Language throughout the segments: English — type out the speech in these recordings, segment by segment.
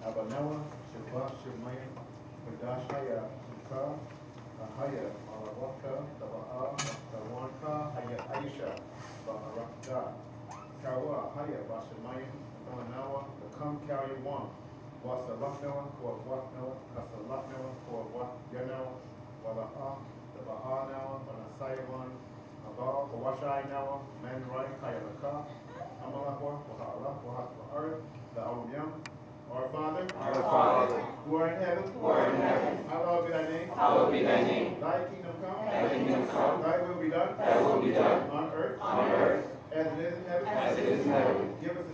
Abanawa, Sheba, Shemayan, Padashaya, Shika, Ahaya, Malawaka, Taba'a, Tawanka, Haya Aisha, Baharakda, Kawa, Haya, Bashemayan, Abanawa, the Come Carry One, Wasa Laknawa, Kwa Waknawa, Kasa Laknawa, Kwa Wak Yanawa, Wala'a, the Baha Nawa, Banasayawan, Abal, Kawashai Nawa, Man Rai, Kayalaka, Amalakwa, Wahala, Wahak, the Awiyam. Our Father, who art in heaven, hallowed be thy name. Thy kingdom come, thy will be done, on earth, as it is in heaven. Give us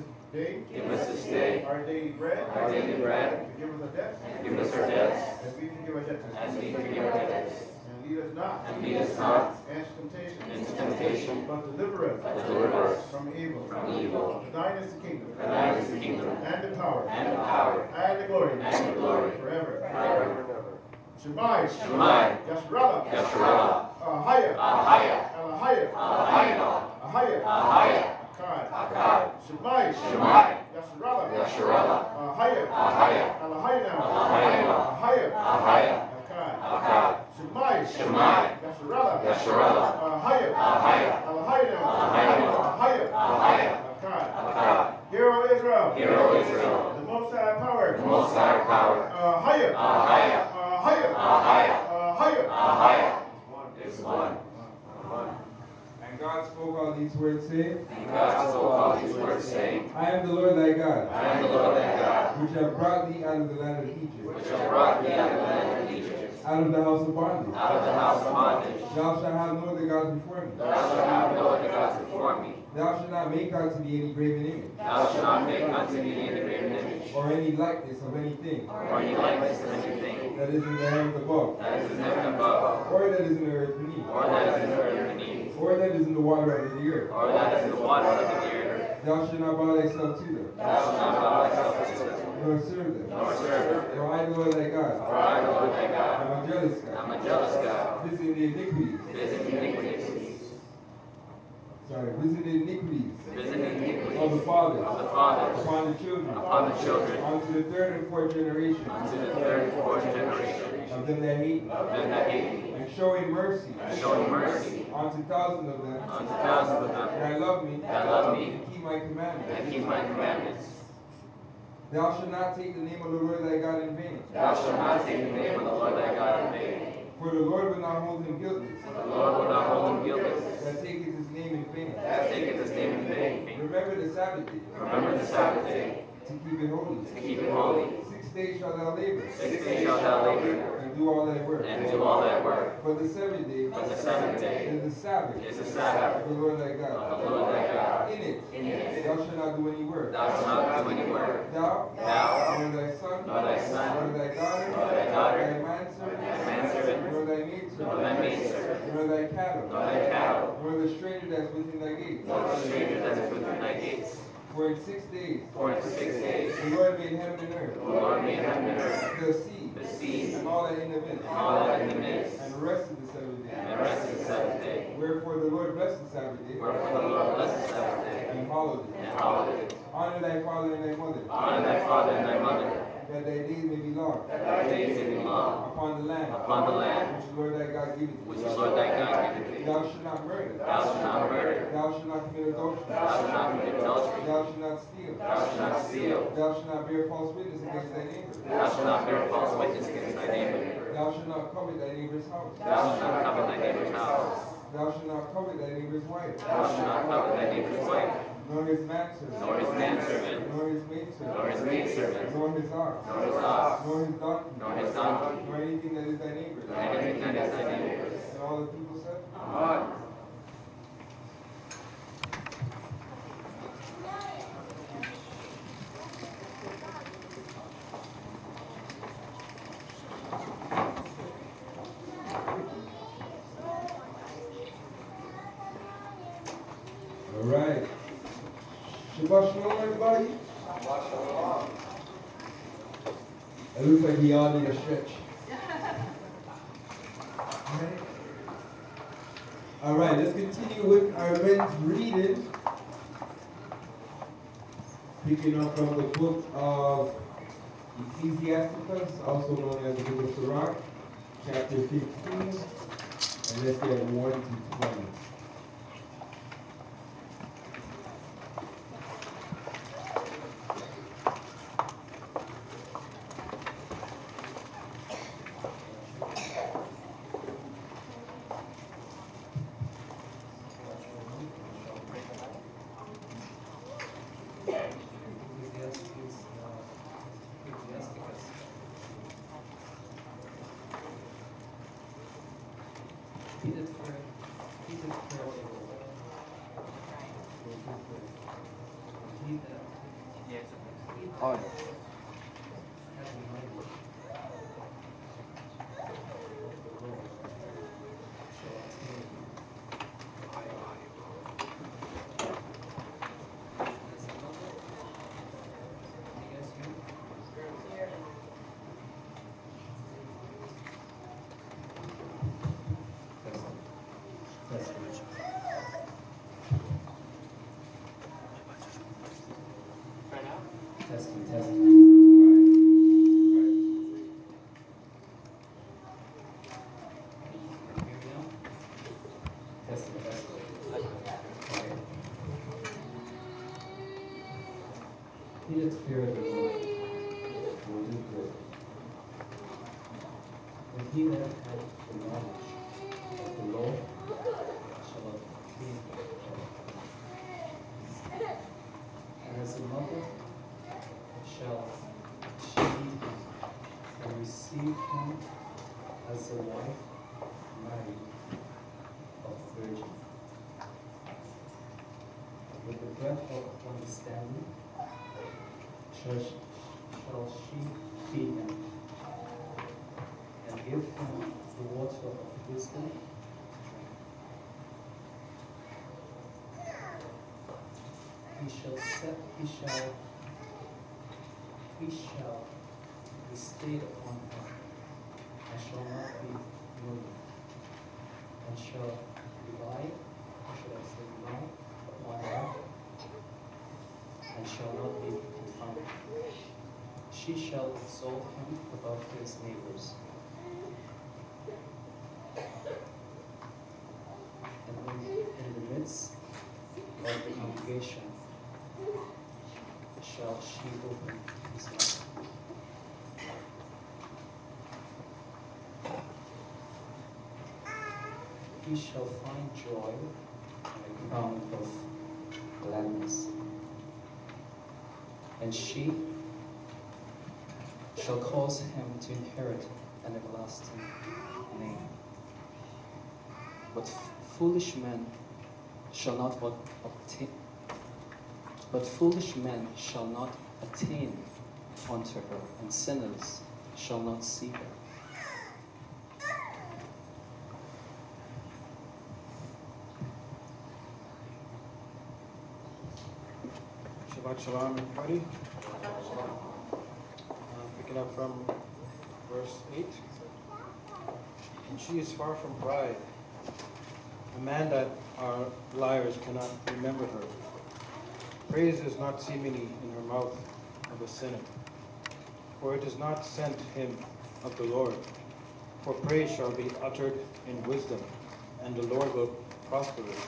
this day, our daily bread, forgive us our debts, as we forgive our debtors. And lead us not into temptation, but deliver us from evil. For thine is the kingdom, and the power, and the glory, forever. Shemai, Yasharallah, Ahaya, Ahaya, Akkad. Shemai, Yasharallah, Ahaya, Ahaya, Akkad. Shemai, Yasharallah, Ahaya, Akkad. Hear, O Israel, the Most High power, Ahaya, is one. And God spoke all these words, saying, I am the Lord thy God, which have brought thee out of the land of Egypt, out of the house of bondage. Thou shalt have no other gods before me. Thou shalt not make unto thee any graven image, or any likeness of anything that is in the heavens above, or that is in the earth beneath, or that is in the water under the earth. Thou shalt not bow thyself to them. nor serve them. Nor serve them. For I, the Lord thy God, For I, the Lord thy God, am a jealous God, am a jealous God, visiting the iniquities. visiting the iniquities Visiting the iniquities of of the fathers upon the children, unto unto the third and fourth generation unto the third and fourth generation of them that hate me, of them that hate me, and showing mercy showing mercy unto thousands of them unto thousands of them that love me, and keep my commandments. and keep my commandments. Thou shalt not take the name of the Lord thy God in vain. Thou shalt not take the name of the Lord thy God in vain. For the Lord will not hold him guiltless The Lord will not hold him guiltless that taketh his name in vain. that taketh his name in vain. Remember the Sabbath day, Remember the Sabbath day, to keep it holy. to keep it holy. 6 days shalt thou labor, 6 days shalt thou labor, and do all thy work. and do all thy work. But the seventh day But the seventh day is the Sabbath is the Sabbath of the Lord thy of God. the Lord thy God. In it In it thou shalt not do any work. thou shalt not do any work. Thou, Thou, nor thy son, nor thy son, nor thy daughter, nor thy daughter, thy manservant, thy manservant, nor thy maidservant, nor thy maidservant, nor thy cattle, nor thy cattle, nor the stranger that's within thy gates. nor the stranger that is within thy gates. For in 6 days For in 6 days the Lord made heaven and earth, the Lord made heaven and earth, the the sea, and all that in the midst, and all that in the midst, and rested the seventh day. and rested the seventh day. Wherefore the Lord blessed the Sabbath day, Wherefore the Lord blessed the Sabbath day, and hallowed it. and hallowed it. Honor thy father and thy mother, Honor thy father and thy mother, that thy days may be long that thy days may be long upon the land, upon the land which the Lord thy God giveth which thee. the Lord thy God giveth thee. Thou shalt not murder. Thou shalt not murder. Thou shalt not commit adultery. Thou shalt not commit adultery. Thou shalt not steal. Thou shalt not steal. Thou shalt not bear false witness against thy neighbor. Thou shalt not bear false witness against thy neighbor. Thou shalt not covet thy neighbor's house. Thou shalt not covet thy neighbor's house. Thou shalt not covet thy neighbor's wife, Thou shalt not covet thy neighbor's wife, nor his manservant, nor his manservant, nor his maidservant, nor his maidservant, nor his ox, nor his ox, nor his donkey, nor his donkey, nor anything that is thy neighbor's. nor anything that is thy neighbor's. And all the people said, Amen. all right. Shabbat shalom, everybody. It looks like we all need a stretch. All right, let's continue with our men's reading. Picking up from the book of Ecclesiasticus, also known as the book of Sirach, chapter 15, and let's get 1 to 20. He that feareth the Lord will do good, and he that hath the knowledge of the Lord shall obtain help. And as a mother shall she him, and receive him as a wife married of virgin. With the breath of understanding shall she feed him, and give him the water of wisdom to drink. He shall he shall be stayed upon her, and shall not be moved, and shall rely, or should I say rely, upon her, and shall not be confounded. She shall exalt him above his neighbors, and in the midst of the congregation shall she open his mouth. He shall find joy and a crown of gladness, and she shall cause him to inherit an everlasting name. But foolish men shall not obtain. But foolish men shall not attain unto her, and sinners shall not see her. Shabbat Shalom, everybody. Picking up from verse 8. And she is far from pride, a man that our liars cannot remember her. Praise is not seemingly in her mouth of a sinner, for it is not sent him of the Lord. For praise shall be uttered in wisdom, and the Lord will prosper it.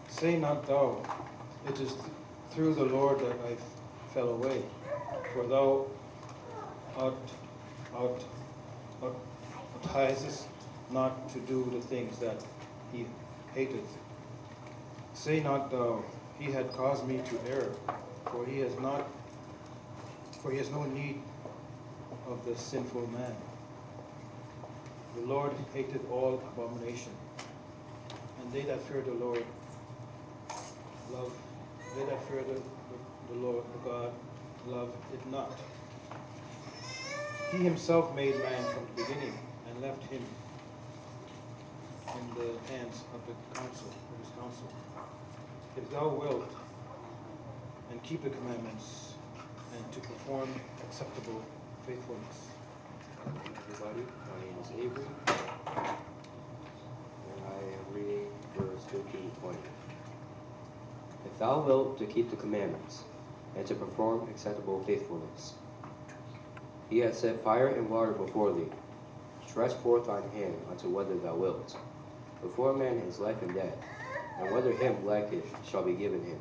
Say not thou, it is through the Lord that I fell away, for thou outightest not to do the things that he hateth. Say not thou, he had caused me to err, for he has no need of the sinful man. The Lord hateth all abomination, and they that fear the Lord love. They that fear the Lord, the God, love it not. He himself made man from the beginning, and left him in the hands of his counsel. If thou wilt, and keep the commandments, and to perform acceptable faithfulness. Everybody, my name is Avery, and I am reading verse 13 to 20. If thou wilt to keep the commandments, and to perform acceptable faithfulness. He hath set fire and water before thee. Stretch forth thine hand unto whether thou wilt. Before a man is life and death, and whether him liketh shall be given him.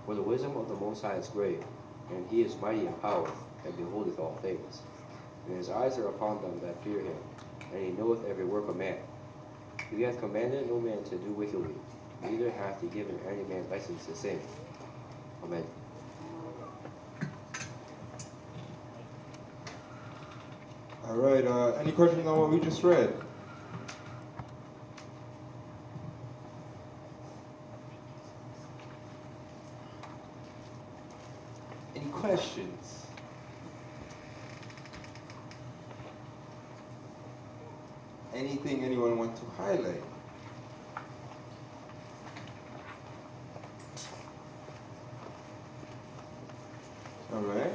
For the wisdom of the Most High is great, and he is mighty in power, and beholdeth all things. And his eyes are upon them that fear him, and he knoweth every work of man. He hath commanded no man to do wickedly, neither hath he given any man license to sin. Amen. All right, any questions on what we just read? Any questions? Anything anyone want to highlight? All right.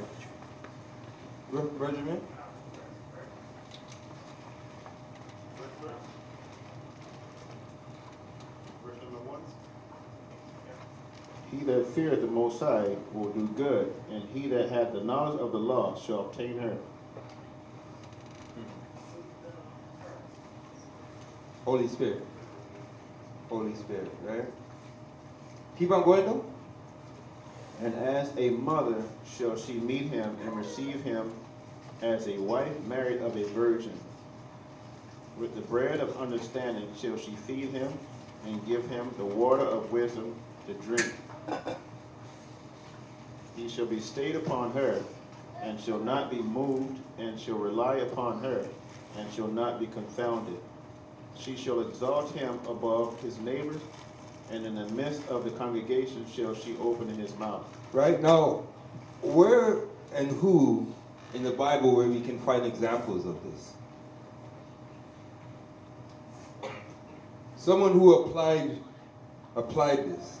Benjamin? Verse number 1. He that feareth the Most High will do good, and he that hath the knowledge of the law shall obtain her. Holy Spirit. Holy Spirit, right? Keep on going though. And as a mother shall she meet him and receive him, as a wife married of a virgin. With the bread of understanding shall she feed him, and give him the water of wisdom to drink. He shall be stayed upon her, and shall not be moved, and shall rely upon her, and shall not be confounded. She shall exalt him above his neighbors, and in the midst of the congregation shall she open his mouth. Right now, where and who in the Bible where we can find examples of this? Someone who applied this.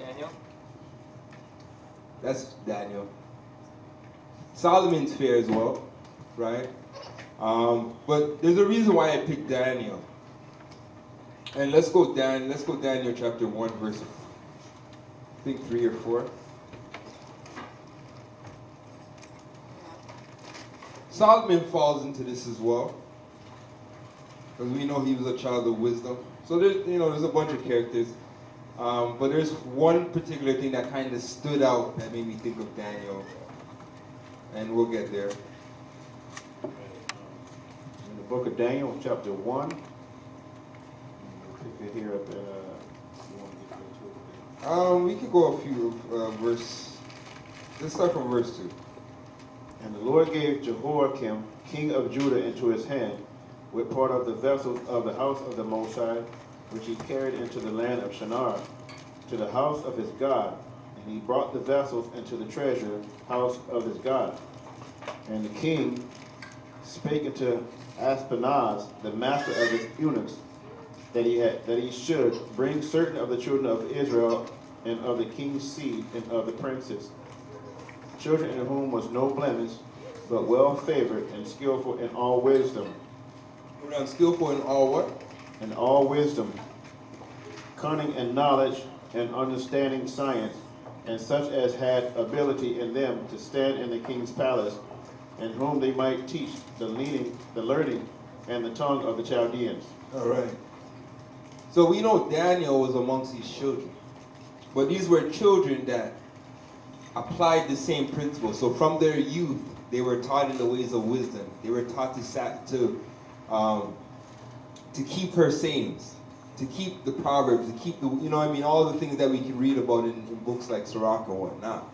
Daniel. That's Daniel. Solomon's fair as well, right? But there's a reason why I picked Daniel. And let's go Daniel chapter 1, verse, I think 3 or 4. Solomon falls into this as well, because we know he was a child of wisdom. So there's a bunch of characters. But there's one particular thing that kind of stood out that made me think of Daniel. And we'll get there. In the book of Daniel, chapter 1. Pick it here up at, you want to get into it? We could go a few let's start from verse 2. And the Lord gave Jehoiakim, king of Judah, into his hand, with part of the vessels of the house of the Most High, which he carried into the land of Shinar, to the house of his God. And he brought the vessels into the treasure house of his God. And the king spake unto Aspenaz, the master of his eunuchs, that he should bring certain of the children of Israel, and of the king's seed, and of the princes, children in whom was no blemish, but well favored and skillful in all wisdom. Skillful in all what? In all wisdom, cunning and knowledge, and understanding science, and such as had ability in them to stand in the king's palace, and whom they might teach the learning, and the tongue of the Chaldeans. All right. So we know Daniel was amongst these children, but these were children that applied the same principles. So from their youth, they were taught in the ways of wisdom. They were taught to keep her sayings, to keep the proverbs, to keep all the things that we can read about in books like Sirach and whatnot.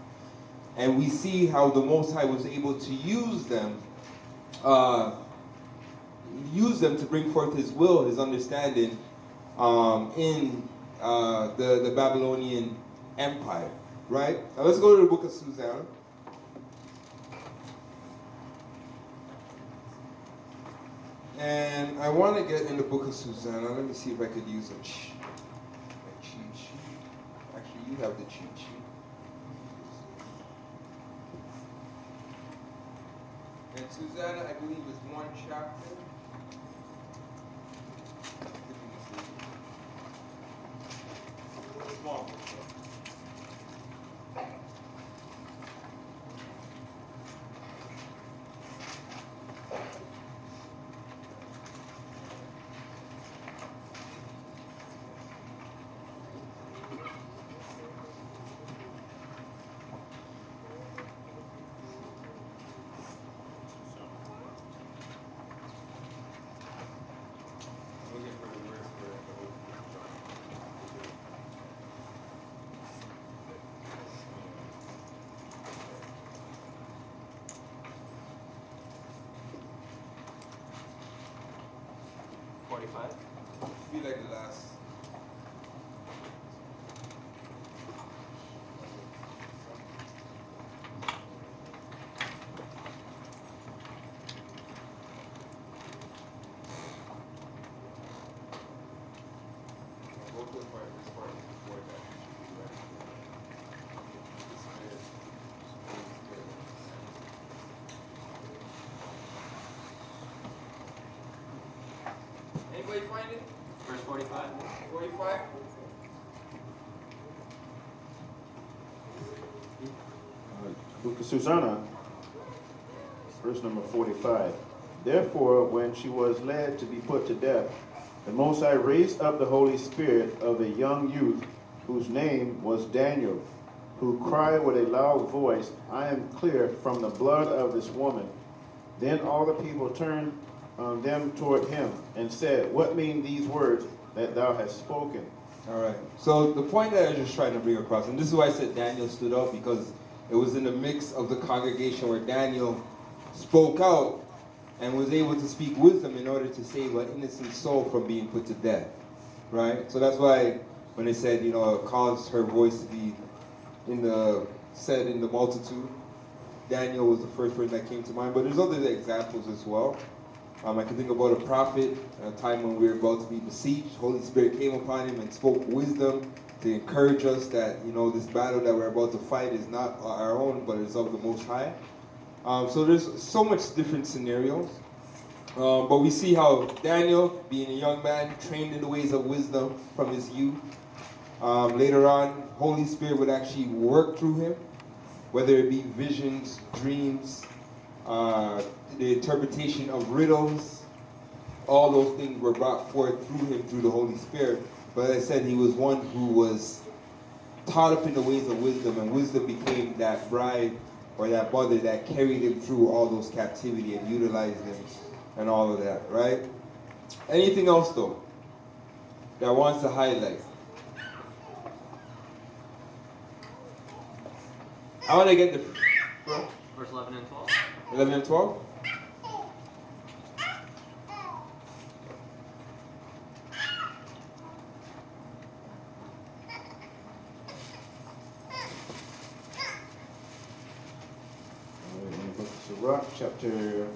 And we see how the Most High was able to use them to bring forth His will, His understanding in the Babylonian Empire, right? Now let's go to the book of Susanna. And I want to get in the book of Susanna. Let me see if I could use a cheat sheet. Actually, you have the cheat sheet. And Susanna, I believe, is one chapter. Small book, though. Be like the last. Anybody find it? Verse 45. 45? Book of Susanna, verse number 45. Therefore, when she was led to be put to death, the Most High raised up the Holy Spirit of a young youth, whose name was Daniel, who cried with a loud voice, I am clear from the blood of this woman. Then all the people turned them toward him, and said, What mean these words that thou hast spoken? All right. So the point that I was just trying to bring across, and this is why I said Daniel stood up, because it was in the mix of the congregation where Daniel spoke out and was able to speak wisdom in order to save an innocent soul from being put to death. Right? So that's why when they said, it caused her voice to be said in the multitude, Daniel was the first person that came to mind. But there's other examples as well. I can think about a prophet, a time when we were about to be besieged. Holy Spirit came upon him and spoke wisdom to encourage us that, you know, this battle that we're about to fight is not our own, but it's of the Most High. So there's so much different scenarios. But we see how Daniel, being a young man, trained in the ways of wisdom from his youth. Later on, Holy Spirit would actually work through him, whether it be visions, dreams, the interpretation of riddles. All those things were brought forth through him, through the Holy Spirit. But as I said, he was one who was taught up in the ways of wisdom, and wisdom became that bride or that mother that carried him through all those captivity and utilized him and all of that, right? Anything else, though, that wants to highlight? I want to get the... Verse 11 and 12. 11 and 12? Gocc chapter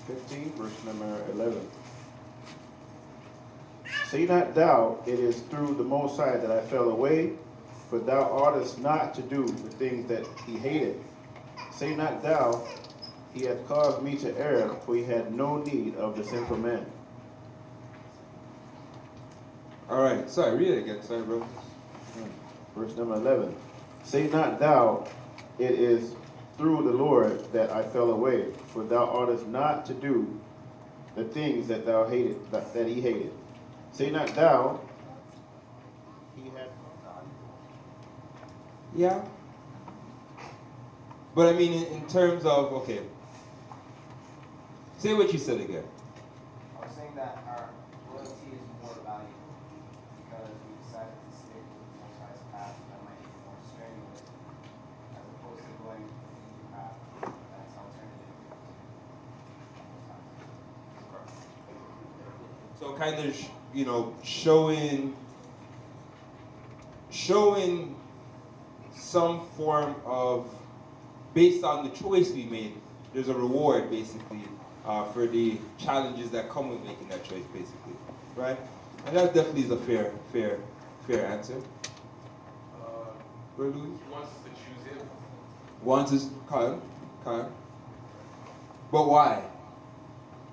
15, verse number 11. Say not thou, it is through the Most High that I fell away, for thou oughtest not to do the things that he hated. Say not thou, he hath caused me to err, for he had no need of the sinful man. All right. Sorry, read it again. Sorry, bro. Verse number 11. Say not thou, it is through the Lord that I fell away, for thou oughtest not to do the things that thou hated, that he hated. Say not thou, he had... Yeah. But I mean, in terms of, okay. Say what you said again. I was saying that our loyalty is more valuable because we decided to stick with the Most High's path that might be more strenuous as opposed to going the easy path that's alternative to the Most High's. So kind of, you know, showing some form of, based on the choice we made, there's a reward basically for the challenges that come with making that choice, basically, right? And that definitely is a fair answer. Where Louis? He wants us to choose him. Wants us, Kyle. But why?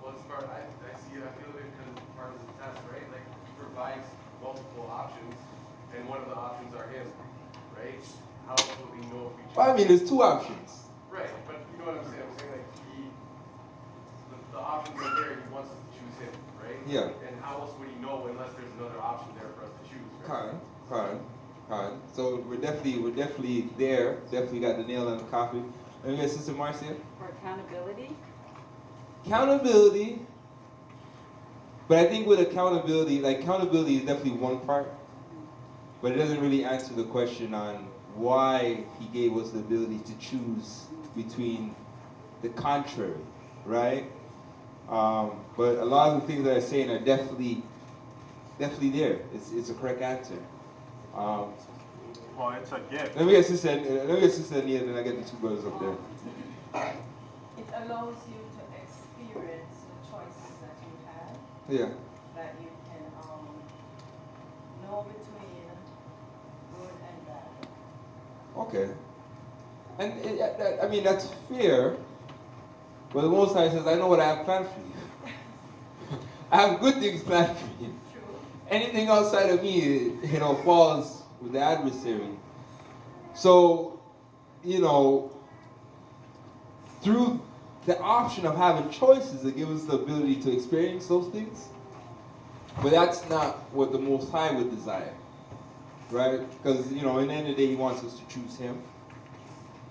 Well, it's part, I see it, I feel it because it's part of the test, right? Like, he provides multiple options, and one of the options are him, right? How else would we know if we choose? Well, I mean, there's two options. Right, but you know what I'm saying? I'm saying, like, the options are there, he wants us to choose him, right? Yeah. And how else would he know unless there's another option there for us to choose, right? Kyle. So we're definitely there. Definitely got the nail on the coffin. And we got Sister Marcia. For accountability? Accountability. But I think with accountability is definitely one part. But it doesn't really answer the question on why he gave us the ability to choose between the contrary, right? But a lot of the things that I'm saying are definitely there. It's a correct answer. Well, it's a gift. Let me get Sister Anita, then I get the two brothers up there. It allows you to experience the choices that you have, Yeah. that you can know between good and bad. Okay. And I mean, that's fair. But the Most High says, I know what I have planned for you. I have good things planned for you. True. Anything outside of me, falls with the adversary. So, through the option of having choices, it gives us the ability to experience those things. But that's not what the Most High would desire, right? Because, in the end of the day, he wants us to choose him.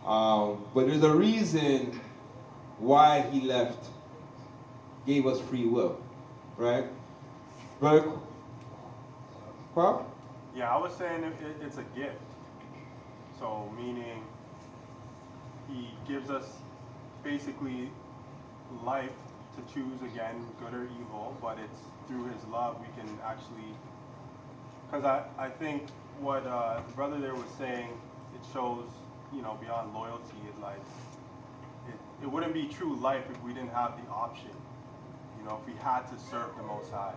But there's a reason why he gave us free will, right? Brother Carl? Yeah, I was saying it's a gift. So, meaning he gives us basically life to choose again, good or evil, but it's through his love we can actually, because I think what the brother there was saying, it shows, beyond loyalty, it wouldn't be true life if we didn't have the option, if we had to serve the Most High,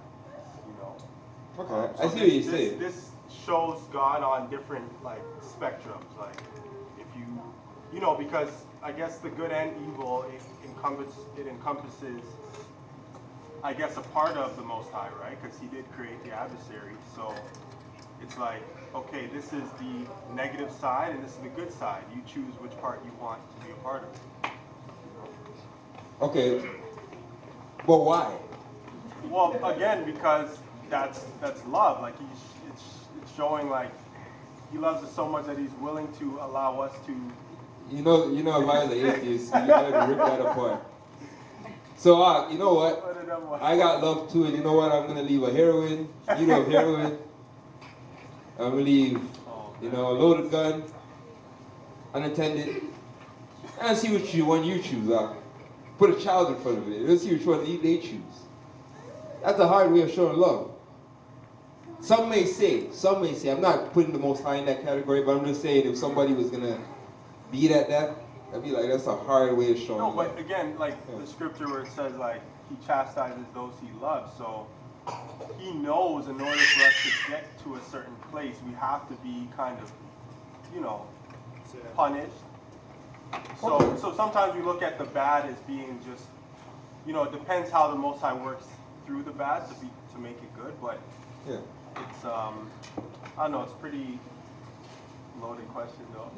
Okay, So I see what you're this- saying. This shows God on different like spectrums. Like if you know, because I guess the good and evil it encompasses, I guess, a part of the Most High, right? Because He did create the adversary. So it's like, okay, this is the negative side and this is the good side. You choose which part you want to be a part of. Okay, but why? Well, again, because that's love. Like it's showing like He loves us so much that He's willing to allow us to. You know, if I was an atheist, you gotta rip that apart. So, you know what? I got love too, and you know what? I'm gonna leave a heroin. You know, heroin. I'm gonna leave, a loaded gun, unattended, and see which one you choose. Put a child in front of it. Let's see which one they choose. That's a hard way of showing love. Some may say, I'm not putting the Most High in that category, but I'm just saying if somebody was gonna beat at that, I'd be like, that's a hard way of showing love. No, but again, like the scripture where it says like He chastises those He loves, so He knows in order for us to get to a certain place, we have to be kind of, punished. So sometimes we look at the bad as being just, it depends how the Most High works through the bad to make it good, but Yeah. it's I don't know, it's pretty loaded question though.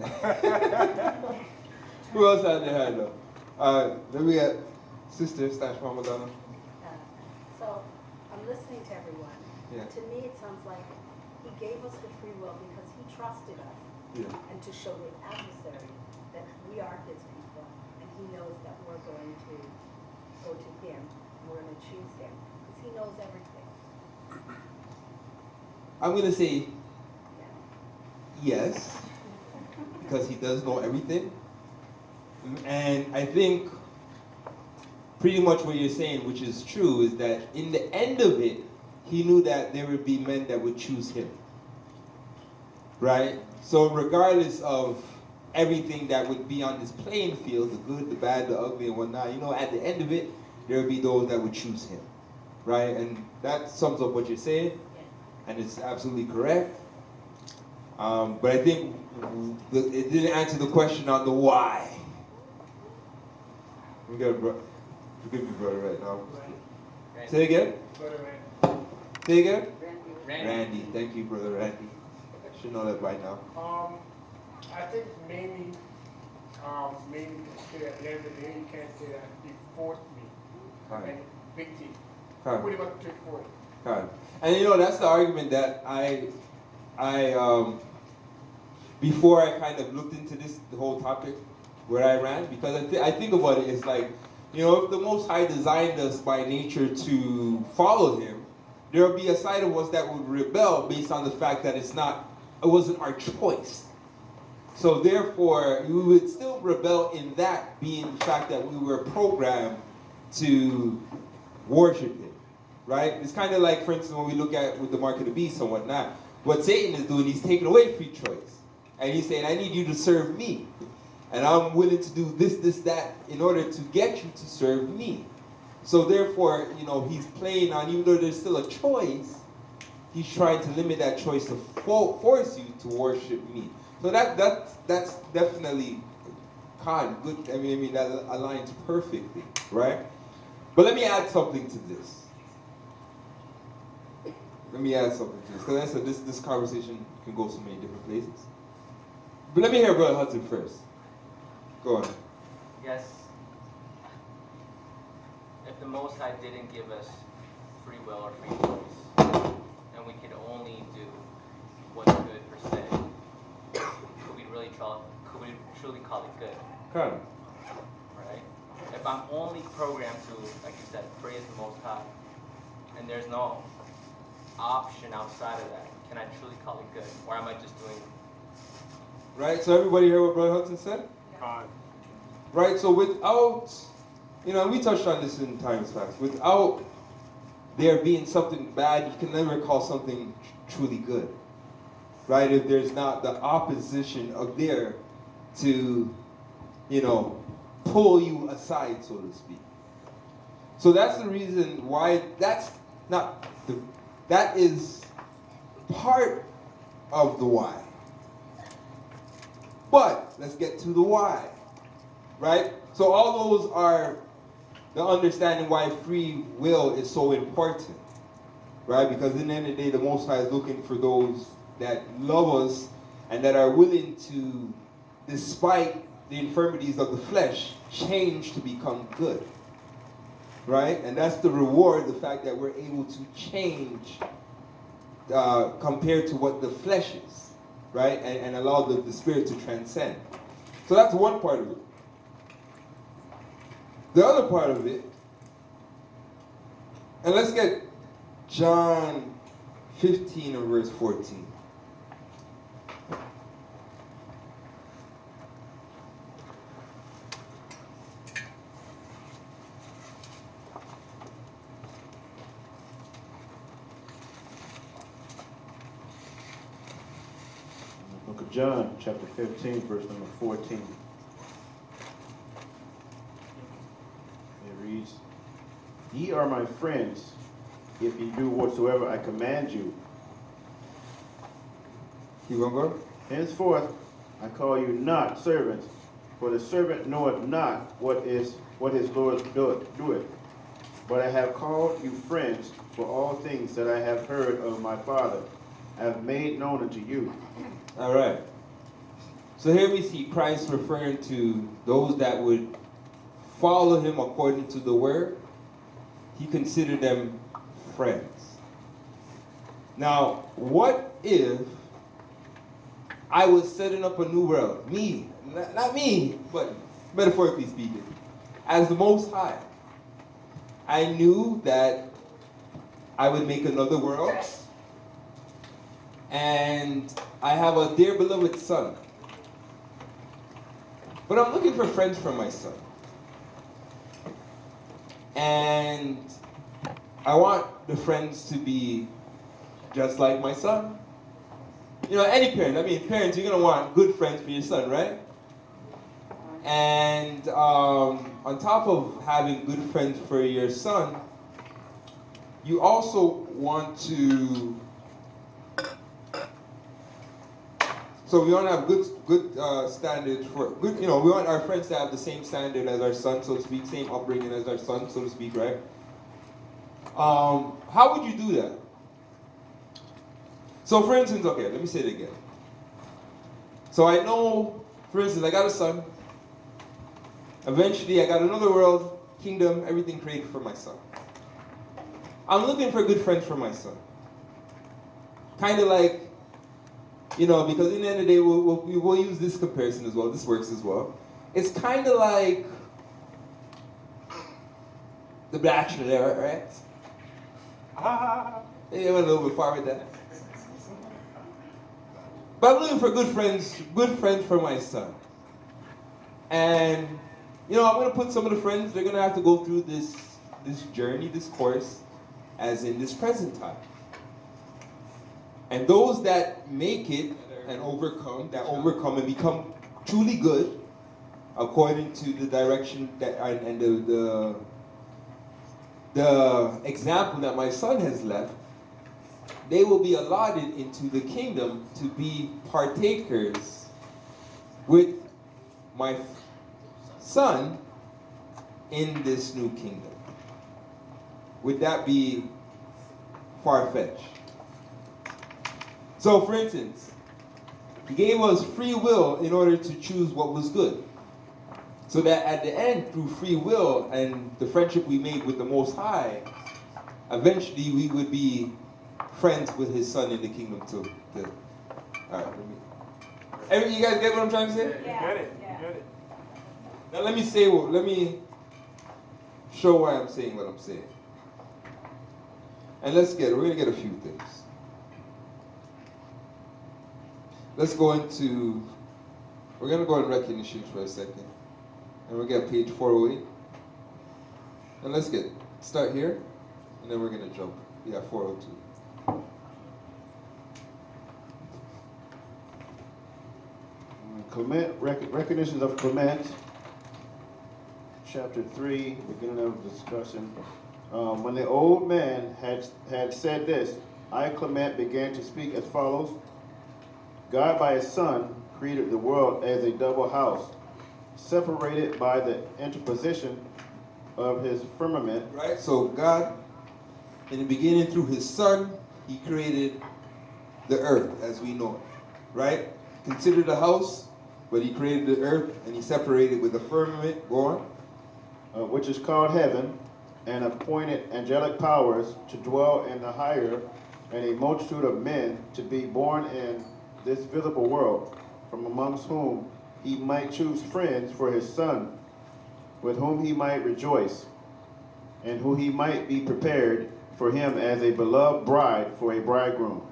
Who else had their hand up? Let me get Sister / Mama Donna. So I'm listening to everyone. Yeah. To me, it sounds like He gave us the free will because He trusted us, Yeah. and to show the adversary that we are His people, and He knows that we're going to go to Him, and we're going to choose Him, because He knows everything. I'm gonna say Yeah. yes, because He does know everything. And I think pretty much what you're saying, which is true, is that in the end of it, He knew that there would be men that would choose Him. Right? So regardless of everything that would be on this playing field, the good, the bad, the ugly, and whatnot, at the end of it, there would be those that would choose Him. Right? And that sums up what you're saying, and it's absolutely correct. But I think it didn't answer the question on the why. Forgive me, brother, right now. Say again? Say again? Randy. Thank you, brother Randy. I should know that by now. I think maybe say at the end of the day, you can't say that He forced me. Right. And big T. Right. Pretty much straightforward. God. And that's the argument that I before I kind of looked into the whole topic where I ran, because I think about it, it's like, if the Most High designed us by nature to follow Him, there will be a side of us that would rebel based on the fact that it wasn't our choice. So therefore, we would still rebel in that being the fact that we were programmed to worship Him. Right? It's kind of like, for instance, when we look at with the mark of the beast and whatnot, what Satan is doing, he's taking away free choice. And he's saying, I need you to serve me. And I'm willing to do this, that, in order to get you to serve me. So therefore, he's playing on, even though there's still a choice, he's trying to limit that choice to force you to worship me. So that's definitely good. I mean, that aligns perfectly, right? But let me add something to this. Because I said this conversation can go so many different places. But let me hear Brother Hudson first. Go on. Yes. If the Most High didn't give us free will or free choice, and we could only do what's good per se, could we truly call it good? Come. Right? If I'm only programmed to, like you said, praise the Most High, and there's no option outside of that, can I truly call it good? Or am I just doing... Right, so everybody hear what Brother Hudson said? Right, so without, and we touched on this in times past, without there being something bad, you can never call something truly good. Right, if there's not the opposition of there to, pull you aside, so to speak. So that's the reason why that is part of the why. But let's get to the why, right? So all those are the understanding why free will is so important, right? Because in the end of the day, the Most High is looking for those that love us and that are willing to, despite the infirmities of the flesh, change to become good, right? And that's the reward, the fact that we're able to change compared to what the flesh is, right? And allow the spirit to transcend. So that's one part of it. The other part of it, and let's get John 15 and verse 14. Book of John, chapter 15, verse number 14. It reads, "Ye are my friends, if ye do whatsoever I command you. You gonna go? Henceforth I call you not servants, for the servant knoweth not what his Lord doeth. But I have called you friends, for all things that I have heard of my Father I have made known unto you." All right. So here we see Christ referring to those that would follow him according to the word. He considered them friends. Now, what if I was setting up a new world? Me, not me, but metaphorically speaking, as the Most High. I knew that I would make another world, and I have a dear beloved son. But I'm looking for friends for my son. And I want the friends to be just like my son. You know, any parent, parents, you're going to want good friends for your son, right? And on top of having good friends for your son, you also want to, so we want to have good standards for, good, we want our friends to have the same standard as our son, so to speak, same upbringing as our son, so to speak, right? How would you do that? So for instance, okay, let me say it again. So I know, for instance, I got a son. Eventually, I got another world, kingdom, everything created for my son. I'm looking for good friends for my son. Kind of like, because in the end of the day, we'll use this comparison as well. This works as well. It's kind of like The Bachelor, right? You went a little bit far with that. But I'm looking for good friends for my son. And, I'm going to put some of the friends, they're going to have to go through this journey, this course, as in this present time. And those that make it and overcome and become truly good, according to the direction that and the example that my son has left, they will be allotted into the kingdom to be partakers with my son in this new kingdom. Would that be far-fetched? So, for instance, he gave us free will in order to choose what was good. So that at the end, through free will and the friendship we made with the Most High, eventually we would be friends with his son in the kingdom too. All right, you guys get what I'm trying to say? Yeah. Get it. Now let me show why I'm saying what I'm saying. And we're going to get a few things. We're going to go in recognition for a second. And we'll get page 408. And let's start here. And then we're going to jump. Yeah, 402. Recognitions of Clement, chapter 3, beginning of discussion. When the old man had said this, I, Clement, began to speak as follows. God by his Son created the world as a double house, separated by the interposition of his firmament. Right? So God, in the beginning through his Son, he created the earth as we know it. Right? Considered a house, but he created the earth and he separated with the firmament. Go on. Which is called heaven, and appointed angelic powers to dwell in the higher, and a multitude of men to be born in this visible world, from amongst whom he might choose friends for his Son, with whom he might rejoice, and who he might be prepared for him as a beloved bride for a bridegroom.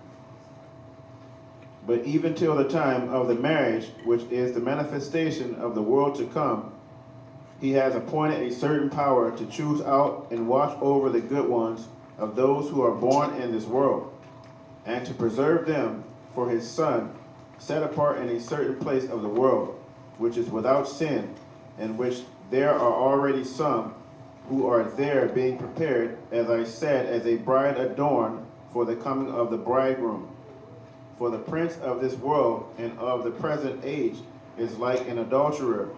But even till the time of the marriage, which is the manifestation of the world to come, he has appointed a certain power to choose out and watch over the good ones of those who are born in this world, and to preserve them for his Son, set apart in a certain place of the world, which is without sin, in which there are already some who are there being prepared, as I said, as a bride adorned for the coming of the bridegroom. For the prince of this world and of the present age is like an adulterer,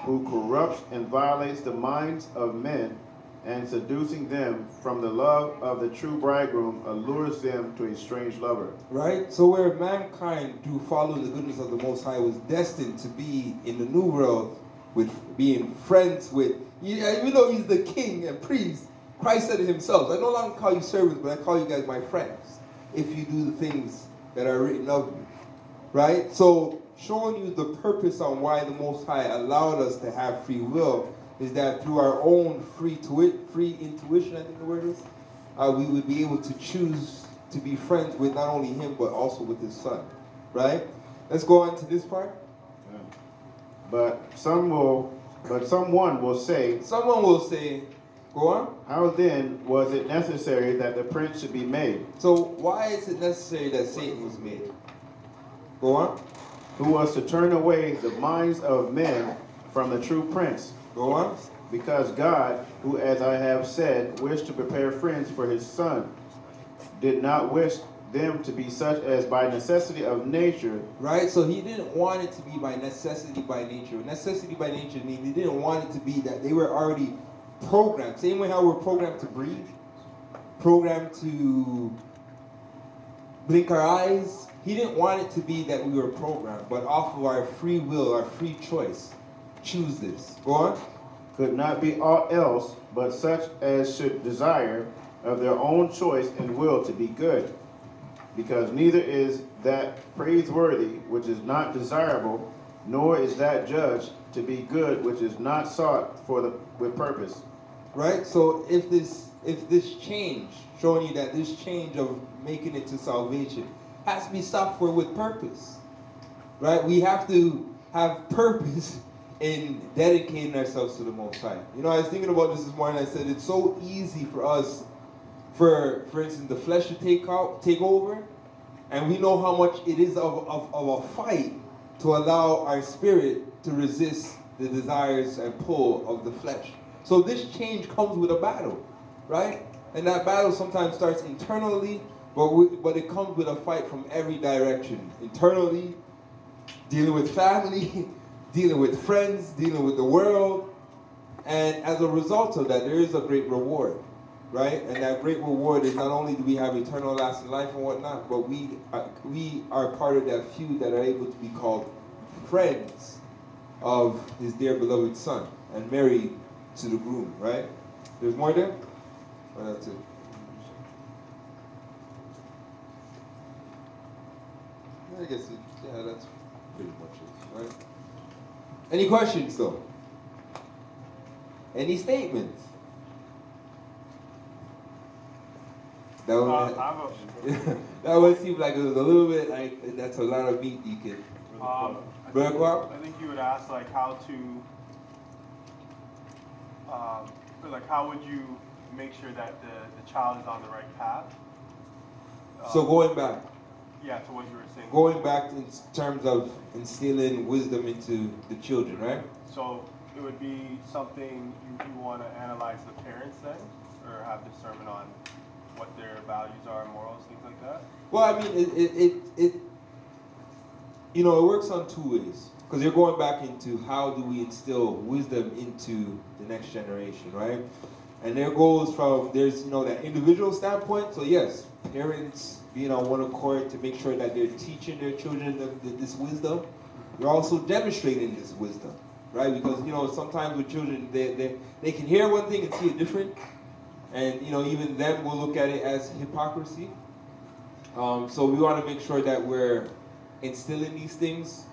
who corrupts and violates the minds of men, and seducing them from the love of the true bridegroom, allures them to a strange lover. Right? So where mankind, through following the goodness of the Most High, was destined to be in the new world with being friends with, even though he's the king and priest, Christ said it himself, I no longer call you servants, but I call you guys my friends, if you do the things that are written of you. Right? So showing you the purpose on why the Most High allowed us to have free will is that through our own free intuition, I think the word is, we would be able to choose to be friends with not only him, but also with his Son. Right? Let's go on to this part. But someone will say, go on. How then was it necessary that the prince should be made? So why is it necessary that Satan was made? Go on. Who was to turn away the minds of men from the true prince. Go on. Because God, who, as I have said, wished to prepare friends for his Son, did not wish them to be such as by necessity of nature. Right? So he didn't want it to be by necessity by nature. Necessity by nature means he didn't want it to be that they were already programmed. Same way how we're programmed to breathe, programmed to blink our eyes. He didn't want it to be that we were programmed, but off of our free will, our free choice. Choose this. Go on. Could not be aught else but such as should desire of their own choice and will to be good. Because neither is that praiseworthy which is not desirable, nor is that judged to be good which is not sought with purpose. Right? So if this change, showing you that this change of making it to salvation has to be sought for with purpose. Right? We have to have purpose in dedicating ourselves to the Most High. You know, I was thinking about this morning. I said it's so easy for us, for instance, the flesh to take over, and we know how much it is of a fight to allow our spirit to resist the desires and pull of the flesh. So this change comes with a battle, right? And that battle sometimes starts internally, but it comes with a fight from every direction. Internally, dealing with family, dealing with friends, dealing with the world. And as a result of that, there is a great reward, right? And that great reward is not only do we have eternal lasting life and whatnot, but we are part of that few that are able to be called friends of his dear beloved Son and married to the groom, right? There's more there? Or that's it? I guess, that's pretty much it, right? Any questions, though? Any statements? That would seem like it was a little bit like that's a lot of meat you could. I think you would ask like how to, like how would you make sure that the child is on the right path? So going back. Yeah, to what you were saying. Going back in terms of instilling wisdom into the children, right? So it would be something you want to analyze the parents then, or have discernment on what their values are, morals, things like that? Well, I mean, it you know, it works on two ways. Because you're going back into how do we instill wisdom into the next generation, right? And there goes from, there's, you know, that individual standpoint. So yes, parents being on one accord to make sure that they're teaching their children this wisdom. You're also demonstrating this wisdom, right? Because, you know, sometimes with children, they can hear one thing and see it different. And, you know, even them will look at it as hypocrisy. So we want to make sure that we're instilling these things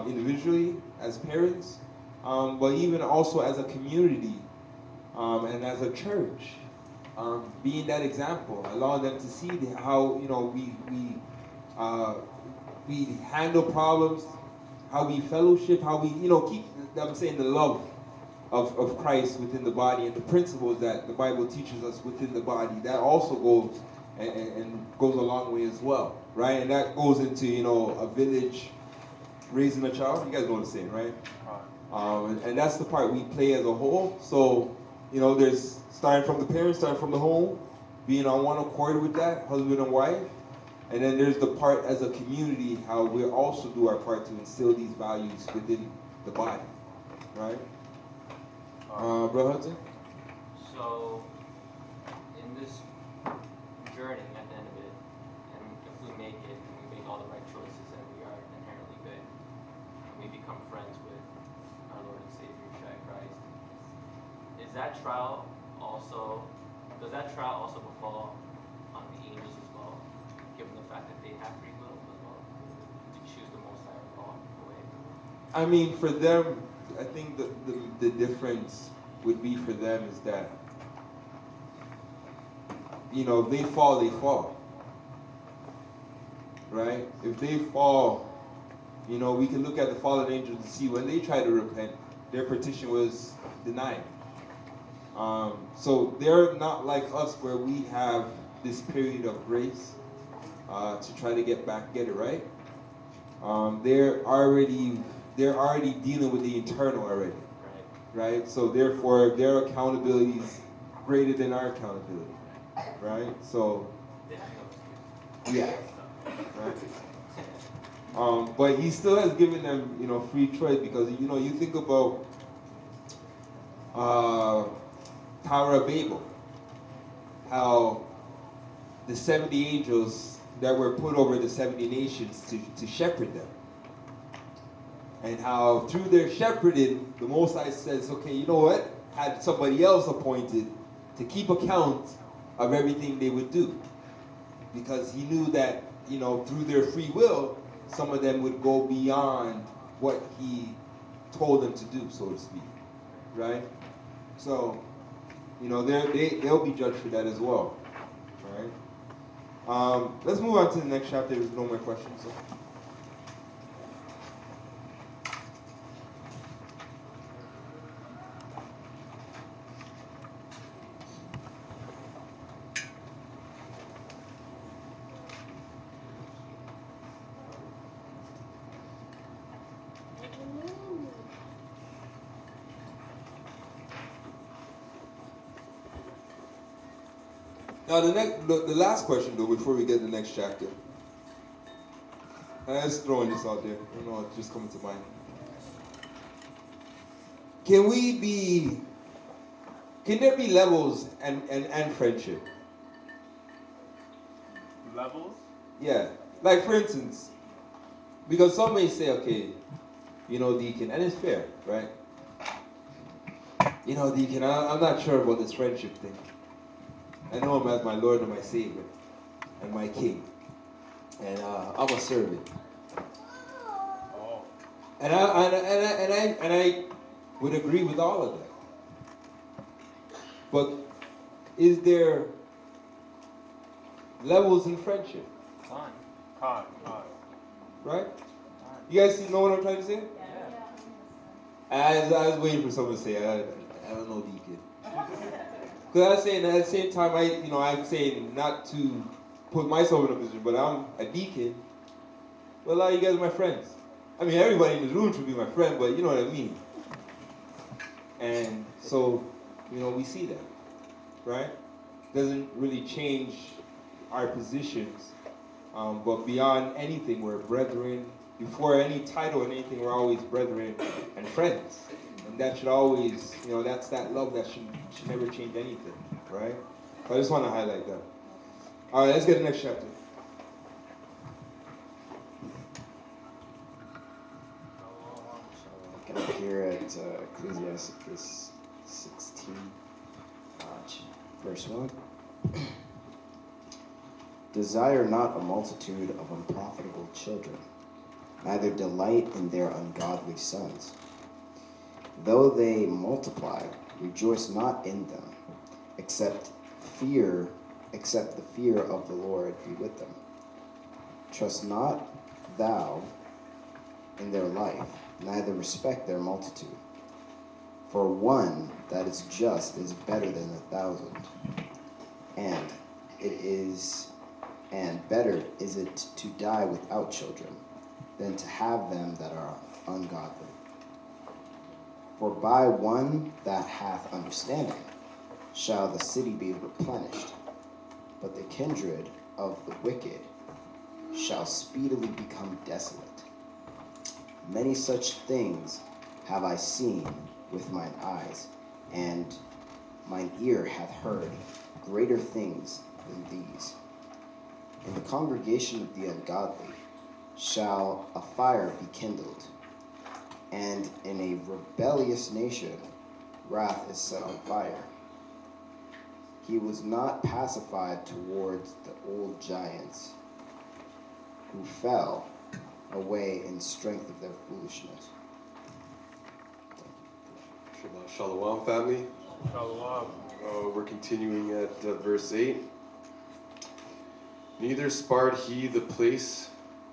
individually as parents, but even also as a community and as a church, being that example, allowing them to see how, you know, we handle problems, how we fellowship, how we, you know, keep, I'm saying, the love of Christ within the body and the principles that the Bible teaches us within the body. That also goes and goes a long way as well, right? And that goes into, you know, a village raising a child. You guys know what I'm saying, right? And that's the part we play as a whole. So, you know, there's starting from the parents, starting from the home, being on one accord with that, husband and wife. And then there's the part as a community, how we also do our part to instill these values within the body, right? Brother Hudson? So, in this journey, at the end of it, and if we make it, and we make all the right choices, and we are inherently good, and we become friends with our Lord and Savior, Yeshua Christ, does that trial also befall on the angels as well, given the fact that they have free will as well, to choose the Most High or fall away? I mean, for them, I think the difference would be for them is that, you know, if they fall, they fall. Right? If they fall, you know, we can look at the fallen angels and see when they tried to repent, their petition was denied. So they're not like us where we have this period of grace to try to get it right. They're already dealing with the eternal already. Right? So therefore, their accountability is greater than our accountability. Right? So, yeah. Right? But he still has given them, you know, free choice because, you know, you think about Tower of Babel, how the 70 angels that were put over the 70 nations to shepherd them. And how through their shepherding, the Most High says, okay, you know what? Had somebody else appointed to keep account of everything they would do. Because he knew that, you know, through their free will, some of them would go beyond what he told them to do, so to speak. Right? So, you know, they'll be judged for that as well. Right? Let's move on to the next chapter. There's no more questions. So. Now the last question though, before we get to the next chapter. I'm just throwing this out there. I don't know, it's just coming to mind. Can there be levels and friendship? Levels? Yeah. Like for instance, because some may say, okay, you know, Deacon, and it's fair, right? You know, Deacon, I'm not sure about this friendship thing. I know him as my Lord and my Savior and my King. And I'm a servant. Oh. And I would agree with all of that. But is there levels in friendship? Con. Right? You guys know what I'm trying to say? I was waiting for someone to say, I don't know, Deacon. Because I was saying at the same time, I'm saying not to put myself in a position, but I'm a deacon. Well, a lot of you guys are my friends. I mean, everybody in this room should be my friend, but you know what I mean. And so, you know, we see that, right? doesn't really change our positions. But beyond anything, we're brethren. Before any title and anything, we're always brethren and friends. And that should always, that's that love that should never change anything, right? So I just want to highlight that. All right, let's get the next chapter. Get up here at Ecclesiastes 16, verse 1. Desire not a multitude of unprofitable children, neither delight in their ungodly sons. Though they multiply, rejoice not in them, except the fear of the Lord be with them. Trust not thou in their life, neither respect their multitude. For one that is just is better than 1,000, and better is it to die without children than to have them that are ungodly. For by one that hath understanding shall the city be replenished, but the kindred of the wicked shall speedily become desolate. Many such things have I seen with mine eyes, and mine ear hath heard greater things than these. In the congregation of the ungodly shall a fire be kindled, and in a rebellious nation wrath is set on fire. He was not pacified towards the old giants who fell away in strength of their foolishness. Shabbat Shalom, family. Shalom. We're continuing at verse 8. Neither spared he the place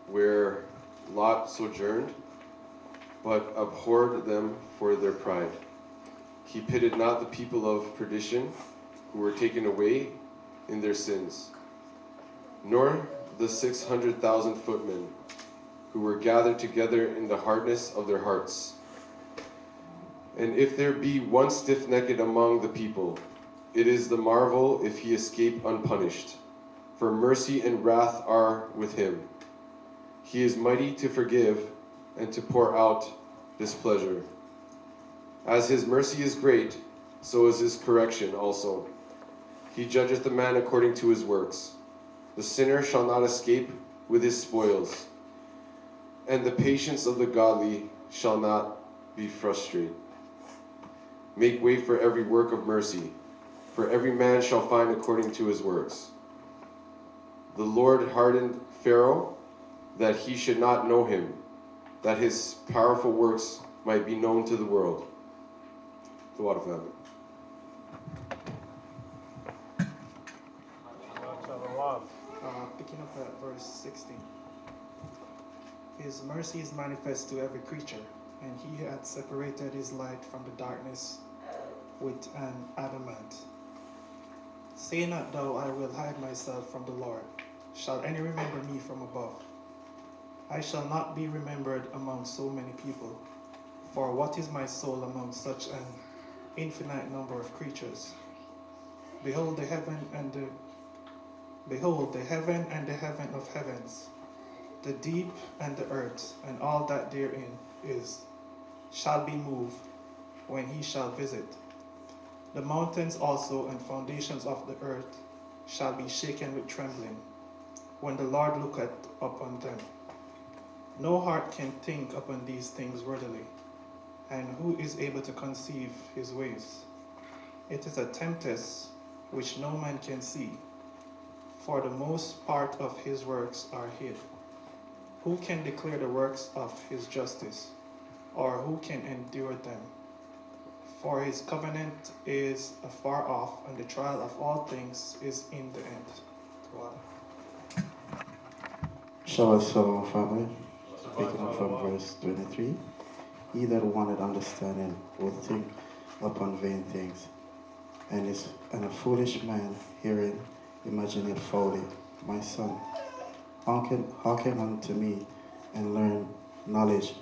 where Lot sojourned, but abhorred them for their pride. He pitied not the people of perdition, who were taken away in their sins, nor the 600,000 footmen, who were gathered together in the hardness of their hearts. And if there be one stiff-necked among the people, it is the marvel if he escape unpunished. For mercy and wrath are with him. He is mighty to forgive and to pour out displeasure. As his mercy is great, so is his correction also. He judgeth the man according to his works. The sinner shall not escape with his spoils, and the patience of the godly shall not be frustrated. Make way for every work of mercy, for every man shall find according to his works. The Lord hardened Pharaoh, that he should not know him, that his powerful works might be known to the world. The water family. Shalom. Picking up at verse 16. His mercy is manifest to every creature, and he hath separated his light from the darkness with an adamant. Say not thou, I will hide myself from the Lord. Shall any remember me from above? I shall not be remembered among so many people. For what is my soul among such an infinite number of creatures? Behold the heaven and the heaven of heavens, the deep and the earth, and all that therein is, shall be moved when he shall visit. The mountains also and foundations of the earth shall be shaken with trembling, when the Lord looketh upon them. No heart can think upon these things worthily, and who is able to conceive his ways? It is a tempest which no man can see, for the most part of his works are hid. Who can declare the works of his justice, or who can endure them? For his covenant is afar off, and the trial of all things is in the end. Shabbat Shalom, family. Picking up from verse 23. He that wanted understanding will think upon vain things, and a foolish man hearing imagine it folly. My son, hearken unto me, and learn knowledge,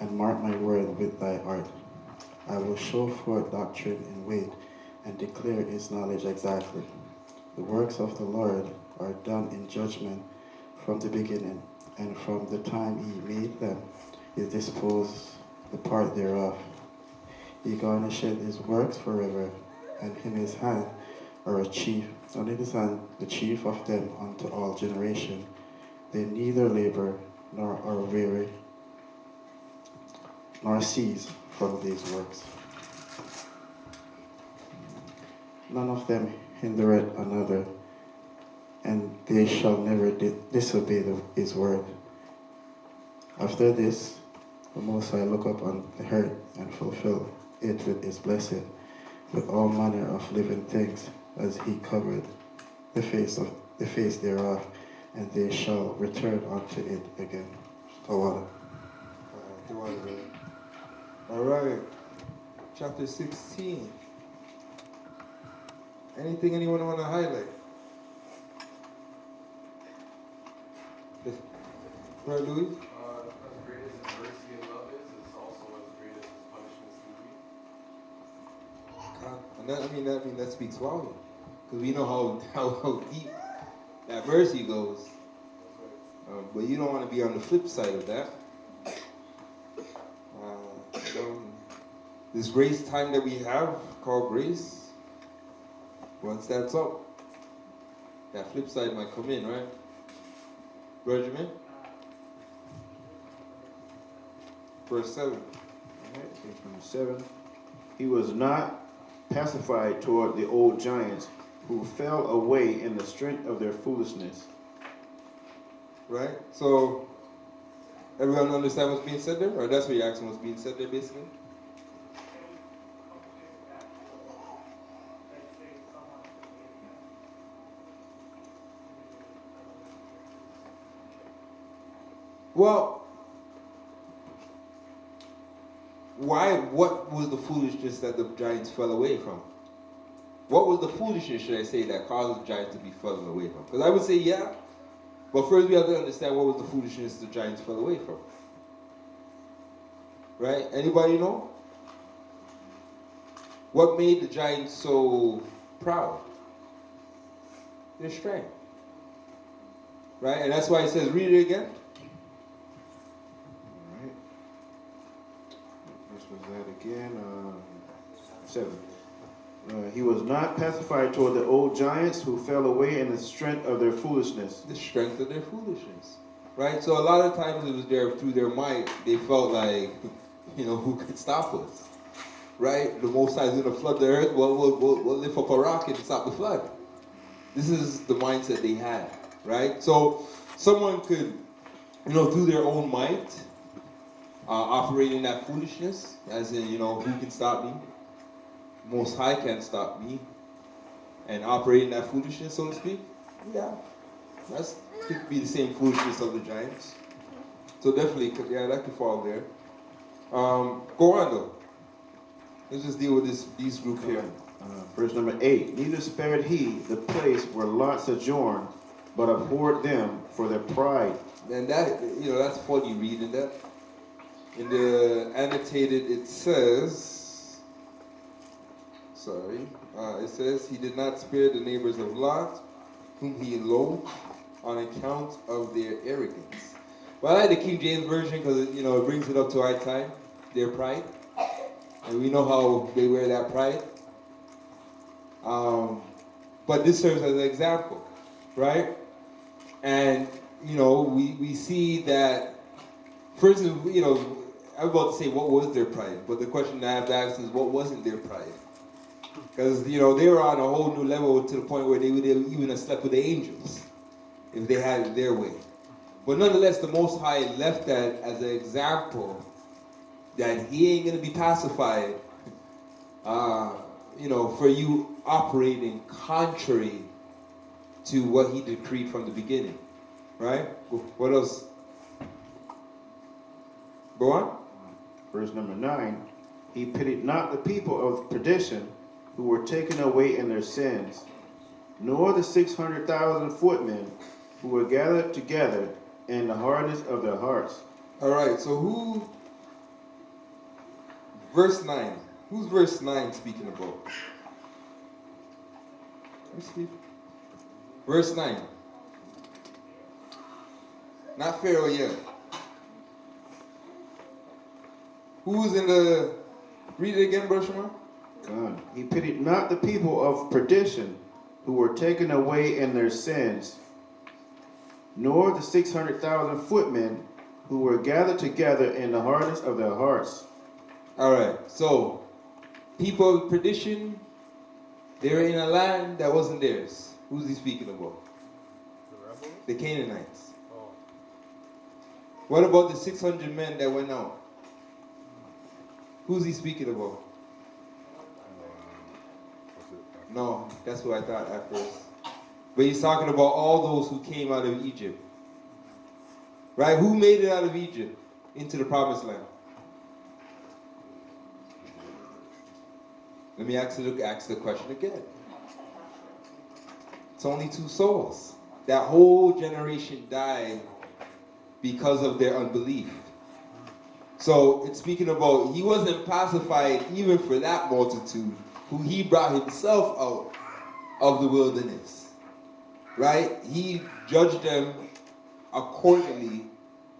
and mark my word with thy heart. I will show forth doctrine in weight, and declare his knowledge exactly. The works of the Lord are done in judgment from the beginning, and from the time he made them, he disposed the part thereof. He garnisheth his works forever, and in his hand are a chief, and in his hand the chief of them unto all generation. They neither labor nor are weary, nor cease from these works. None of them hindereth another, and they shall never disobey his word. After this, the Most High look up on the earth and fulfill it with his blessing, with all manner of living things, as he covered the face thereof, and they shall return unto it again. Tawada. All right. Chapter 16. Anything anyone want to highlight? Brother Louis? As great as his mercy and love is, it's also as great as his punishments can be. And that speaks volume. Because we know how deep that mercy goes. But you don't want to be on the flip side of that. This grace time that we have called grace, once that's up, that flip side might come in, right? Regiment? Verse 7. From 7. He was not pacified toward the old giants who fell away in the strength of their foolishness. Right? So, everyone understand what's being said there? Or that's what you're asking what's being said there, basically? Well, what was the foolishness that the giants fell away from? What was the foolishness, should I say, that caused the giants to be fallen away from? Because I would say, yeah, but first we have to understand what was the foolishness the giants fell away from. Right? Anybody know? What made the giants so proud? Their strength. Right? And that's why it says, read it again. Was that again? 7. He was not pacified toward the old giants who fell away in the strength of their foolishness. The strength of their foolishness. Right? So a lot of times it was through their might, they felt like, who could stop us? Right? The Most High is going to flood the earth. We'll lift up a rock and stop the flood. This is the mindset they had. Right? So someone could, through their own might, operate in that foolishness, as in, who can stop me? Most High can't stop me. And operate in that foolishness, so to speak? Yeah. That could be the same foolishness of the giants. So definitely, that could fall there. Go on, though. Let's just deal with these group here. Verse number 8. Neither spared he the place where Lot sojourned, but abhorred them for their pride. And that, that's funny reading that. In the annotated, it says, it says, he did not spare the neighbors of Lot, whom he loathed, on account of their arrogance. Well, I like the King James Version because, it brings it up to our time, their pride. And we know how they wear that pride. But this serves as an example, right? And, we see that, first, I'm about to say what was their pride, but the question I have to ask is what wasn't their pride? Because, they were on a whole new level to the point where they would even have slept with the angels if they had it their way. But nonetheless, the Most High left that as an example that he ain't going to be pacified, for you operating contrary to what he decreed from the beginning. Right? What else? Go on. Verse number 9. He pitied not the people of perdition who were taken away in their sins, nor the 600,000 footmen who were gathered together in the hardness of their hearts. All right, so verse 9. Who's verse 9 speaking about? Let's see. Verse 9. Not Pharaoh yet. Who's in the... Read it again, Brother Shema. God. He pitied not the people of perdition who were taken away in their sins, nor the 600,000 footmen who were gathered together in the hardness of their hearts. All right, so people of perdition, they were in a land that wasn't theirs. Who's he speaking about? The rebels? The Canaanites. Oh. What about the 600 men that went out? Who's he speaking about? No, that's what I thought at first. But he's talking about all those who came out of Egypt. Right? Who made it out of Egypt into the promised land? Let me ask the question again. It's only 2 souls. That whole generation died because of their unbelief. So it's speaking about, he wasn't pacified even for that multitude who he brought himself out of the wilderness. Right? He judged them accordingly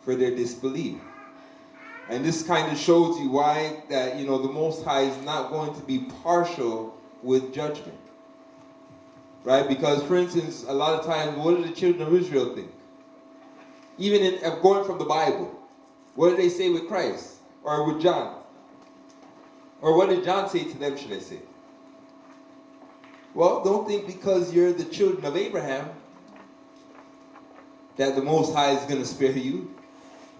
for their disbelief. And this kind of shows you why that, the Most High is not going to be partial with judgment. Right? Because, for instance, a lot of times, what do the children of Israel think? Even in going from the Bible, what did they say with Christ? Or with John? Or what did John say to them, should I say? Well, don't think because you're the children of Abraham that the Most High is going to spare you.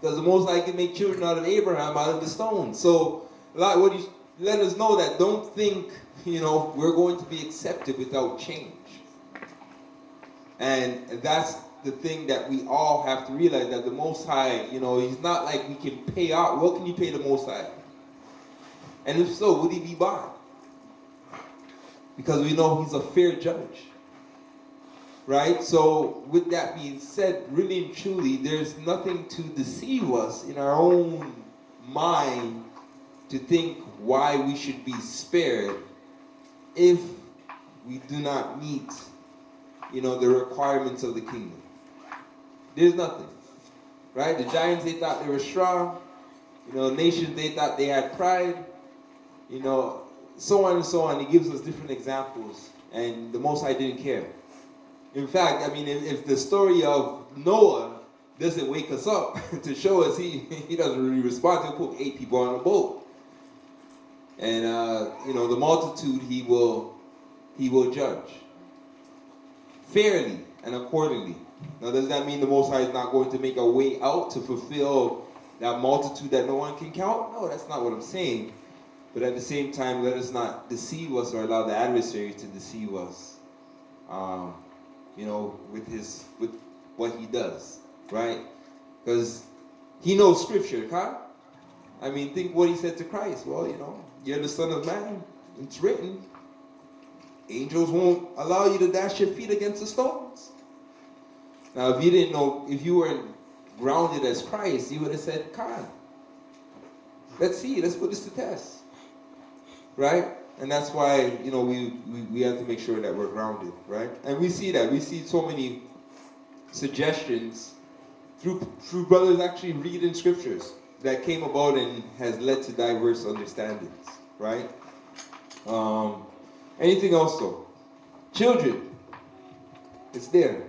Because the Most High can make children out of Abraham, out of the stones. So, let us know that don't think, we're going to be accepted without change. And that's the thing that we all have to realize, that the Most High, he's not like we can pay out. What can you pay the Most High? And if so, would he be bought? Because we know he's a fair judge. Right? So, with that being said, really and truly, there's nothing to deceive us in our own mind to think why we should be spared if we do not meet, the requirements of the kingdom. There's nothing. Right? The giants, they thought they were strong. Nations, they thought they had pride. So on and so on. He gives us different examples. And the Most High didn't care. In fact, if the story of Noah doesn't wake us up to show us he doesn't really respond, he'll put 8 people on a boat. And, the multitude he will judge fairly and accordingly. Now, does that mean the Most High is not going to make a way out to fulfill that multitude that no one can count? No, that's not what I'm saying. But at the same time, let us not deceive us or allow the adversary to deceive us. With what he does, right? Because he knows scripture, huh? Think what he said to Christ. Well, you're the Son of Man. It's written. Angels won't allow you to dash your feet against the stones. Now, if you didn't know, if you weren't grounded as Christ, you would have said, God, let's see, let's put this to test. Right? And that's why, we have to make sure that we're grounded, right? And we see that. We see so many suggestions through brothers actually reading scriptures that came about and has led to diverse understandings, right? Anything else though? Children. It's there.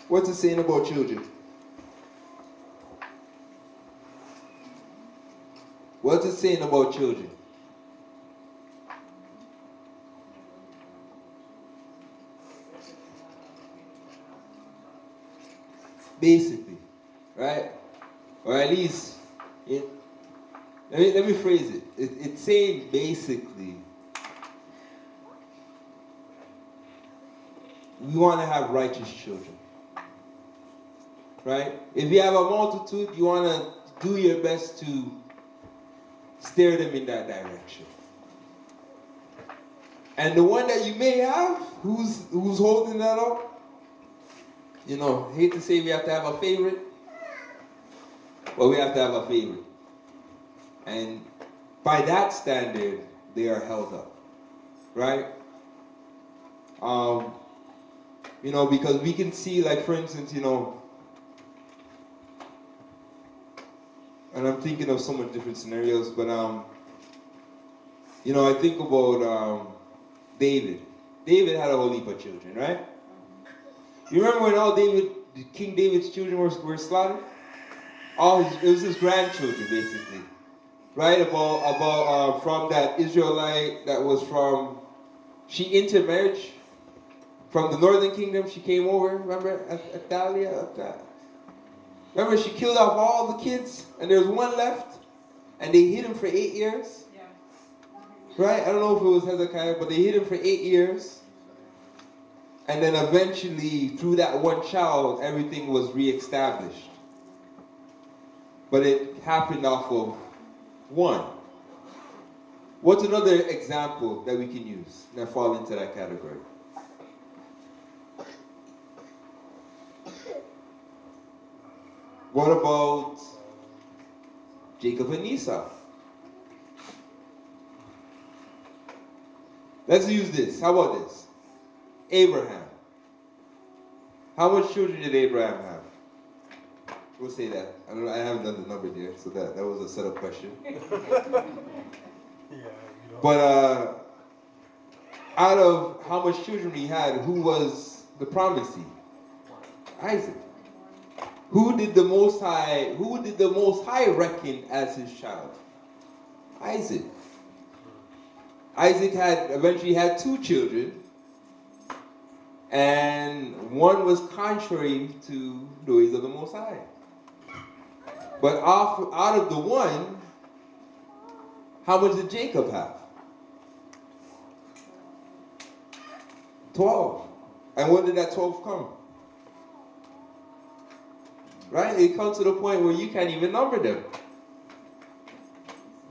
What's it saying about children? What's it saying about children? Basically, right? Or at least, let me phrase it. It's saying basically, we want to have righteous children, right? If you have a multitude, you want to do your best to steer them in that direction. And the one that you may have, who's holding that up, hate to say we have to have a favorite, but we have to have a favorite. And by that standard, they are held up, right? You know, because we can see, like, for instance, you know, and I'm thinking of so many different scenarios, but, you know, I think about David. David had a whole heap of children, right? You remember when King David's children were slaughtered? It was his grandchildren, basically. Right? About from that Israelite that was from, she intermarried from the northern kingdom. She came over, remember? Atalia? Remember, she killed off all the kids, and there was one left, and they hid him for 8 years. Yeah. Right? I don't know if it was Hezekiah, but they hid him for 8 years. And then eventually, through that one child, everything was reestablished. But it happened off of one. What's another example that we can use that fall into that category? What about Jacob and Esau? Let's use this. How about this? Abraham. How much children did Abraham have? We'll say that. I haven't done the number there, so that was a setup question. But out of how much children he had, who was the promisee? Isaac. Who did the Most High reckon as his child? Isaac. Isaac eventually had 2 children, and one was contrary to the ways of the Most High. But out of the one, how much did Jacob have? 12. And when did that 12 come? Right? It comes to the point where you can't even number them.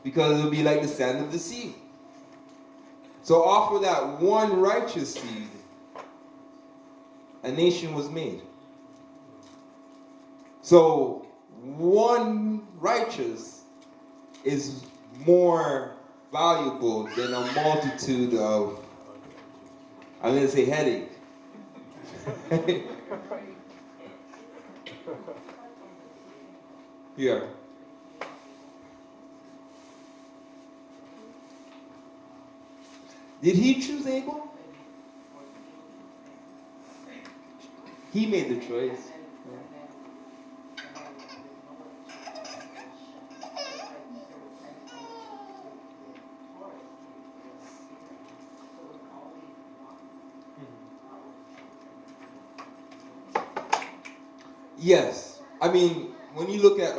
Because it'll be like the sand of the sea. So off of that one righteous seed, a nation was made. So one righteous is more valuable than a multitude of, I'm going to say headache. Yeah. Did he choose Abel? He made the choice. Yes, I mean when you look at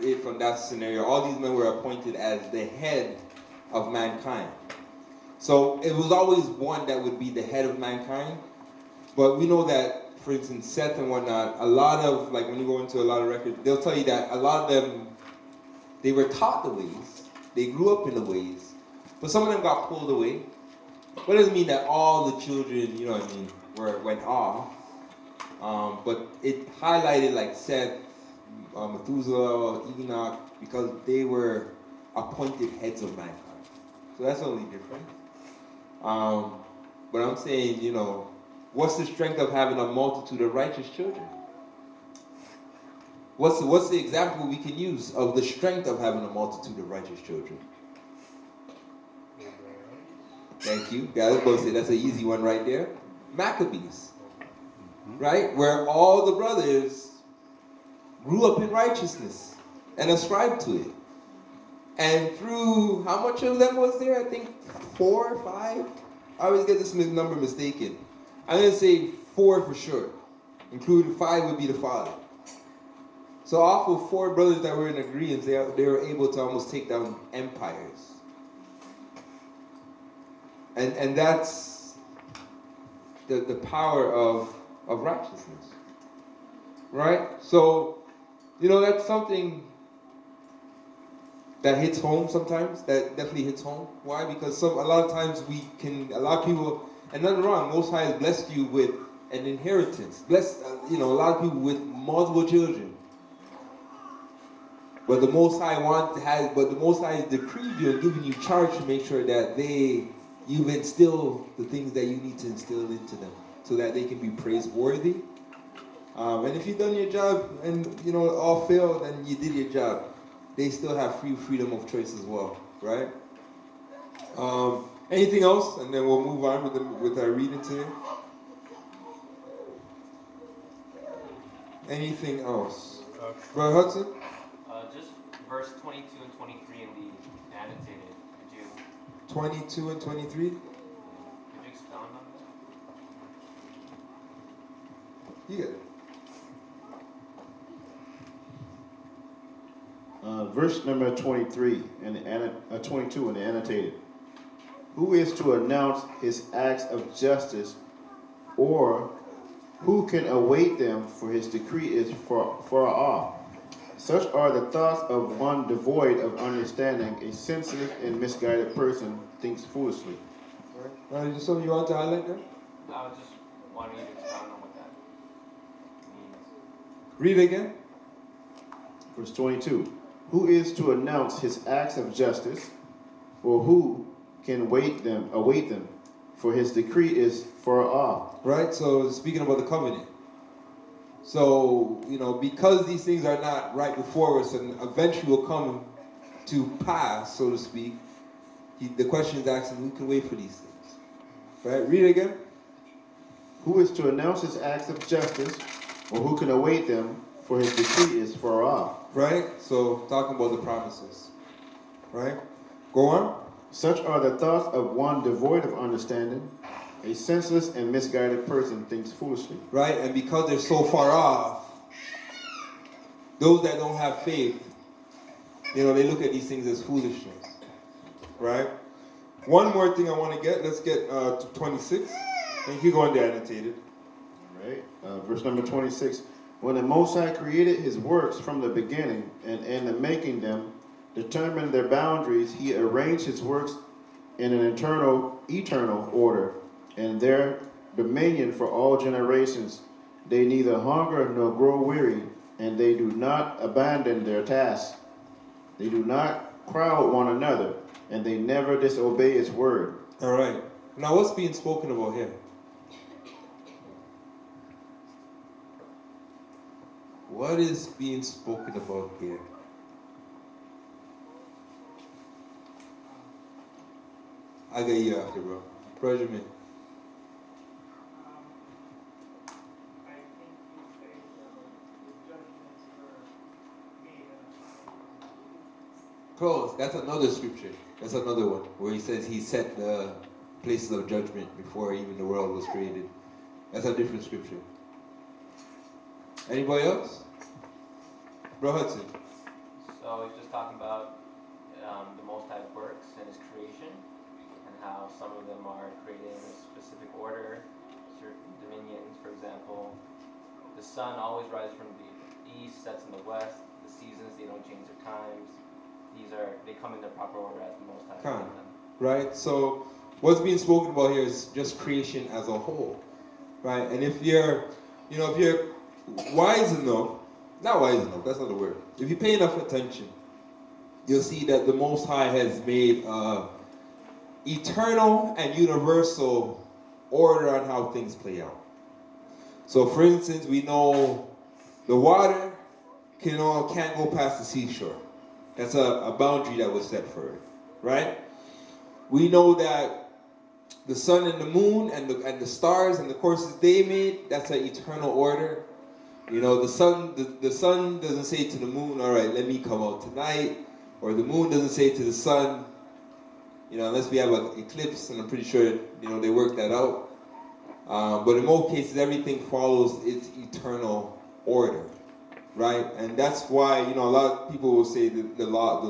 it from that scenario, all these men were appointed as the head of mankind. So it was always one that would be the head of mankind. But we know that, for instance, Seth and whatnot, a lot of, like when you go into a lot of records, they'll tell you that a lot of them, they were taught the ways, they grew up in the ways, but some of them got pulled away. But it doesn't mean that all the children, you know what I mean, went off. But it highlighted like Seth, Methuselah, Enoch, because they were appointed heads of mankind. So that's only different. But I'm saying, you know, what's the strength of having a multitude of righteous children? What's the example we can use of the strength of having a multitude of righteous children? Thank you. Yeah, I was going to say that's an easy one right there. Maccabees. Right? Where all the brothers grew up in righteousness and ascribed to it. And through, how much of them was there? I think 4 or 5? I always get this number mistaken. I'm going to say 4 for sure. Including 5 would be the father. So off of 4 brothers that were in agreement, they were able to almost take down empires. And that's the power of righteousness. Right? So, you know, that's something that hits home sometimes. That definitely hits home. Why? Because a lot of times a lot of people, and nothing wrong, Most High has blessed you with an inheritance. Blessed, a lot of people with multiple children. But the Most High has decreed you and given you charge to make sure that you've instilled the things that you need to instill into them so that they can be praiseworthy. And if you've done your job and all failed and you did your job, they still have freedom of choice as well, right? Anything else? And then we'll move on with our reading today. Anything else? Brother Hudson? Just verse 22 and 23 in the annotated. Could you? 22 and 23? Could you expound on that? You get it. Verse number 23 and 22 in the annotated. Who is to announce his acts of justice, or who can await them? For his decree is far off. Such are the thoughts of one devoid of understanding. A senseless and misguided person thinks foolishly. Just something you want to highlight there? I was just wanting you to expound on what that means. Read it again. Verse 22. Who is to announce his acts of justice, or who can await them? For his decree is far off. Right, so speaking about the covenant. So, because these things are not right before us and eventually will come to pass, so to speak, the question is asking, who can wait for these things? Right, read it again. Who is to announce his acts of justice, or who can await them? For his decree is far off. Right, so talking about the promises. Right, go on. Such are the thoughts of one devoid of understanding. A senseless and misguided person thinks foolishly. Right, and because they're so far off, those that don't have faith, they look at these things as foolishness. Right? One more thing I want to get, let's get to 26. And you can go on there annotated. All right, verse number 26. When the Most High created his works from the beginning, and in the making them, determined their boundaries, he arranged his works in an eternal order, and their dominion for all generations. They neither hunger nor grow weary, and they do not abandon their tasks. They do not crowd one another, and they never disobey his word. All right. Now, what's being spoken about here? What is being spoken about here? I got you after, bro. Benjamin. Close. That's another scripture. That's another one where he says he set the places of judgment before even the world was created. That's a different scripture. Anybody else? Bro Hudson. So he's just talking about the Most High works and his creation, and how some of them are created in a specific order, certain dominions, for example. The sun always rises from the east, sets in the west. The seasons, they don't change their times. They come in their proper order as the Most High created them. Right? So what's being spoken about here is just creation as a whole. Right? And if you're wise enough, not wise enough, that's not the word. If you pay enough attention, you'll see that the Most High has made eternal and universal order on how things play out. So for instance, we know the water can't go past the seashore. That's a boundary that was set for it, right? We know that the sun and the moon and the stars and the courses they made, that's an eternal order. The sun doesn't say to the moon, all right, let me come out tonight. Or the moon doesn't say to the sun, unless we have an eclipse, and I'm pretty sure, they work that out. But in most cases, everything follows its eternal order, right? And that's why, a lot of people will say that the law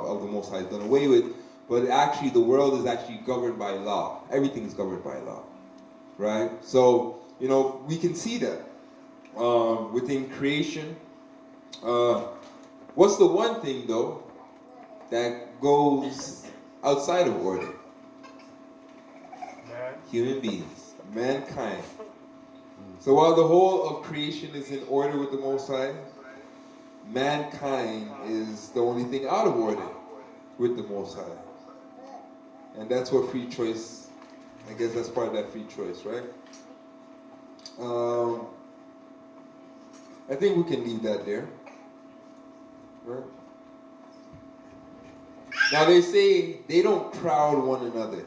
of the Most High is done away with, but actually the world is actually governed by law. Everything is governed by law, right? So, we can see that. Within creation. What's the one thing, though, that goes outside of order? Human beings, mankind. So while the whole of creation is in order with the Most High, mankind is the only thing out of order with the Most High. And that's where free choice I guess that's part of that free choice, right? I think we can leave that there. Right? Now they say they don't crowd one another.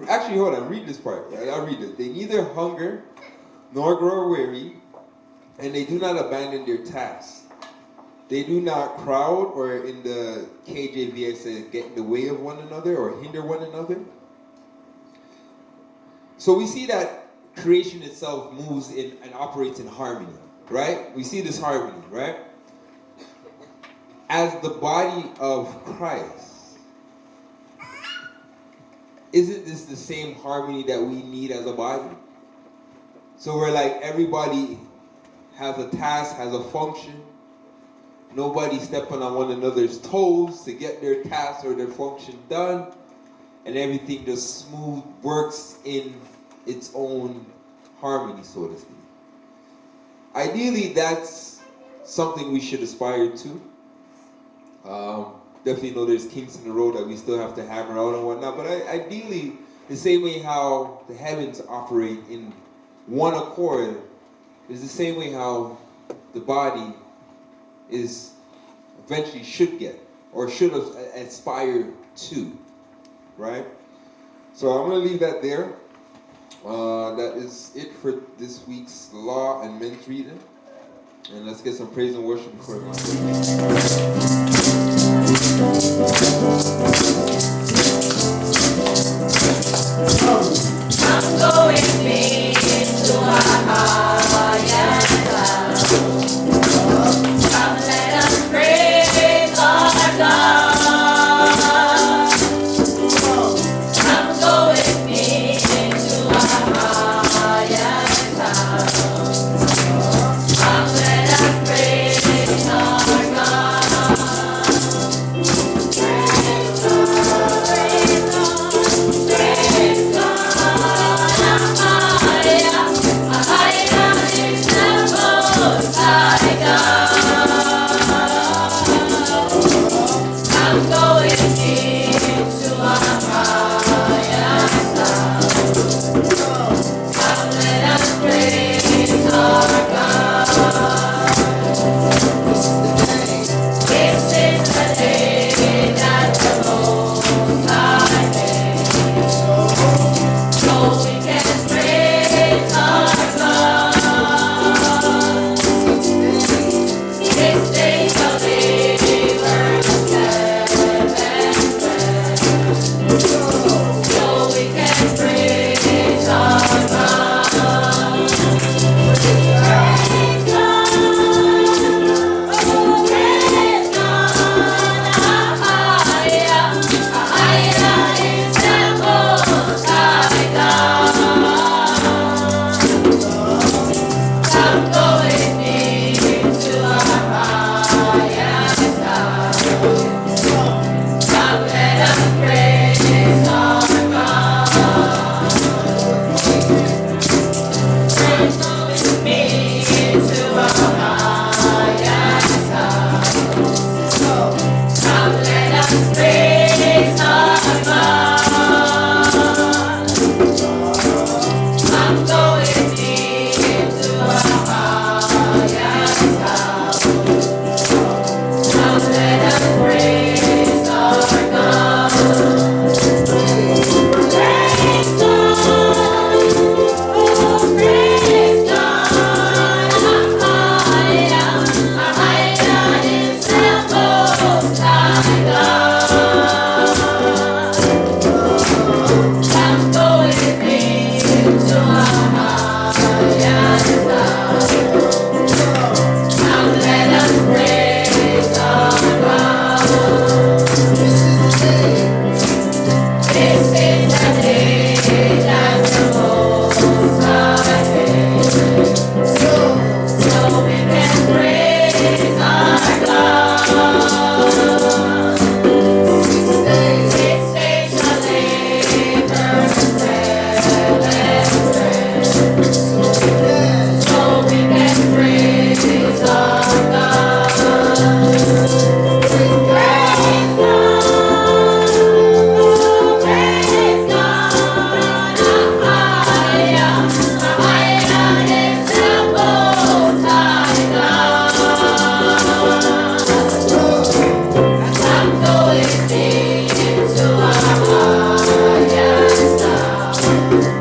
Actually, hold on, read this part. Right? I'll read it. They neither hunger nor grow weary, and they do not abandon their tasks. They do not crowd, or in the KJV it says get in the way of one another or hinder one another. So we see that creation itself moves in and operates in harmony, right? We see this harmony, right? As the body of Christ, isn't this the same harmony that we need as a body? So we're like, everybody has a task, has a function. Nobody stepping on one another's toes to get their task or their function done. And everything just smooth works in its own harmony, so to speak. Ideally, that's something we should aspire to. Definitely know there's kinks in the road that we still have to hammer out and whatnot, but ideally, the same way how the heavens operate in one accord is the same way how the body is eventually should get, or should aspire to, right? So I'm going to leave that there. That is it for this week's Law and Men's reading. And let's get some praise and worship before we I'm going into a higher cloud. Come, let us praise our God. Come, go with me into a higher cloud. Come, let us praise our God. Praise God, praise God, praise God.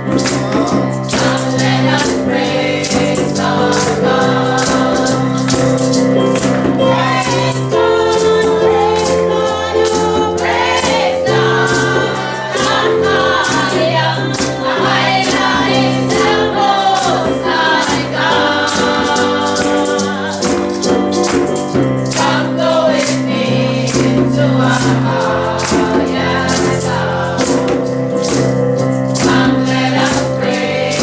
Come let us praise our God. Praise God, oh praise God. Hallelujah, hallelujah is the Most High God. Come go with me into our highest hour. Come let us praise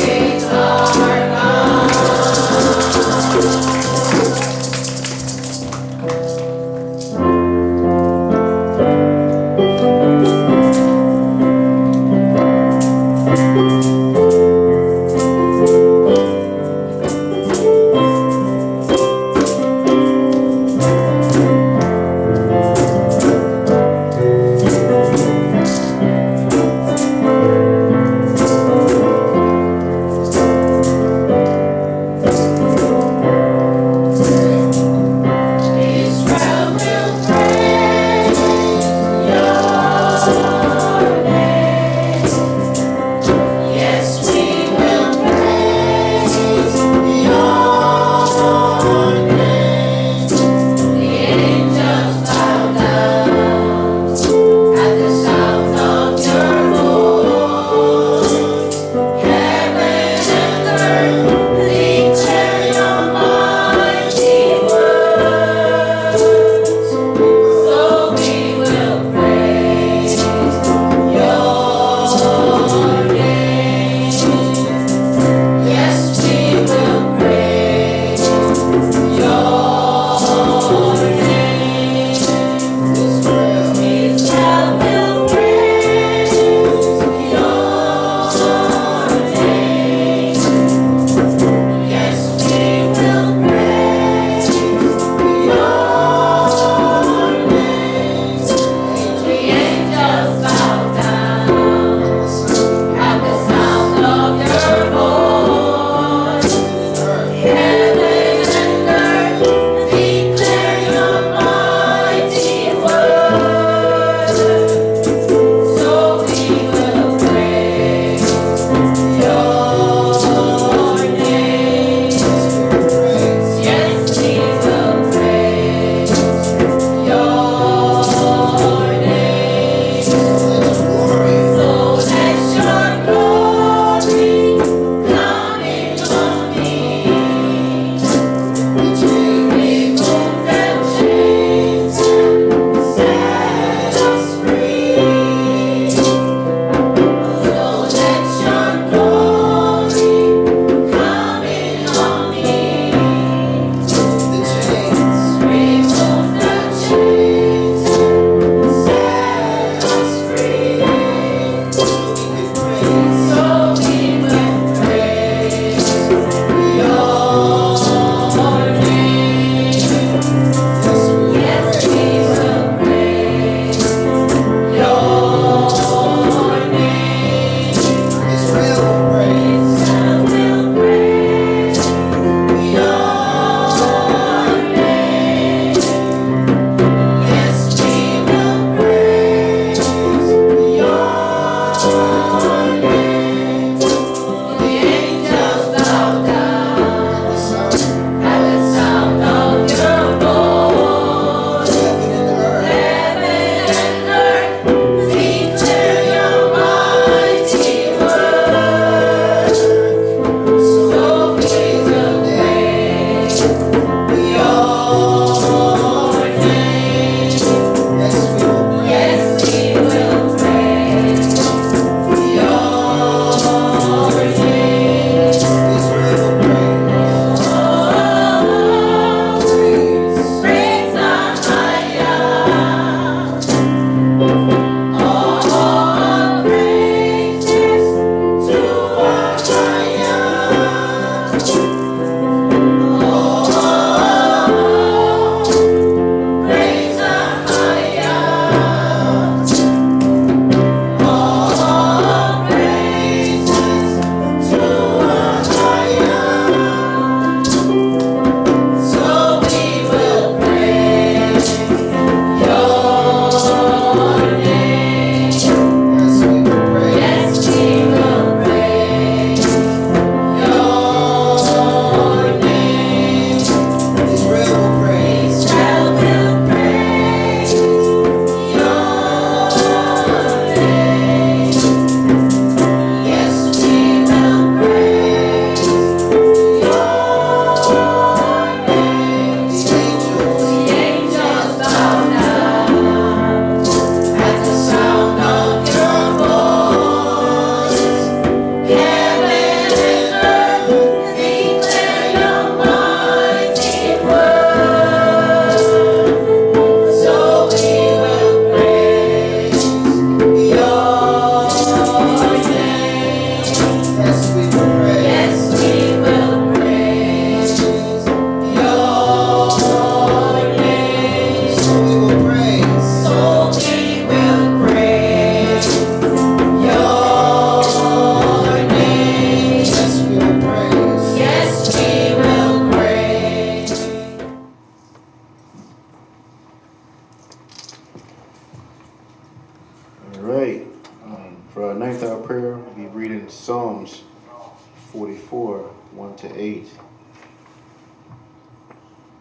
44, 1 to 8.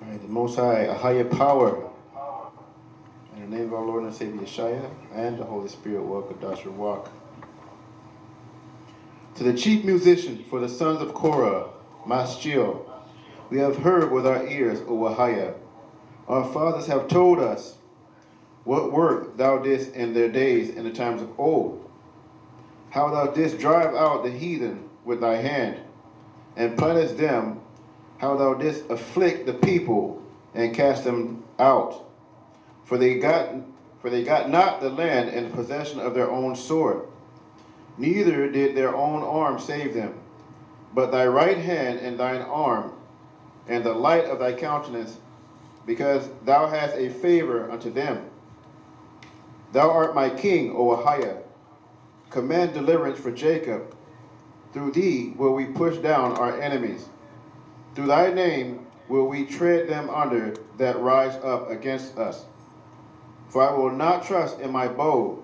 All right, the Most High, a higher power. In the name of our Lord and Savior Yeshua and the Holy Spirit, welcome Dr. Walk. To the chief musician for the sons of Korah, Maschil, we have heard with our ears, O Ahaya. Our fathers have told us what work thou didst in their days in the times of old, how thou didst drive out the heathen with thy hand, and plantest them, how thou didst afflict the people and cast them out. For they got not the land in possession of their own sword, neither did their own arm save them, but thy right hand and thine arm, and the light of thy countenance, because thou hast a favor unto them. Thou art my king, O Ahia. Command deliverance for Jacob. Through thee will we push down our enemies. Through thy name will we tread them under that rise up against us. For I will not trust in my bow,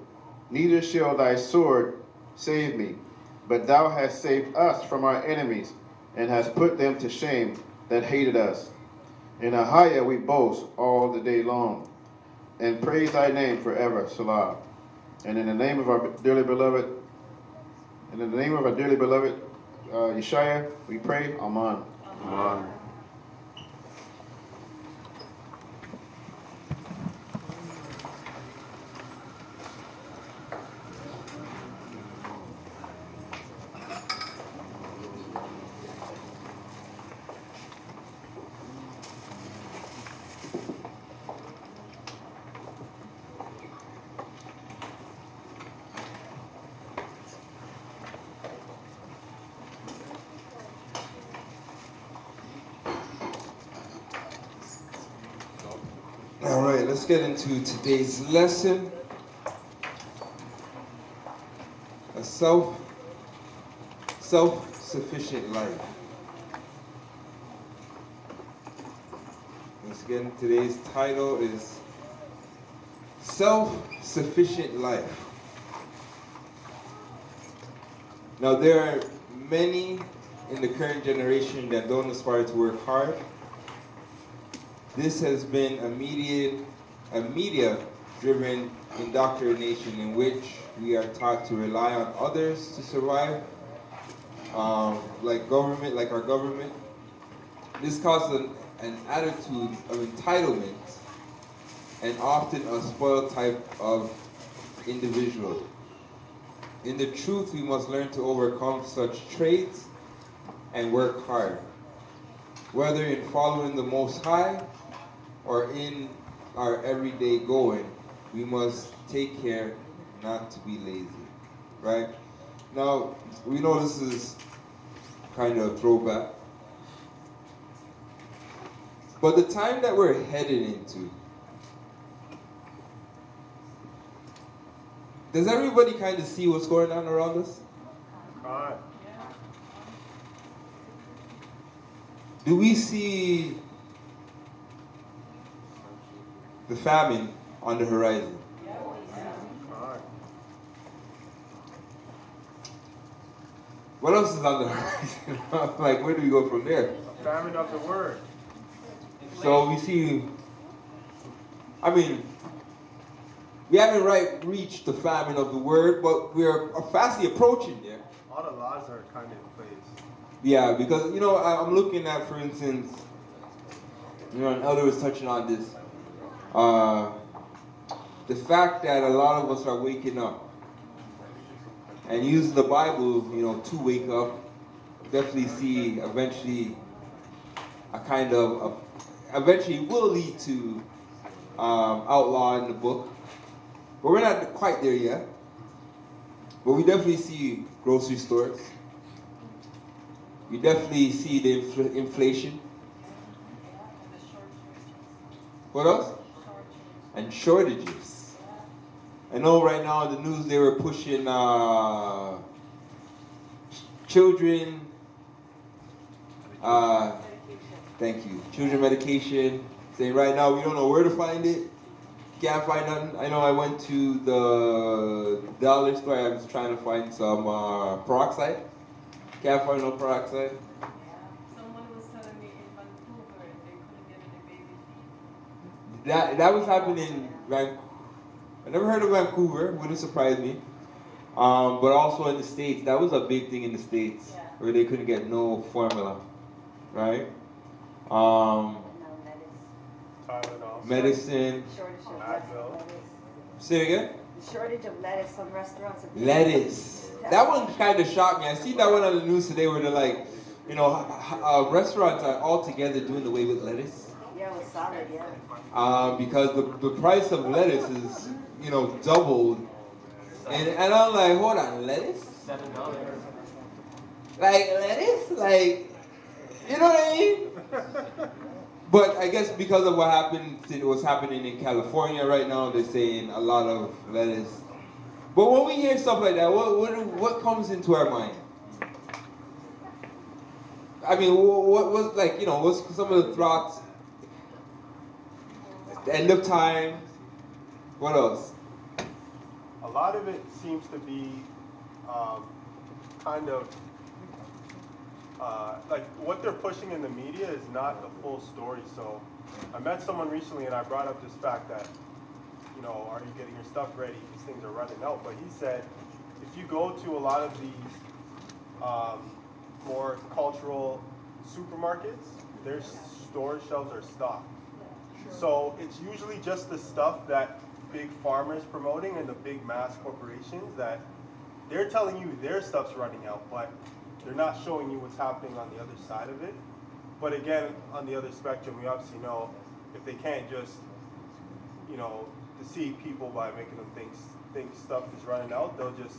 neither shall thy sword save me. But thou hast saved us from our enemies, and hast put them to shame that hated us. In Ahia we boast all the day long, and praise thy name forever, Salah. And in the name of our dearly beloved, Yeshua, we pray, Amen. Amen. All right, let's get into today's lesson. A self-sufficient life. Once again, today's title is Self-Sufficient Life. Now, there are many in the current generation that don't aspire to work hard. This has been a media-driven indoctrination in which we are taught to rely on others to survive, like our government. This causes an attitude of entitlement and often a spoiled type of individual. In the truth, we must learn to overcome such traits and work hard, whether in following the Most High or in our everyday going. We must take care not to be lazy, right? Now, we know this is kind of a throwback, but the time that we're headed into, does everybody kind of see what's going on around us? God. Do we see the famine on the horizon? What else is on the horizon? Like, where do we go from there? A famine of the word. So we see, we haven't reached the famine of the word, but we're fastly approaching there. All the laws are kind of in place. Yeah, because, I'm looking at, for instance, an elder was touching on this. The fact that a lot of us are waking up and using the Bible, to wake up, definitely see eventually eventually will lead to outlawing the book. But we're not quite there yet. But we definitely see grocery stores. We definitely see the inflation. What else? And shortages. I know right now in the news they were pushing children. Children medication. Saying right now we don't know where to find it. Can't find nothing. I know I went to the dollar store. I was trying to find some peroxide. Can't find no peroxide. Someone was telling me in Vancouver they couldn't get any baby feed. That was happening in Vancouver. I never heard of Vancouver. Wouldn't surprise me. But also in the States, that was a big thing in the States, where they couldn't get no formula, right? Tylenol. Medicine. Advil. Say it again? The shortage of lettuce. Some restaurants are. Lettuce. That one kind of shocked me. I see that one on the news today where they're like, you know, restaurants are altogether doing away with lettuce. Yeah, with salad, yeah. Because the price of lettuce is, you know, doubled. And I'm like, hold on, lettuce? $7. Like, lettuce? Like, you know what I mean? But I guess because of what's happening in California right now, they're saying a lot of lettuce. But when we hear stuff like that, what comes into our mind? I mean, what's like, you know, what's some of the thoughts? The end of time. What else? A lot of it seems to be kind of like what they're pushing in the media is not the full story. So I met someone recently and I brought up this fact that, you know, are you getting your stuff ready? These things are running out. But he said, if you go to a lot of these more cultural supermarkets, their store shelves are stocked. So it's usually just the stuff that big farmers promoting and the big mass corporations that they're telling you their stuff's running out, but they're not showing you what's happening on the other side of it. But again, on the other spectrum, we obviously know if they can't just, you know, deceive people by making them think stuff is running out, they'll just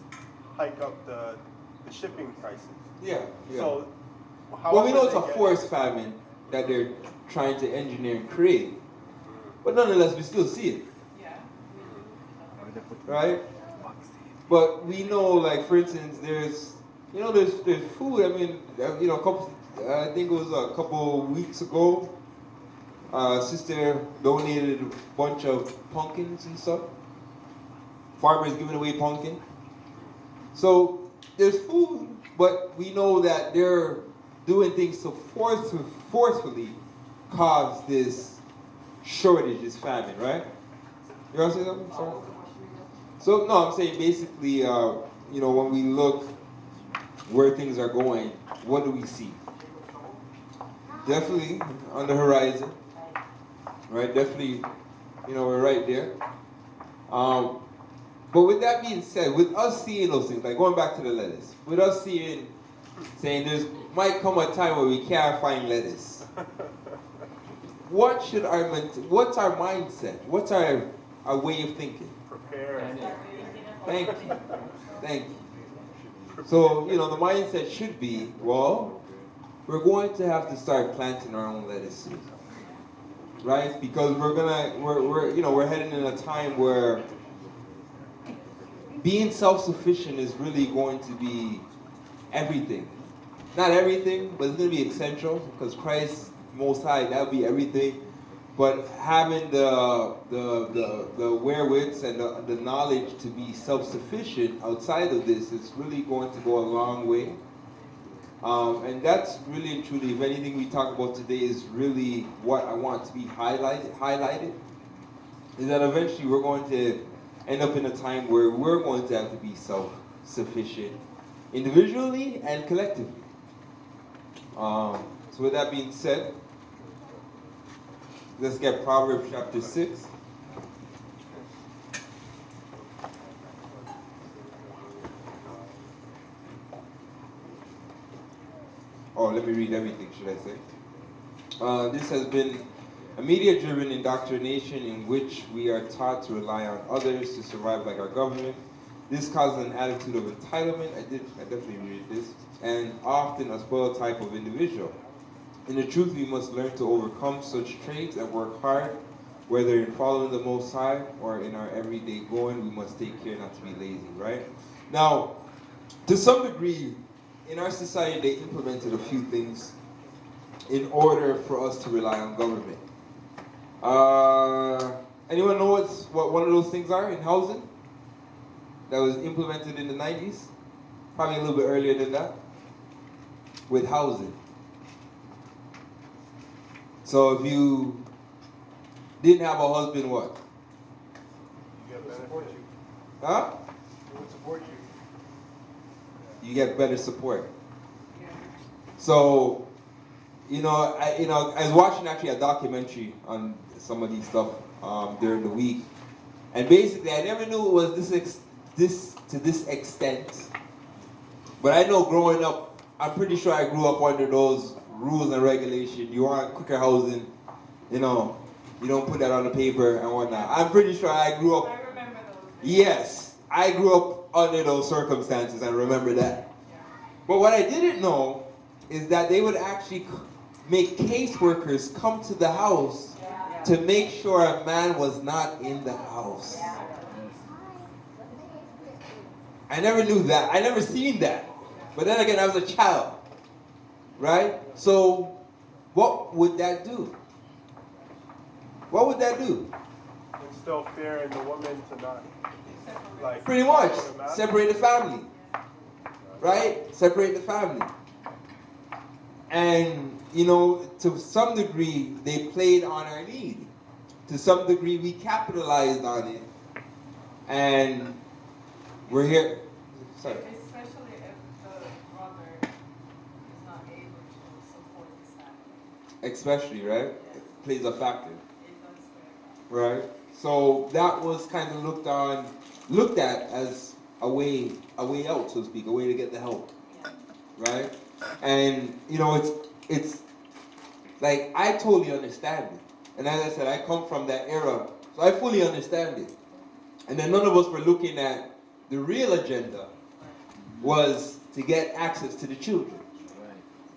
hike up the shipping prices. Yeah. So, well, we know it's a forced famine that they're trying to engineer and create, but nonetheless, we still see it. Right? But we know, like, for instance, there's food. I mean, you know, I think it was a couple weeks ago, sister donated a bunch of pumpkins and stuff. Farmers giving away pumpkin. So there's food, but we know that they're doing things to forcefully cause this shortage, this famine, right? You want to say something? Sorry. So no, I'm saying basically, you know, when we look where things are going, what do we see? Definitely on the horizon, right? Definitely, you know, we're right there. But with that being said, with us seeing those things, like going back to the lettuce, with us saying there's might come a time where we can't find lettuce. What's our mindset? What's our way of thinking? Prepare. Thank you. So, you know, the mindset should be, well, we're going to have to start planting our own lettuce seeds, right? Because we're heading in a time where being self-sufficient is really going to be everything. Not everything, but it's going to be essential because Christ Most High, that'll be everything. But having the wherewiths and the knowledge to be self-sufficient outside of this is really going to go a long way. And that's really and truly, if anything we talk about today is really what I want to be highlighted, is that eventually we're going to end up in a time where we're going to have to be self-sufficient individually and collectively. So with that being said, let's get Proverbs chapter 6. Oh, let me read everything, should I say? This has been a media-driven indoctrination in which we are taught to rely on others to survive like our government. This causes an attitude of entitlement, I definitely read this, and often a spoiled type of individual. In the truth, we must learn to overcome such traits and work hard, whether in following the Most High or in our everyday going. We must take care not to be lazy, right? Now, to some degree, in our society, they implemented a few things in order for us to rely on government. Anyone know what one of those things are in housing that was implemented in the 90s? Probably a little bit earlier than that. with housing. So if you didn't have a husband, what? You get support you. Huh? It would support you. You get better support. So, I was watching actually a documentary on some of these stuff during the week, and basically I never knew it was to this extent. But I know growing up, I'm pretty sure I grew up under those rules and regulations. You want quicker housing, you don't put that on the paper and whatnot. I'm pretty sure I grew up. I remember those. Yes, I grew up under those circumstances and remember that. But what I didn't know is that they would actually make caseworkers come to the house to make sure a man was not in the house. I never knew that. I never seen that. But then again, I was a child, right? So what would that do? What would that do? Instill fear in the woman to not, like, pretty much separate the family, right? Separate the family. And, to some degree, they played on our need. To some degree, we capitalized on it. And we're here. Sorry. Especially if the brother is not able to support his family. Especially, right? It plays a factor. It does Right? So that was kind of looked at as a way out, so to speak, a way to get the help. Right? And it's like I totally understand it. And as I said, I come from that era, so I fully understand it. And then none of us were looking at the real agenda was to get access to the children.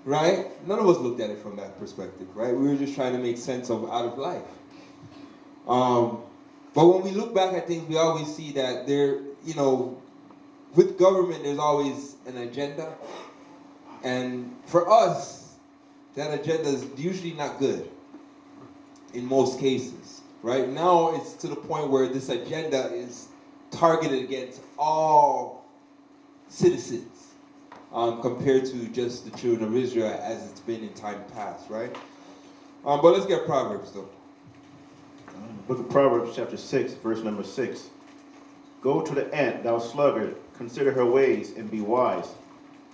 Right? None of us looked at it from that perspective, right? We were just trying to make sense of out of life. But when we look back at things, we always see that with government, there's always an agenda. And for us, that agenda is usually not good in most cases. Right now, it's to the point where this agenda is targeted against all citizens compared to just the children of Israel as it's been in time past, right? But let's get Proverbs, though. Book of Proverbs, chapter 6, verse number 6. Go to the ant, thou sluggard, consider her ways, and be wise,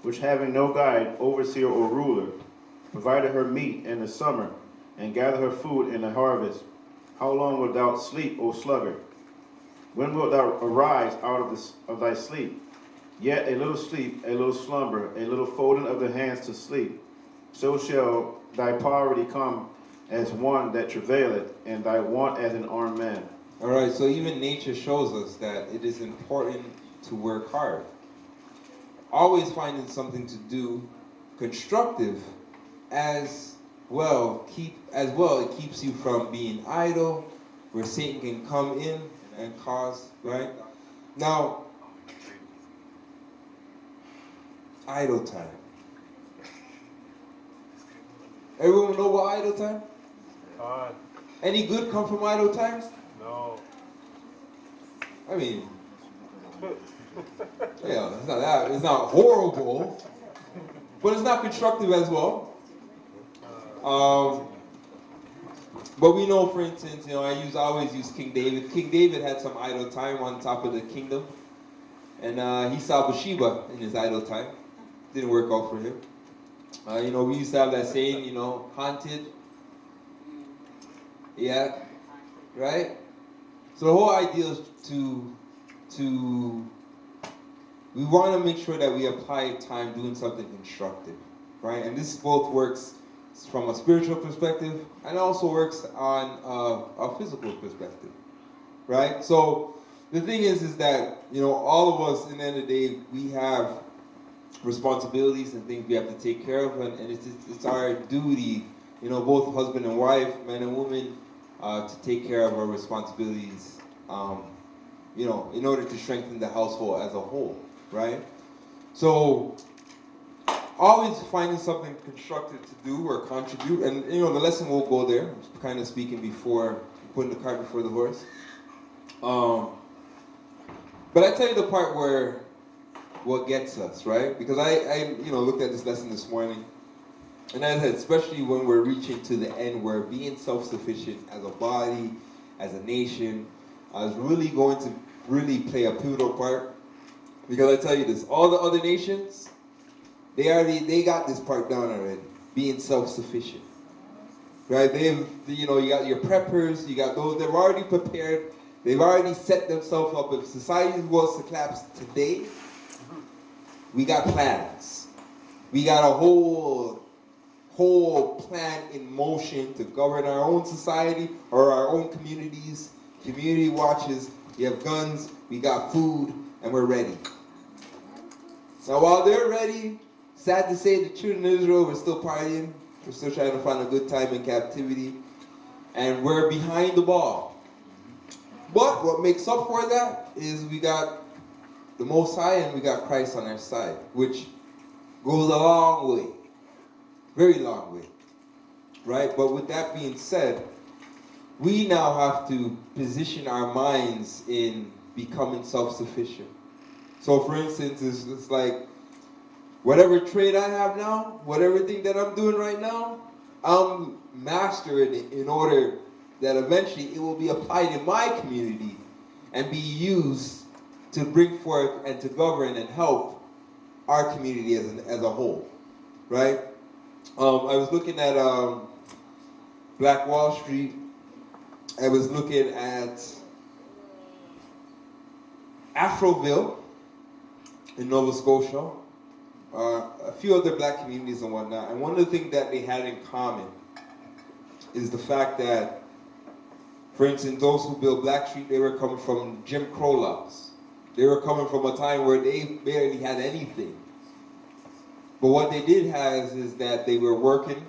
which having no guide, overseer, or ruler, provided her meat in the summer, and gather her food in the harvest. How long wilt thou sleep, O sluggard? When wilt thou arise out of thy sleep? Yet a little sleep, a little slumber, a little folding of the hands to sleep. So shall thy poverty come as one that travaileth, and thy want as an armed man. All right, so even nature shows us that it is important to work hard. Always finding something to do constructive as well. It keeps you from being idle, where Satan can come in and cause, right? Now, idle time. Everyone know about idle time? Any good come from idle times? No. I mean, it's not horrible, but it's not constructive as well. But we know, for instance, I always use King David. King David had some idle time on top of the kingdom, and he saw Bathsheba in his idle time. Didn't work out for him. We used to have that saying, haunted. Yeah, right? So the whole idea is we want to make sure that we apply time doing something constructive, right? And this both works from a spiritual perspective and also works on a physical perspective, right? So the thing is that, all of us, in the end of the day, we have responsibilities and things we have to take care of, and it's our duty, both husband and wife, man and woman, to take care of our responsibilities, in order to strengthen the household as a whole, right? So, always finding something constructive to do or contribute, and the lesson will go there. I'm kind of speaking before putting the cart before the horse. But I tell you the part where what gets us, right? Because I looked at this lesson this morning, and I said, especially when we're reaching to the end, where being self-sufficient as a body, as a nation, is really going to really play a pivotal part. Because I tell you this, all the other nations, they got this part down already, being self-sufficient. Right? You got your preppers, you got those, they're already prepared, they've already set themselves up. If society was to collapse today, we got plans. We got a whole plan in motion to govern our own society or our own communities, community watches. We have guns, we got food, and we're ready. Now while they're ready, sad to say, the children of Israel were still partying. We're still trying to find a good time in captivity. And we're behind the ball. But what makes up for that is we got the Most High and we got Christ on our side, which goes a long way. Very long way. Right? But with that being said, we now have to position our minds in becoming self-sufficient. So for instance, it's like, whatever trade I have now, whatever thing that I'm doing right now, I'm mastering it in order that eventually it will be applied in my community and be used to bring forth and to govern and help our community as a whole, right? I was looking at Black Wall Street. I was looking at Afroville in Nova Scotia, a few other black communities and whatnot. And one of the things that they had in common is the fact that, for instance, those who built Blackstreet, they were coming from Jim Crow laws. They were coming from a time where they barely had anything. But what they did have is that they were working.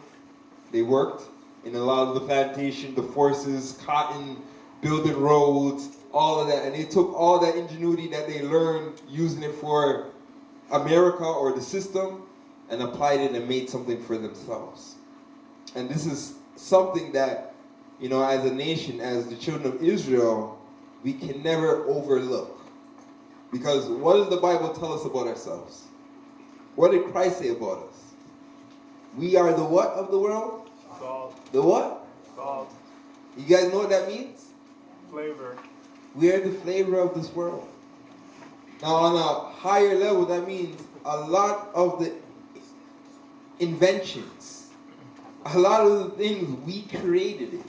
They worked in a lot of the plantation, the forces, cotton, building roads, all of that. And they took all that ingenuity that they learned using it for America or the system and applied it and made something for themselves. And this is something that, as a nation, as the children of Israel, we can never overlook. Because what does the Bible tell us about ourselves? What did Christ say about us? We are the what of the world? Salt. The what? Salt. You guys know what that means? Flavor. We are the flavor of this world. Now, on a higher level, that means a lot of the inventions, a lot of the things, we created it.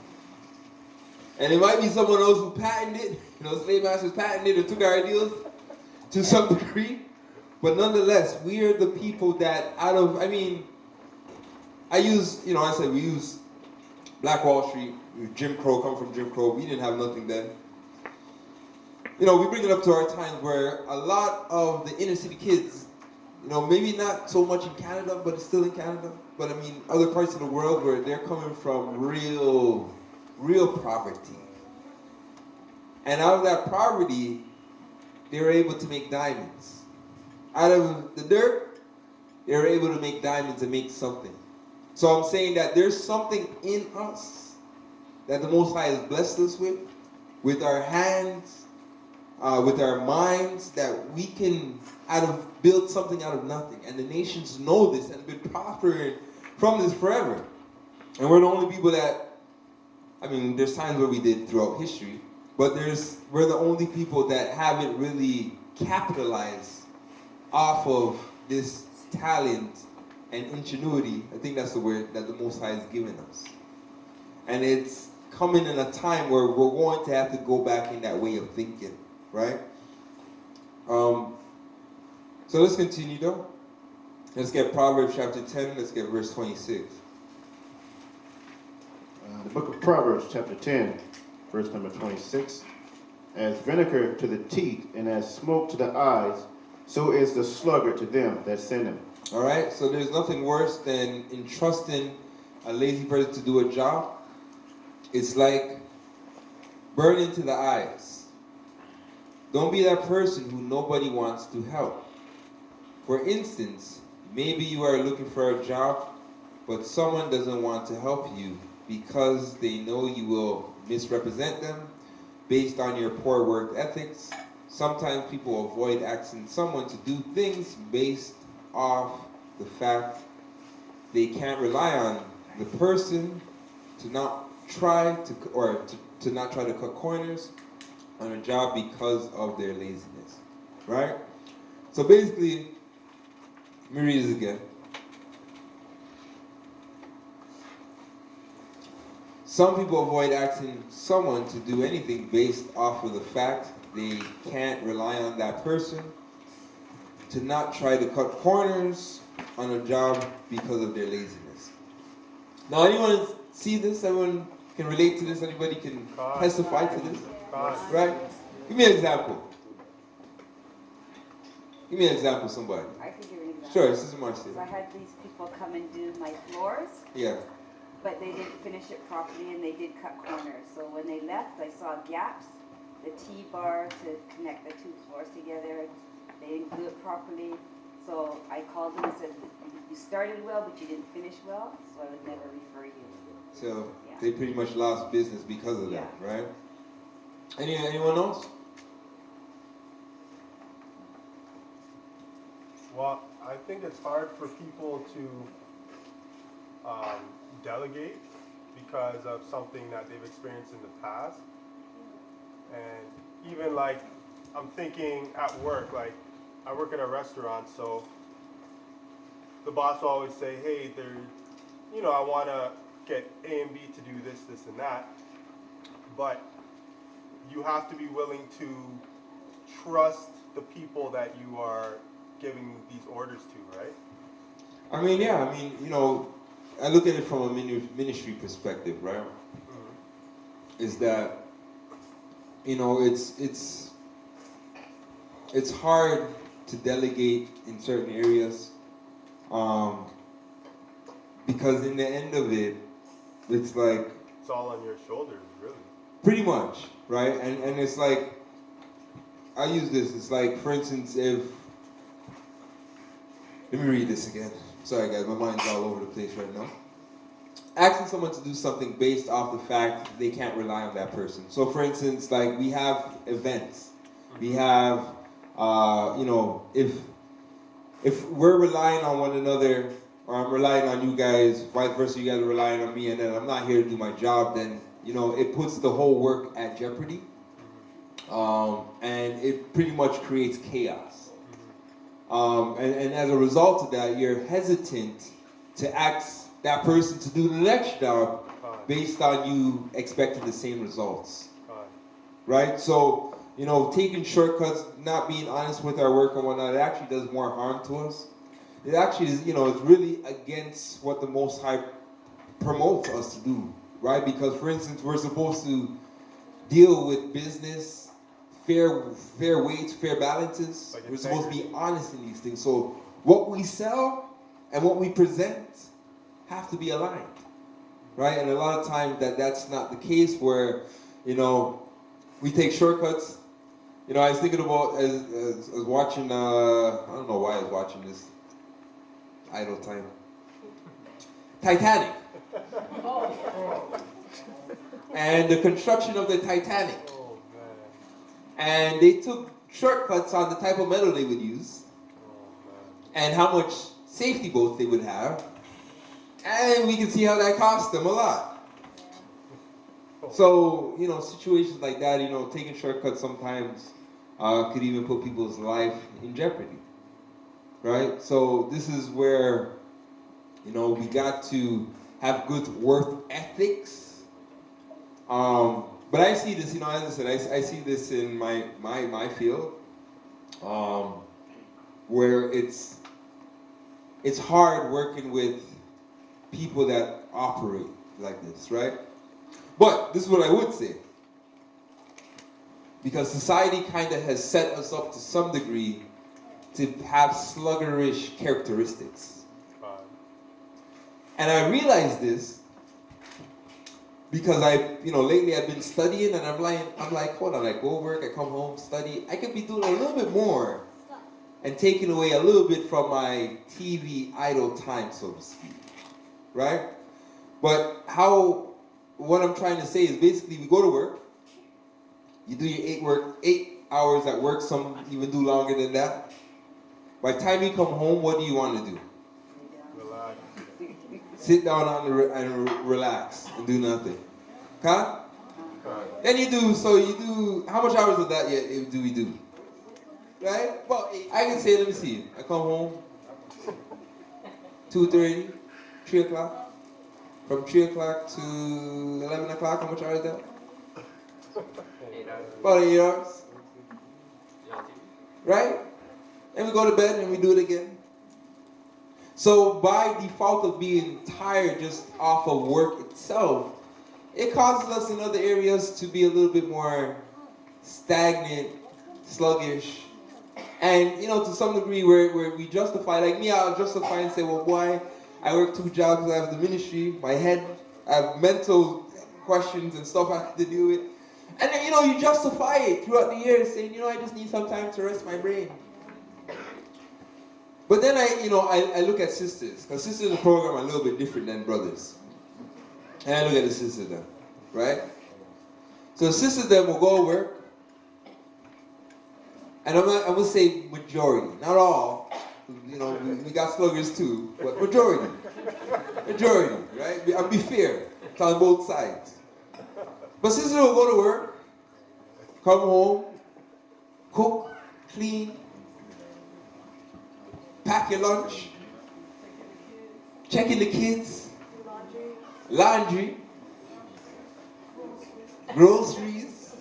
And it might be someone else who patented it, slave masters patented it or took our ideas to some degree. But nonetheless, we are the people that we use Black Wall Street, Jim Crow, come from Jim Crow. We didn't have nothing then. We bring it up to our times where a lot of the inner city kids, maybe not so much in Canada, but it's still in Canada. But other parts of the world where they're coming from real poverty. And out of that poverty, they were able to make diamonds. Out of the dirt, they were able to make diamonds and make something. So I'm saying that there's something in us that the Most High has blessed us with our hands, with our minds, that we can build something out of nothing. And the nations know this and have been prospering from this forever. And we're the only people that, there's times where we did throughout history, but we're the only people that haven't really capitalized off of this talent and ingenuity. I think that's the word that the Most High has given us. And it's coming in a time where we're going to have to go back in that way of thinking, right? So let's continue though. Let's get Proverbs chapter 10, let's get verse 26. The book of Proverbs chapter 10, verse number 26. As vinegar to the teeth and as smoke to the eyes, so is the sluggard to them that send him. All right, so there's nothing worse than entrusting a lazy person to do a job. It's like burning to the eyes. Don't be that person who nobody wants to help. For instance, maybe you are looking for a job, but someone doesn't want to help you because they know you will misrepresent them based on your poor work ethics. sometimes people avoid asking someone to do things based off the fact they can't rely on the person to not try to, or to not try to cut corners on a job because of their laziness, right? So basically, let me read this again. Some people avoid asking someone to do anything based off of the fact they can't rely on that person, to not try to cut corners on a job because of their laziness. Now, anyone see this? Everyone can relate to this? Anybody can testify to this? Right? Give me an example. Give me an example, somebody. I can give you an example. Sure, Sister Marcia. So I had these people come and do my floors. Yeah. But they didn't finish it properly and they did cut corners. So when they left, I saw gaps, the T-bar to connect the two floors together. They didn't do it properly. So I called them and said, you started well, but you didn't finish well, so I would never refer you. So they pretty much lost business because of that, right? Anyone else? Well, I think it's hard for people to delegate because of something that they've experienced in the past. And even like, I'm thinking at work, like I work in a restaurant, so the boss will always say, hey, I want to get A and B to do this, this, and that. But you have to be willing to trust the people that you are giving these orders to, right? I mean, yeah, I look at it from a ministry perspective, right? Mm-hmm. Is that, it's hard to delegate in certain areas, because in the end of it, it's like, it's all on your shoulders, really. Pretty much, right? And it's like, I use this, it's like, for instance, let me read this again. Sorry guys, my mind's all over the place right now. Asking someone to do something based off the fact they can't rely on that person. So for instance, like we have events. We have, if we're relying on one another, or I'm relying on you guys, vice versa, you guys are relying on me, and then I'm not here to do my job, then, it puts the whole work at jeopardy. And it pretty much creates chaos. And as a result of that, you're hesitant to ask that person to do the next job based on you expecting the same results. Right? So, taking shortcuts, not being honest with our work and whatnot, it actually does more harm to us. It actually is, it's really against what the Most High promotes us to do. Right? Because, for instance, we're supposed to deal with business, fair weights, fair balances. Like we're supposed to be honest in these things. So what we sell and what we present have to be aligned, right? And a lot of times that's not the case, where we take shortcuts. I was thinking about as watching. I don't know why I was watching this. Idle time. Titanic. And the construction of the Titanic. And they took shortcuts on the type of metal they would use, and how much safety boats they would have, and we can see how that cost them a lot. So, situations like that, taking shortcuts sometimes could even put people's life in jeopardy, right? So this is where, we got to have good work ethics. But I see this, as I said, I see this in my field, where it's hard working with people that operate like this, right? But this is what I would say. Because society kind of has set us up to some degree to have sluggerish characteristics. And I realize this because lately I've been studying, and I'm like, hold on, I go work, I come home, study. I could be doing a little bit more and taking away a little bit from my TV idle time, so to speak, right? But what I'm trying to say is basically we go to work, you do your 8 hours at work, some even do longer than that. By the time you come home, what do you want to do? Relax. Sit down and relax and do nothing. Huh? Then you do, how much hours of that do we do? Right? Well, I can say, let me see. I come home, 2:30, 3 o'clock. From 3 o'clock to 11 o'clock, how much hours is that? 8 hours. About 8 hours. Yeah. Right? And we go to bed and we do it again. So by default of being tired just off of work itself, it causes us in other areas to be a little bit more stagnant, sluggish. And, to some degree where we justify, like me, I'll justify and say, well, boy, I work 2 jobs, I have the ministry, my head, I have mental questions and stuff I have to deal with. And then, you justify it throughout the years saying, I just need some time to rest my brain. But then I look at sisters, because sisters in the program are a little bit different than brothers. And I look at the sisters then, right? So the sisters then will go to work, and I'm going to say majority, not all. We got sluggers too, but majority. Majority, right? I'll be fair. It's on both sides. But sisters will go to work, come home, cook, clean, pack your lunch, checking the kids, laundry, groceries.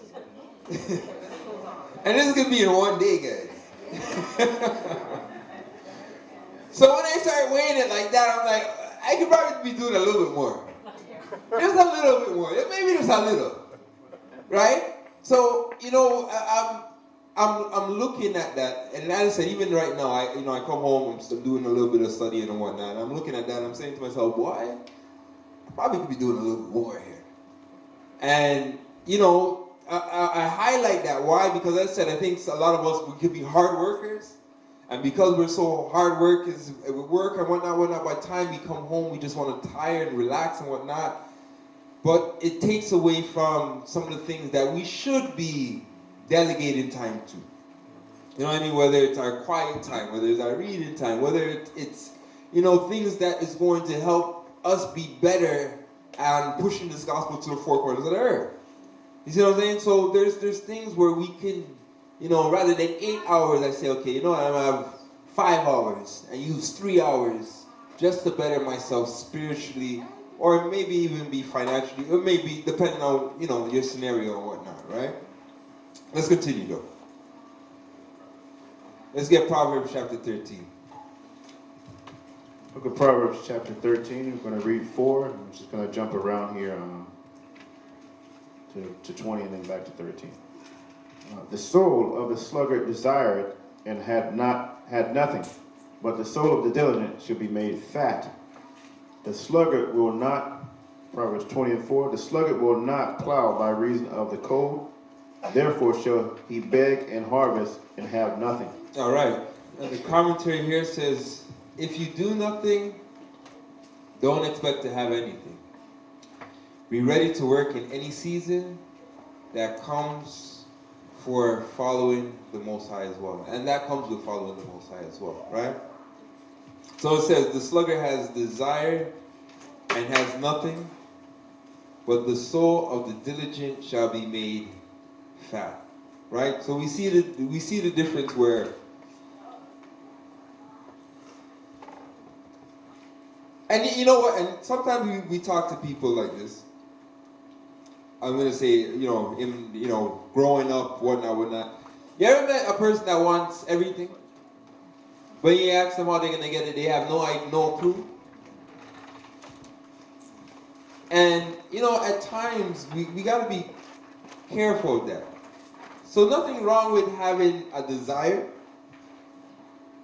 And this is going to be in one day, guys. So when I start weighing it like that, I'm like, I could probably be doing a little bit more. Just a little bit more. Maybe just a little. Right? So, I'm looking at that, and as I said, even right now, I come home, I'm still doing a little bit of studying and whatnot, and I'm looking at that, and I'm saying to myself, boy, I probably could be doing a little bit more here. And, I highlight that. Why? Because as I said, I think a lot of us, we could be hard workers, and because we're so hard workers, we work and whatnot, by the time we come home, we just want to tire and relax and whatnot. But it takes away from some of the things that we should be delegating time to. You know what I mean? Whether it's our quiet time, whether it's our reading time, whether it's things that is going to help us be better and pushing this gospel to the four corners of the earth. You see what I'm saying? So there's things where we can, rather than 8 hours, I say, okay, I'm gonna have 5 hours and use 3 hours just to better myself spiritually, or maybe even be financially, or maybe depending on, your scenario or whatnot, right? Let's continue though. Let's get Proverbs chapter 13. Book of Proverbs chapter 13. We're going to read 4. I'm just going to jump around here to 20 and then back to 13. The soul of the sluggard desired and had nothing, but the soul of the diligent shall be made fat. The sluggard will not, Proverbs 20 and 4, the sluggard will not plow by reason of the cold, therefore shall he beg and harvest and have nothing. All right. And the commentary here says, if you do nothing, don't expect to have anything. Be ready to work in any season that comes for following the Most High as well. And that comes with following the Most High as well, right? So it says, the sluggard has desire and has nothing, but the soul of the diligent shall be made fat. Right? So we see the difference where and you know what, and sometimes we talk to people like this. I'm gonna say, growing up, whatnot. You ever met a person that wants everything? When you ask them how they're gonna get it, they have no clue. And at times we gotta be careful of that. So nothing wrong with having a desire,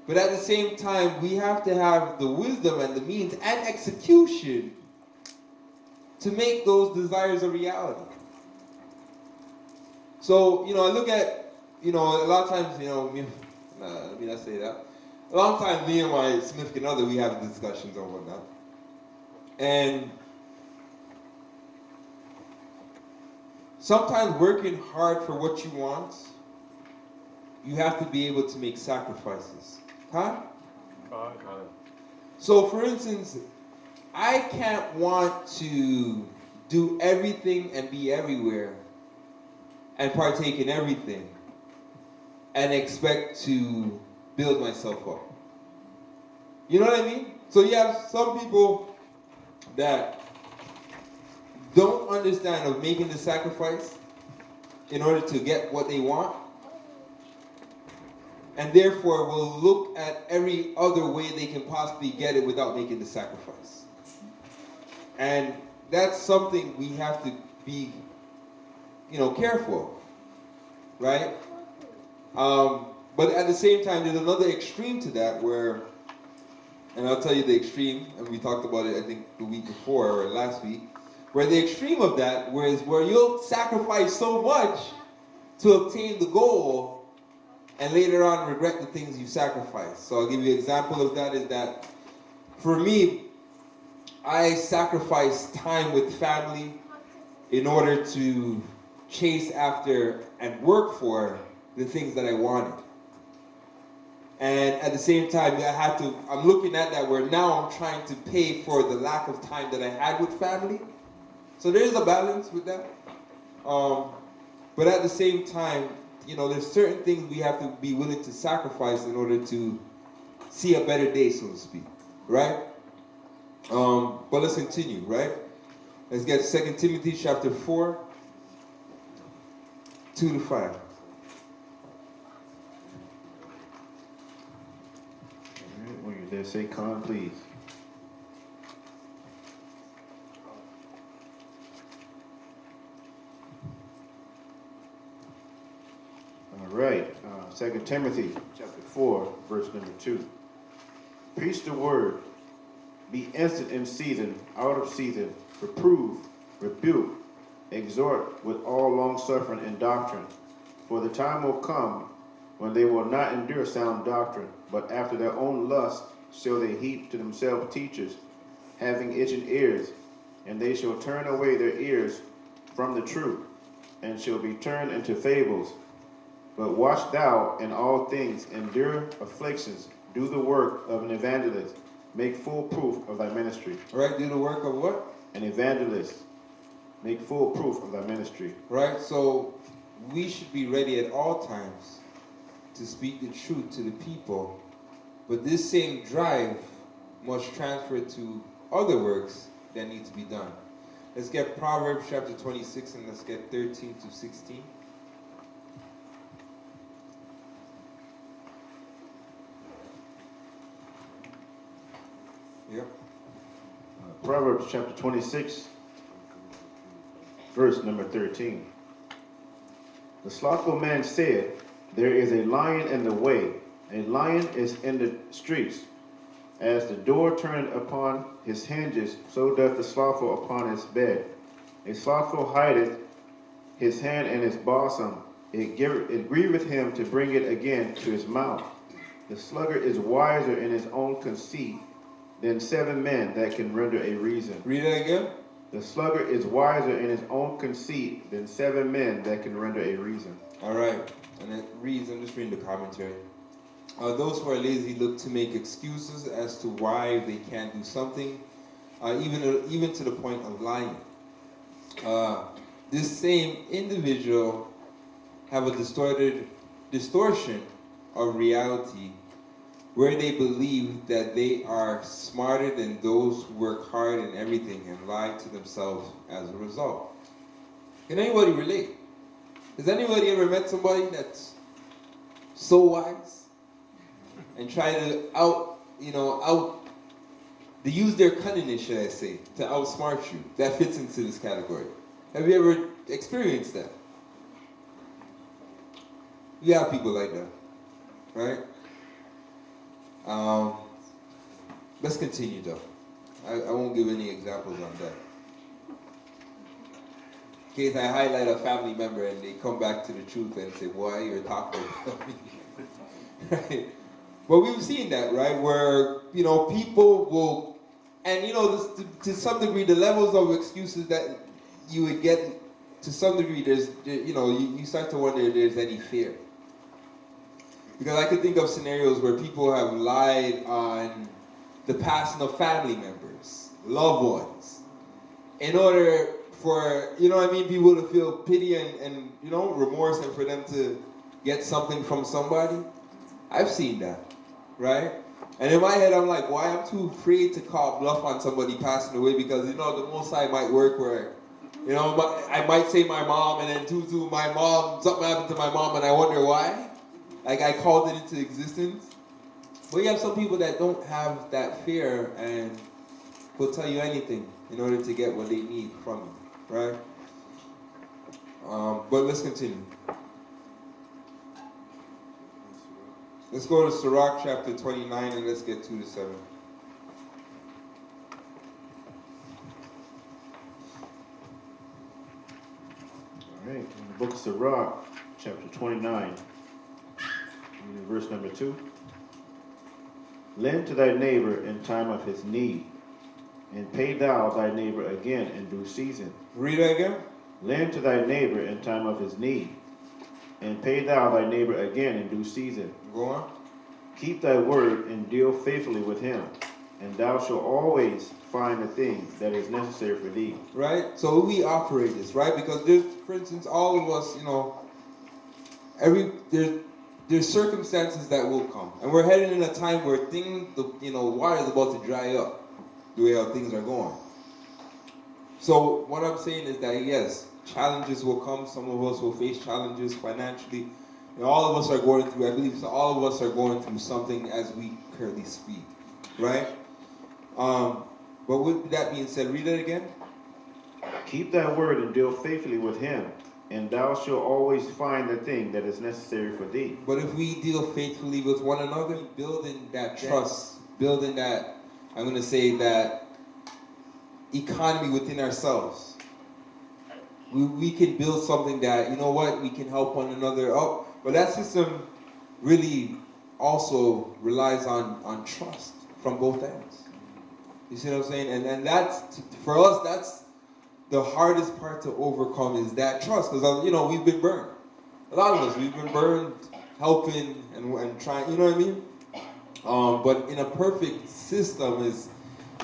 but at the same time, we have to have the wisdom and the means and execution to make those desires a reality. So, I look at, a lot of times, let me not say that. A lot of times, me and my significant other, we have discussions or whatnot. And sometimes working hard for what you want you have to be able to make sacrifices. Huh? God. So, for instance, I can't want to do everything and be everywhere and partake in everything and expect to build myself up. You know what I mean? So you have some people that don't understand of making the sacrifice in order to get what they want, and therefore will look at every other way they can possibly get it without making the sacrifice. And that's something we have to be, careful, right? But at the same time, there's another extreme to that where, and I'll tell you the extreme, and we talked about it, I think, the week before or last week, where the extreme of that was where you'll sacrifice so much to obtain the goal and later on regret the things you sacrificed. So I'll give you an example of that is that for me, I sacrificed time with family in order to chase after and work for the things that I wanted. And at the same time, I'm looking at that where now I'm trying to pay for the lack of time that I had with family. So there is a balance with that. But at the same time, there's certain things we have to be willing to sacrifice in order to see a better day, so to speak, right? But let's continue, right? Let's get 2 Timothy chapter 4, 2-5. When you're there, say con, please. All right, 2 Timothy chapter 4, verse number 2. Preach the word, be instant in season, out of season, reprove, rebuke, exhort with all longsuffering and doctrine. For the time will come when they will not endure sound doctrine, but after their own lust shall they heap to themselves teachers, having itching ears, and they shall turn away their ears from the truth, and shall be turned into fables. But watch thou in all things, endure afflictions, do the work of an evangelist, make full proof of thy ministry. Right, do the work of what? An evangelist. Make full proof of thy ministry. Right, so we should be ready at all times to speak the truth to the people. But this same drive must transfer to other works that need to be done. Let's get Proverbs chapter 26 and let's get 13 to 16. Yep. Proverbs chapter 26, verse number 13. The slothful man said, there is a lion in the way, a lion is in the streets. As the door turned upon his hinges, so doth the slothful upon his bed. A slothful hideth his hand in his bosom, it grieveth him to bring it again to his mouth. The sluggard is wiser in his own conceit than 7 men that can render a reason. Read that again. The sluggard is wiser in his own conceit than 7 men that can render a reason. All right, and it reads, I'm just reading the commentary. Those who are lazy look to make excuses as to why they can't do something, even to the point of lying. This same individual have a distortion of reality where they believe that they are smarter than those who work hard in everything and lie to themselves as a result. Can anybody relate? Has anybody ever met somebody that's so wise and try to they use their cunningness, should I say, to outsmart you? That fits into this category. Have you ever experienced that? You have people like that, right? Let's continue though. I won't give any examples on that. In case I highlight a family member and they come back to the truth and say, why you're talking about me? Right? But we've seen that, right? Where, people will, and to some degree, the levels of excuses that you would get, to some degree, you start to wonder if there's any fear. Because I could think of scenarios where people have lied on the passing of family members, loved ones, in order for, you know what I mean, people to feel pity and you know, remorse, and for them to get something from somebody. I've seen that, right? And in my head, I'm like, why? I'm too afraid to call bluff on somebody passing away, because, you know, the Most High might work where, you know, I might say my mom, and then to my mom, something happened to my mom, and I wonder why. Like, I called it into existence. But you have some people that don't have that fear and will tell you anything in order to get what they need from you, right? But let's continue. Let's go to Sirach chapter 29 and let's get 2 to 7. All right, in the book of Sirach, chapter 29, verse number 2. Lend to thy neighbor in time of his need, and pay thou thy neighbor again in due season. Read that again. Lend to thy neighbor in time of his need, and pay thou thy neighbor again in due season. Go on. Keep thy word and deal faithfully with him, and thou shalt always find the thing that is necessary for thee. Right? So we operate this, right? Because there's, for instance, all of us, you know, there's circumstances that will come. And we're heading in a time where things, you know, water is about to dry up the way how things are going. So what I'm saying is that, yes, challenges will come. Some of us will face challenges financially. And all of us are going through, I believe, so all of us are going through something as we currently speak, right? But with that being said, read it again. Keep thy word and deal faithfully with him, and thou shalt always find the thing that is necessary for thee. But if we deal faithfully with one another, building that trust, building that, I'm going to say that economy within ourselves, we can build something that, you know what, we can help one another up. But that system really also relies on trust from both ends. You see what I'm saying? And that's, for us, that's the hardest part to overcome, is that trust. Because, you know, we've been burned. A lot of us, we've been burned helping and trying, you know what I mean? But in a perfect system is,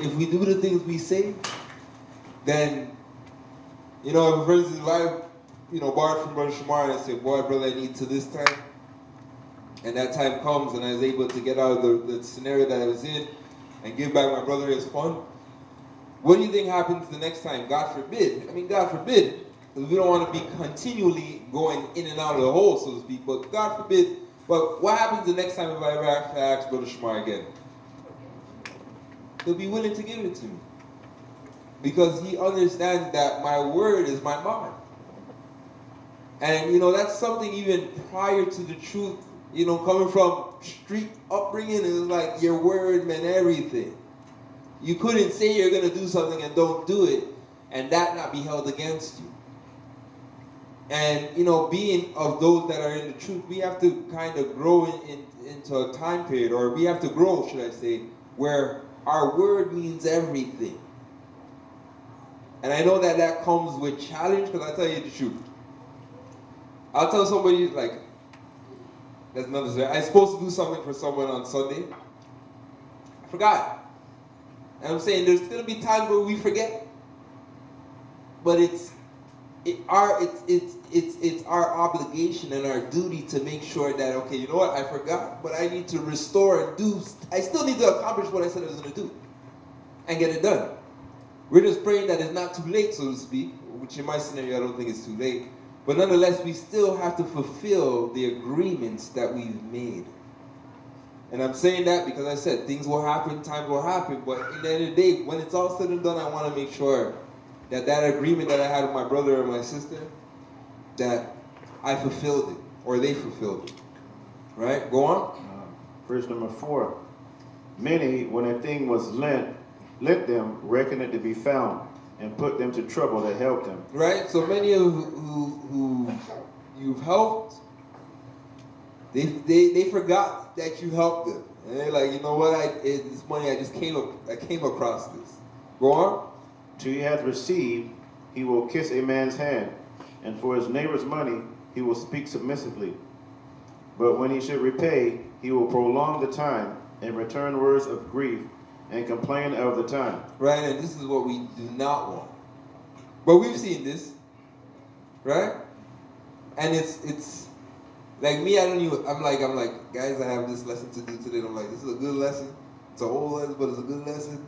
if we do the things we say, then, you know, for instance, if I, you know, borrowed from Brother Shamar and I said, boy, brother, I need to this time, and that time comes and I was able to get out of the scenario that I was in and give back my brother his fund, what do you think happens the next time? God forbid. I mean, God forbid, because we don't want to be continually going in and out of the hole, so to speak, but God forbid. But what happens the next time if I ever have to ask Brother Shamar again? He'll be willing to give it to me, because he understands that my word is my bond. And, you know, that's something even prior to the truth, you know, coming from street upbringing, it was like your word meant everything. You couldn't say you're going to do something and don't do it, and that not be held against you. And, you know, being of those that are in the truth, we have to kind of grow into a time period, or we have to grow, should I say, where our word means everything. And I know that that comes with challenge, because I tell you the truth. I'll tell somebody, like, that's another story. I'm supposed to do something for someone on Sunday. I forgot. And I'm saying there's going to be times where we forget. But it's our obligation and our duty to make sure that, okay, you know what, I forgot, but I need to restore and do, I still need to accomplish what I said I was going to do and get it done. We're just praying that it's not too late, so to speak, which in my scenario I don't think it's too late. But nonetheless, we still have to fulfill the agreements that we've made. And I'm saying that because I said things will happen, times will happen, but in the end of the day, when it's all said and done, I want to make sure that that agreement that I had with my brother and my sister, that I fulfilled it, or they fulfilled it. Right? Go on. Verse number 4. Many, when a thing was lent them, reckon it to be found, and put them to trouble that helped them. Right? So many of who you've helped, they forgot that you helped them. And they're like, you know what, this money, I came across this. Go on. Till he hath received, he will kiss a man's hand, and for his neighbor's money, he will speak submissively. But when he should repay, he will prolong the time and return words of grief and complain of the time. Right, and this is what we do not want. But we've seen this, right? And it's like me, I don't even, I'm like, guys, I have this lesson to do today. And I'm like, this is a good lesson. It's an old lesson, but it's a good lesson.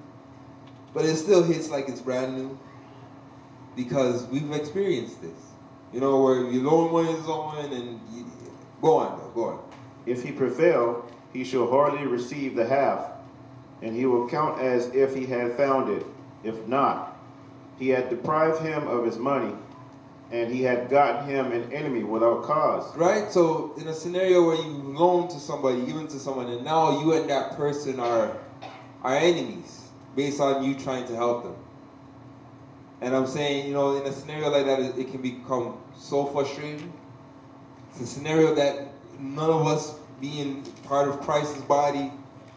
But it still hits like it's brand new because we've experienced this. You know, where you loan money to someone and you, go on. If he prevail, he shall hardly receive the half, and he will count as if he had found it. If not, he had deprived him of his money, and he had gotten him an enemy without cause. Right? So in a scenario where you loan to somebody, given to someone, and now you and that person are enemies based on you trying to help them. And I'm saying, you know, in a scenario like that, it can become so frustrating. It's a scenario that none of us, being part of Christ's body,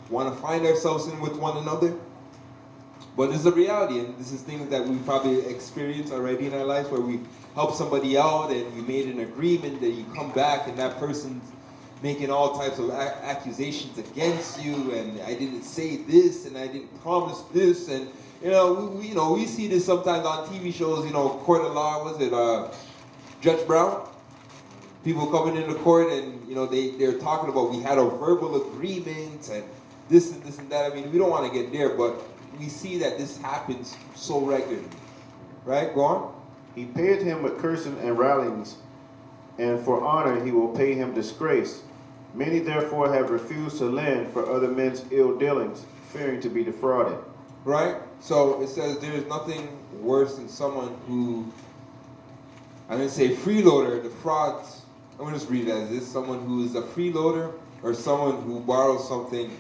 want to find ourselves in with one another. But this is a reality, and this is things that we've probably experienced already in our lives where we help somebody out and we made an agreement that you come back and that person's making all types of accusations against you, and I didn't say this and I didn't promise this, and we see this sometimes on TV shows, court of law, was it Judge Brown? People coming into court and they're talking about we had a verbal agreement and this and that. I mean, we don't want to get there, but we see that this happens so regularly. Right? Go on. He paid him with cursing and railings, and for honor he will pay him disgrace. Many therefore have refused to lend for other men's ill dealings, fearing to be defrauded. Right? So it says there is nothing worse than someone who, I'm going to say freeloader, defrauds. I'm going to just read it as this. Someone who is a freeloader or someone who borrows something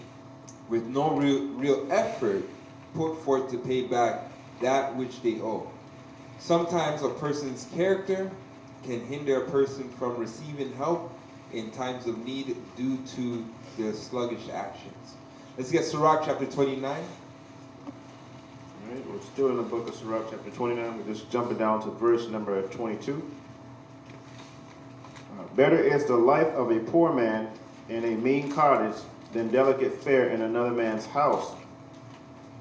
with no real effort put forth to pay back that which they owe. Sometimes a person's character can hinder a person from receiving help in times of need due to their sluggish actions. Let's get Sirach chapter 29. All right, we're still in the book of Sirach chapter 29. We're just jumping down to verse number 22. Better is the life of a poor man in a mean cottage than delicate fare in another man's house.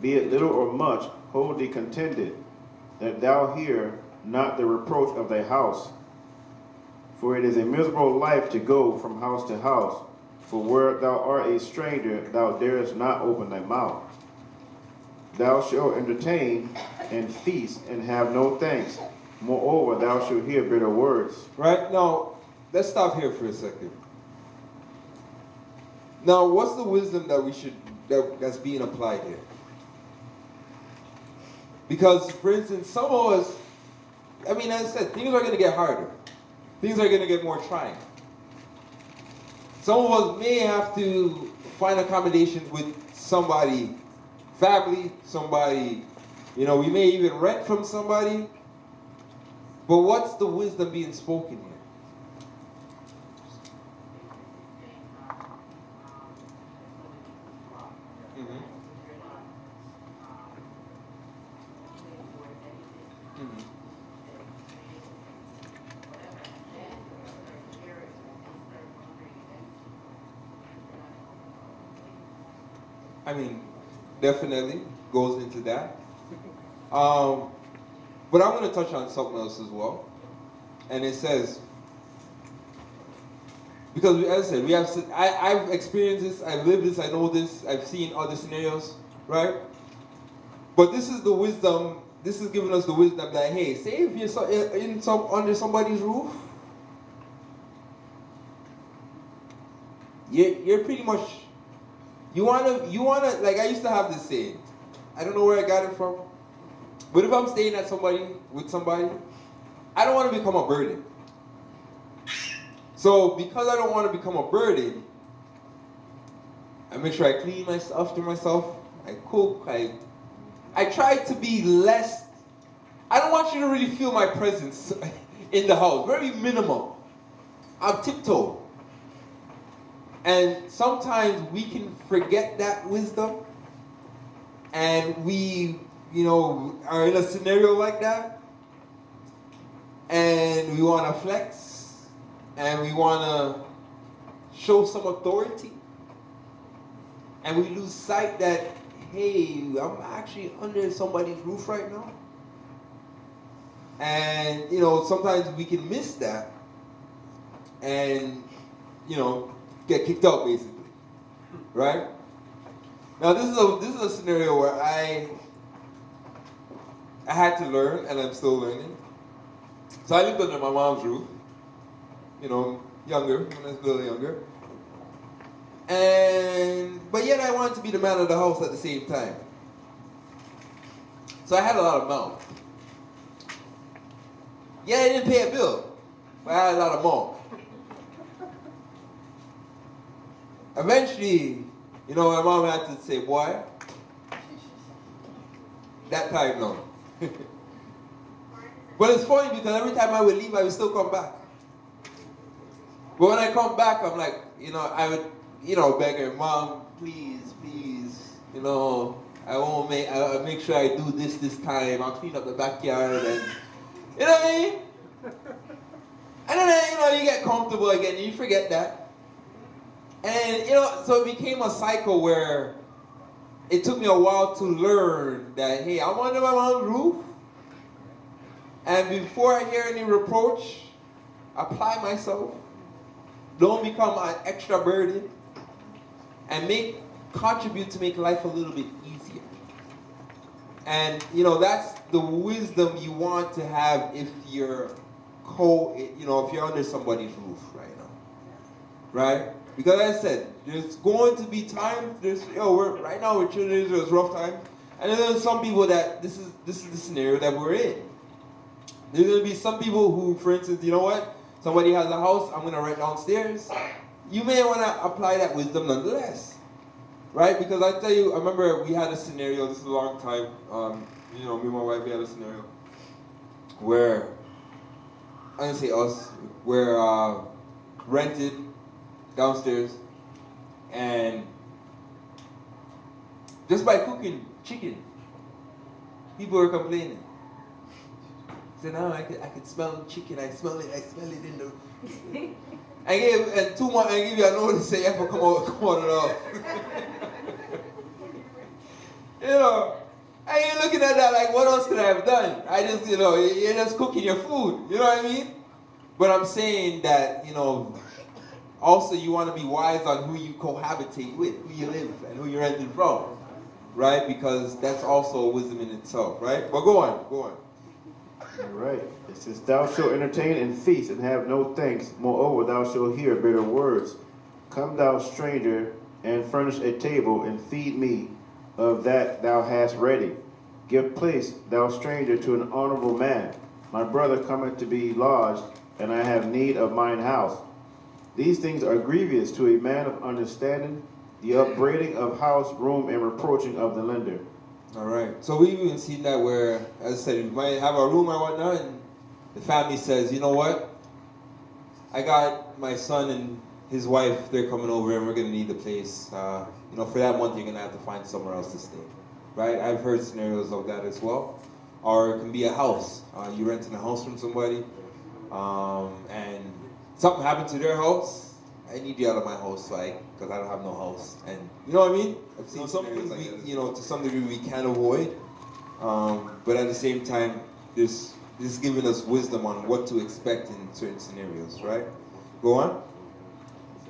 Be it little or much, hold thee contented, that thou hear not the reproach of thy house. For it is a miserable life to go from house to house, for where thou art a stranger, thou darest not open thy mouth. Thou shalt entertain and feast and have no thanks. Moreover, thou shalt hear bitter words. Right? Now, let's stop here for a second. Now, what's the wisdom that's being applied here? Because, for instance, some of us, as I said, things are going to get harder. Things are going to get more trying. Some of us may have to find accommodations with somebody, family, somebody, we may even rent from somebody. But what's the wisdom being spoken here? Definitely goes into that. But I'm going to touch on something else as well. And it says, because as I said, I've experienced this, I've lived this, I know this, I've seen other scenarios, right? But this is the wisdom, this is giving us the wisdom that, hey, say if you're under somebody's roof, you're pretty much, you wanna, like I used to have this saying, I don't know where I got it from, but if I'm staying with somebody, I don't want to become a burden. So because I don't want to become a burden, I make sure I clean my stuff to myself, I cook, I try to be less, I don't want you to really feel my presence in the house, very minimal. I'm tiptoe. And sometimes we can forget that wisdom, and we, are in a scenario like that, and we want to flex, and we want to show some authority, and we lose sight that, hey, I'm actually under somebody's roof right now. And, sometimes we can miss that and, get kicked out basically, right? Now this is a scenario where I had to learn, and I'm still learning. So I lived under my mom's roof, younger, when I was a little younger. But yet I wanted to be the man of the house at the same time. So I had a lot of mouth. Yeah, I didn't pay a bill, but I had a lot of mouth. Eventually, my mom had to say, boy, that time no. But it's funny because every time I would leave, I would still come back. But when I come back, I'm like, I would, beg her, Mom, please, I'll make sure I do this time. I'll clean up the backyard and, you know what I mean? And then, you get comfortable again and you forget that. And, so it became a cycle where it took me a while to learn that, hey, I'm under my mom's roof. And before I hear any reproach, apply myself. Don't become an extra burden. And contribute to make life a little bit easier. And, that's the wisdom you want to have if you're if you're under somebody's roof right now. Right? Because as I said, there's going to be times, right now with children, there's rough times. And then there's some people that this is the scenario that we're in. There's going to be some people who, for instance, you know what? Somebody has a house, I'm going to rent downstairs. You may want to apply that wisdom nonetheless. Right? Because I tell you, I remember we had a scenario, this is a long time, me and my wife, we had a scenario where, I'm going to say us, we're rented downstairs, and just by cooking chicken, people were complaining. So now I could smell chicken, I smell it in the... I gave 2 months, I give you a notice, say, you have to come out of the house. I ain't looking at that like, what else could I have done? I just, you're just cooking your food, you know what I mean? But I'm saying that, also you want to be wise on who you cohabitate with, who you live, and who you're renting from, right? Because that's also wisdom in itself, right? But go on. All right. It says, thou shalt entertain and feast and have no thanks. Moreover, thou shalt hear bitter words. Come, thou stranger, and furnish a table and feed me of that thou hast ready. Give place, thou stranger, to an honorable man. My brother cometh to be lodged, and I have need of mine house. These things are grievous to a man of understanding, the upbraiding of house, room, and reproaching of the lender. All right. So we've even seen that where, as I said, we might have a room or whatnot, and the family says, you know what? I got my son and his wife, they're coming over and we're going to need the place. For that month, you're going to have to find somewhere else to stay. Right? I've heard scenarios of that as well. Or it can be a house. You're renting a house from somebody, and something happened to their house. I need you out of my house, because I don't have no house. And you know what I mean? I've seen some things to some degree we can avoid. But at the same time, this is giving us wisdom on what to expect in certain scenarios, right? Go on.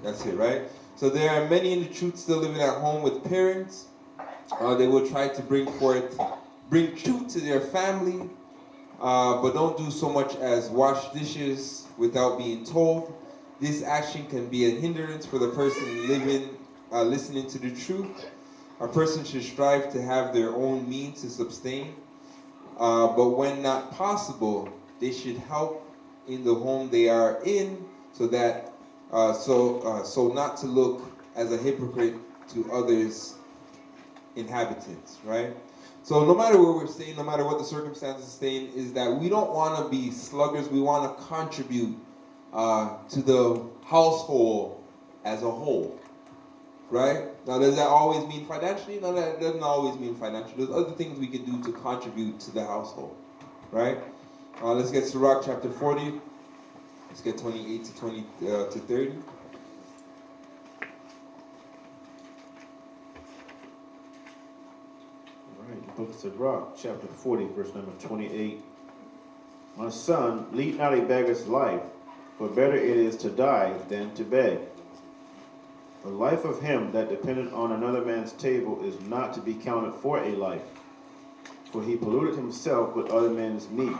That's it, right? So there are many in the truth still living at home with parents. They will try to bring truth to their family, but don't do so much as wash dishes without being told. This action can be a hindrance for the person listening to the truth. A person should strive to have their own means to sustain, but when not possible, they should help in the home they are in, so not to look as a hypocrite to others' inhabitants, right? So no matter where we're staying, no matter what the circumstances of staying, is that we don't want to be sluggers. We want to contribute to the household as a whole, right? Now, does that always mean financially? No, that doesn't always mean financially. There's other things we can do to contribute to the household, right? Let's get Sirach chapter 40. Let's get 28 to 30. Book of Gocc, chapter 40, verse number 28. My son, lead not a beggar's life, for better it is to die than to beg. The life of him that depended on another man's table is not to be counted for a life, for he polluted himself with other men's meat.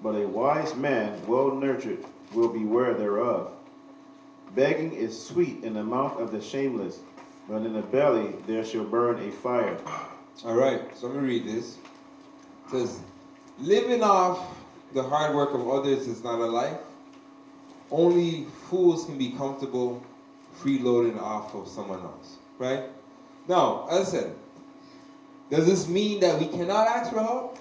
But a wise man, well nurtured, will beware thereof. Begging is sweet in the mouth of the shameless, but in the belly there shall burn a fire. All right, so let me read this. It says, living off the hard work of others is not a life. Only fools can be comfortable freeloading off of someone else, right? Now, as I said, does this mean that we cannot ask for help?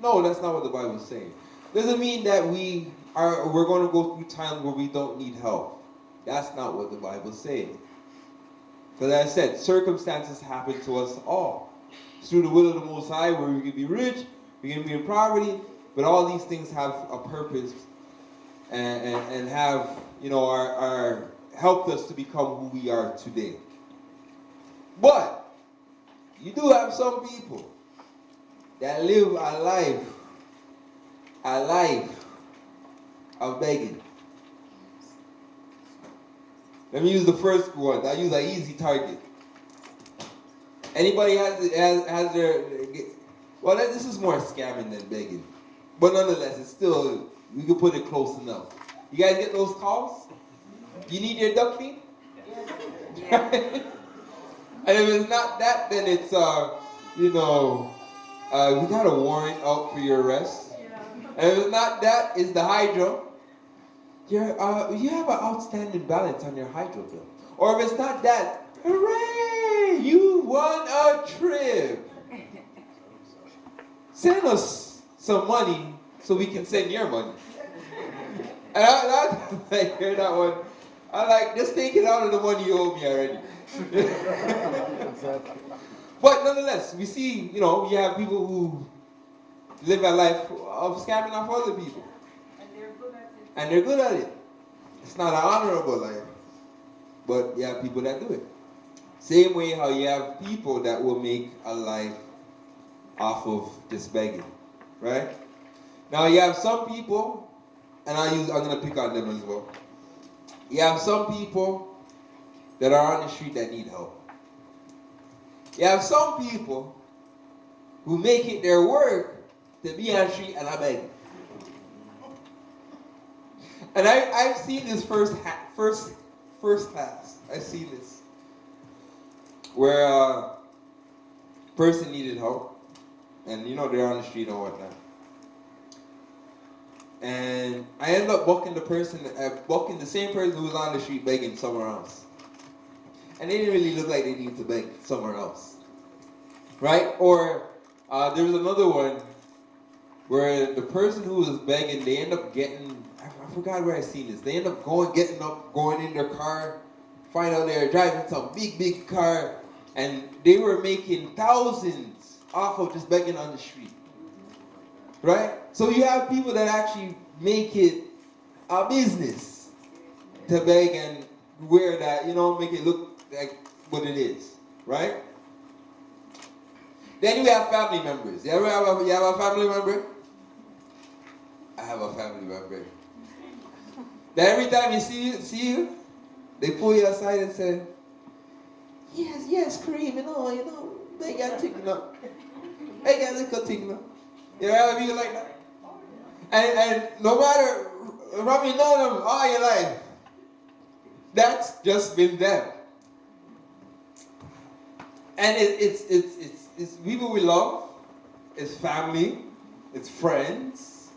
No, that's not what the Bible is saying. Doesn't mean that we're going to go through times where we don't need help. That's not what the Bible is saying. Because as I said, circumstances happen to us all. It's through the will of the Most High where we can be rich, we can be in poverty, but all these things have a purpose and have, are helped us to become who we are today. But you do have some people that live a life of begging. Let me use the first one. I use an easy target. Anybody has their, well, this is more scamming than begging. But nonetheless, it's still, we can put it close enough. You guys get those calls? You need your duck feed? Yeah. And if it's not that, then it's, we got a warrant out for your arrest. And if it's not that, it's the hydro. You have an outstanding balance on your hydro bill. Or if it's not that, hooray! You won a trip. Send us some money so we can send your money. And I hear that one. I like, just take it out of the money you owe me already. But nonetheless, we see, we have people who live a life of scamming off other people. And they're good at it. It's not an honorable life. But you have people that do it. Same way how you have people that will make a life off of just begging. Right? Now you have some people, and I'm going to pick on them as well. You have some people that are on the street that need help. You have some people who make it their work to be on the street and I beg. And I've seen this first class. I've seen this. Where a person needed help. And they're on the street and whatnot. And I ended up booking the same person who was on the street begging somewhere else. And they didn't really look like they needed to beg somewhere else. Right? Or there was another one where the person who was begging, they end up getting, I forgot where I seen this. They end up going in their car, find out they're driving some big car, and they were making thousands off of just begging on the street. Right? So you have people that actually make it a business to beg and wear that, make it look like what it is. Right? Then you have family members. You have a family member? I have a family member. That every time you see you, they pull you aside and say, yes, Kareem, they got a thing, They got a little thing, You ever be like that? And no matter, probably know them all your life. That's just been them. And it's people we love, it's family, it's friends,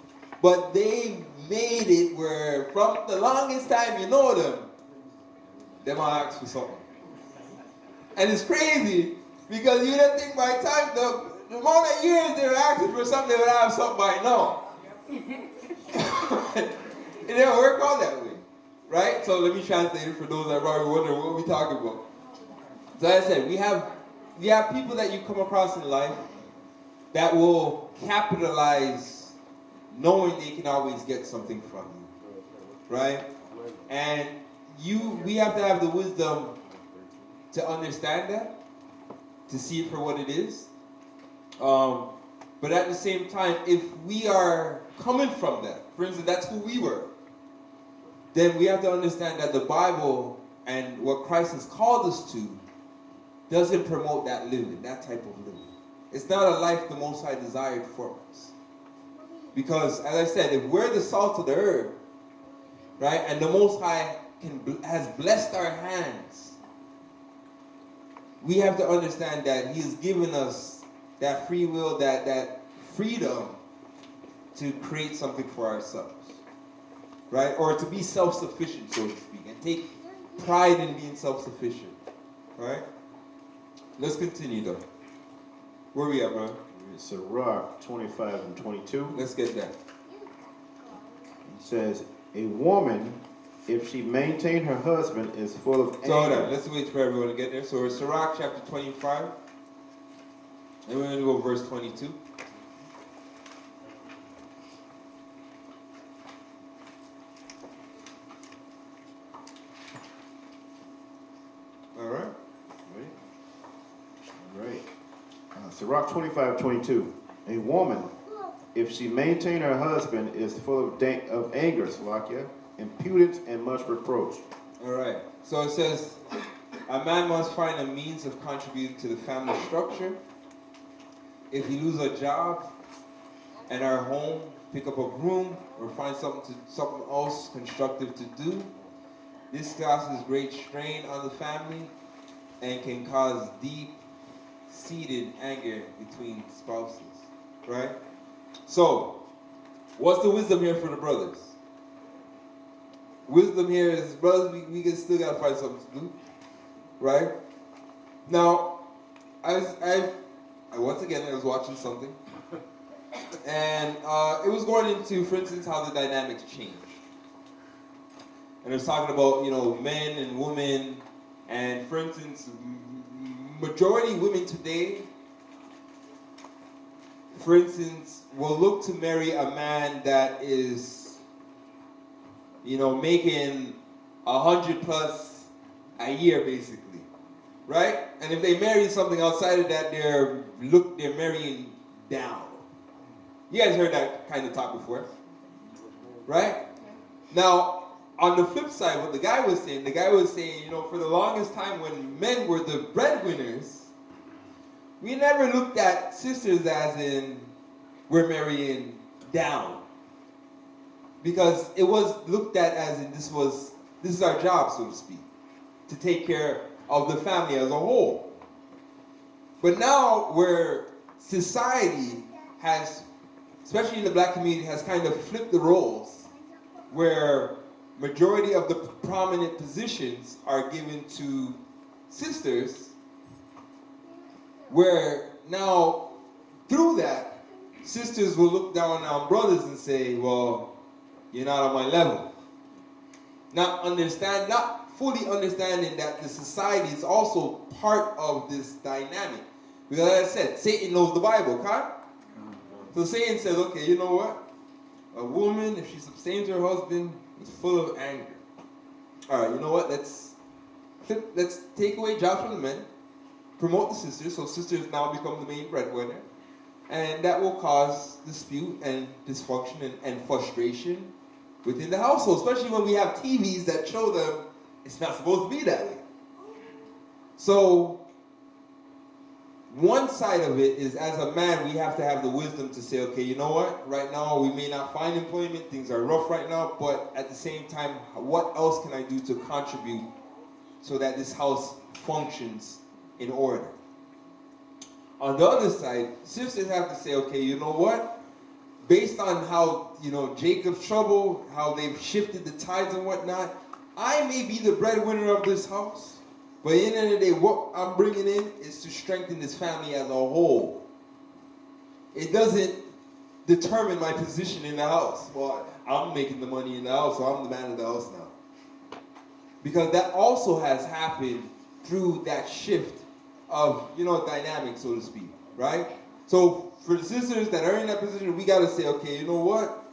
but they made it where from the longest time you know them might ask for something. And it's crazy because you don't think by time the amount of years they're asking for something, they would have something by now. It didn't work out that way, right? So let me translate it for those that probably wonder what we're talking about. So as I said, we have people that you come across in life that will capitalize knowing they can always get something from you, right? And we have to have the wisdom to understand that, to see it for what it is, But at the same time, if we are coming from that, for instance, that's who we were, then we have to understand that the Bible and what Christ has called us to doesn't promote that living, that type of living. It's not a life the Most High desired for us. Because, as I said, if we're the salt of the earth, right, and the Most High has blessed our hands, we have to understand that He has given us that free will, that freedom to create something for ourselves, right? Or to be self-sufficient, so to speak, and take pride in being self-sufficient, right? Let's continue, though. Where we at, bro? It's a rock 25 and 22. Let's get that. It says, a woman, if she maintain her husband, is full of anger. So hold on, let's wait for everyone to get there. So it's Sirach chapter 25. And we're going to go verse 22. All right. All right. Sirach 25, 22. A woman, if she maintain her husband, is full of anger, Salakia, impudence, and much reproach. All right. So it says, a man must find a means of contributing to the family structure. If you lose a job and our home, pick up a broom or find something else constructive to do, this causes great strain on the family and can cause deep-seated anger between spouses, right? So, what's the wisdom here for the brothers? Wisdom here is, brothers, we still gotta find something to do, right? Now, once again, I was watching something, and it was going into, for instance, how the dynamics changed. And it was talking about, men and women, and for instance, majority women today, for instance, will look to marry a man that is, making 100 plus a year, basically, right? And if they marry something outside of that, they're marrying down. You guys heard that kind of talk before, right? Now, on the flip side, what the guy was saying, for the longest time when men were the breadwinners, we never looked at sisters as in we're marrying down. Because it was looked at as in this is our job, so to speak, to take care of the family as a whole. But now where society has, especially in the black community, has kind of flipped the roles, where majority of the prominent positions are given to sisters, where now through that, sisters will look down on brothers and say, well, you're not on my level. Not fully understanding that the society is also part of this dynamic. Because as I said, Satan knows the Bible, okay? So Satan says, okay, you know what? A woman, if she abstains her husband, is full of anger. All right, you know what? Let's take away jobs from the men, promote the sisters, so sisters now become the main breadwinner, and that will cause dispute and dysfunction and frustration within the household, especially when we have TVs that show them it's not supposed to be that way. So one side of it is, as a man, we have to have the wisdom to say, okay, you know what? Right now, we may not find employment. Things are rough right now. But at the same time, what else can I do to contribute so that this house functions in order? On the other side, sisters have to say, okay, you know what? Based on how, Jacob's trouble, how they've shifted the tides and whatnot, I may be the breadwinner of this house. But at the end of the day, what I'm bringing in is to strengthen this family as a whole. It doesn't determine my position in the house. Well, I'm making the money in the house, so I'm the man of the house now. Because that also has happened through that shift of, dynamic, so to speak, right? So for the sisters that are in that position, we got to say, okay, you know what?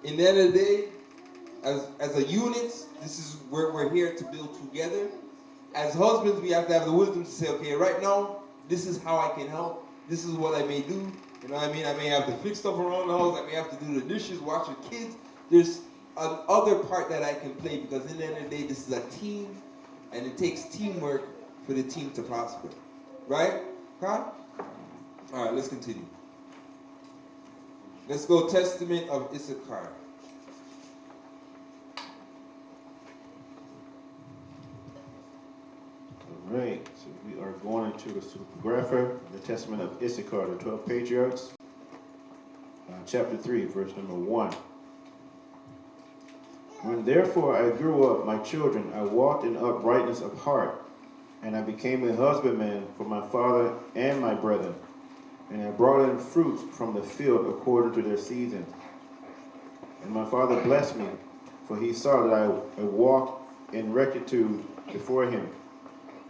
In the end of the day, as a unit, this is where we're here to build together. As husbands, we have to have the wisdom to say, okay, right now, this is how I can help. this is what I may do. You know what I mean? I may have to fix stuff around the house. I may have to do the dishes, watch the kids. There's another part that I can play because in the end of the day, this is a team, and it takes teamwork for the team to prosper. Right? Huh? All right, let's continue. Let's go Testament of Issachar. All right, so we are going into the supergrapher, the Testament of Issachar, the 12 patriarchs, chapter 3, verse number 1. When therefore I grew up, my children, I walked in uprightness of heart, and I became a husbandman for my father and my brethren, and I brought in fruits from the field according to their season. And my father blessed me, for he saw that I walked in rectitude before him,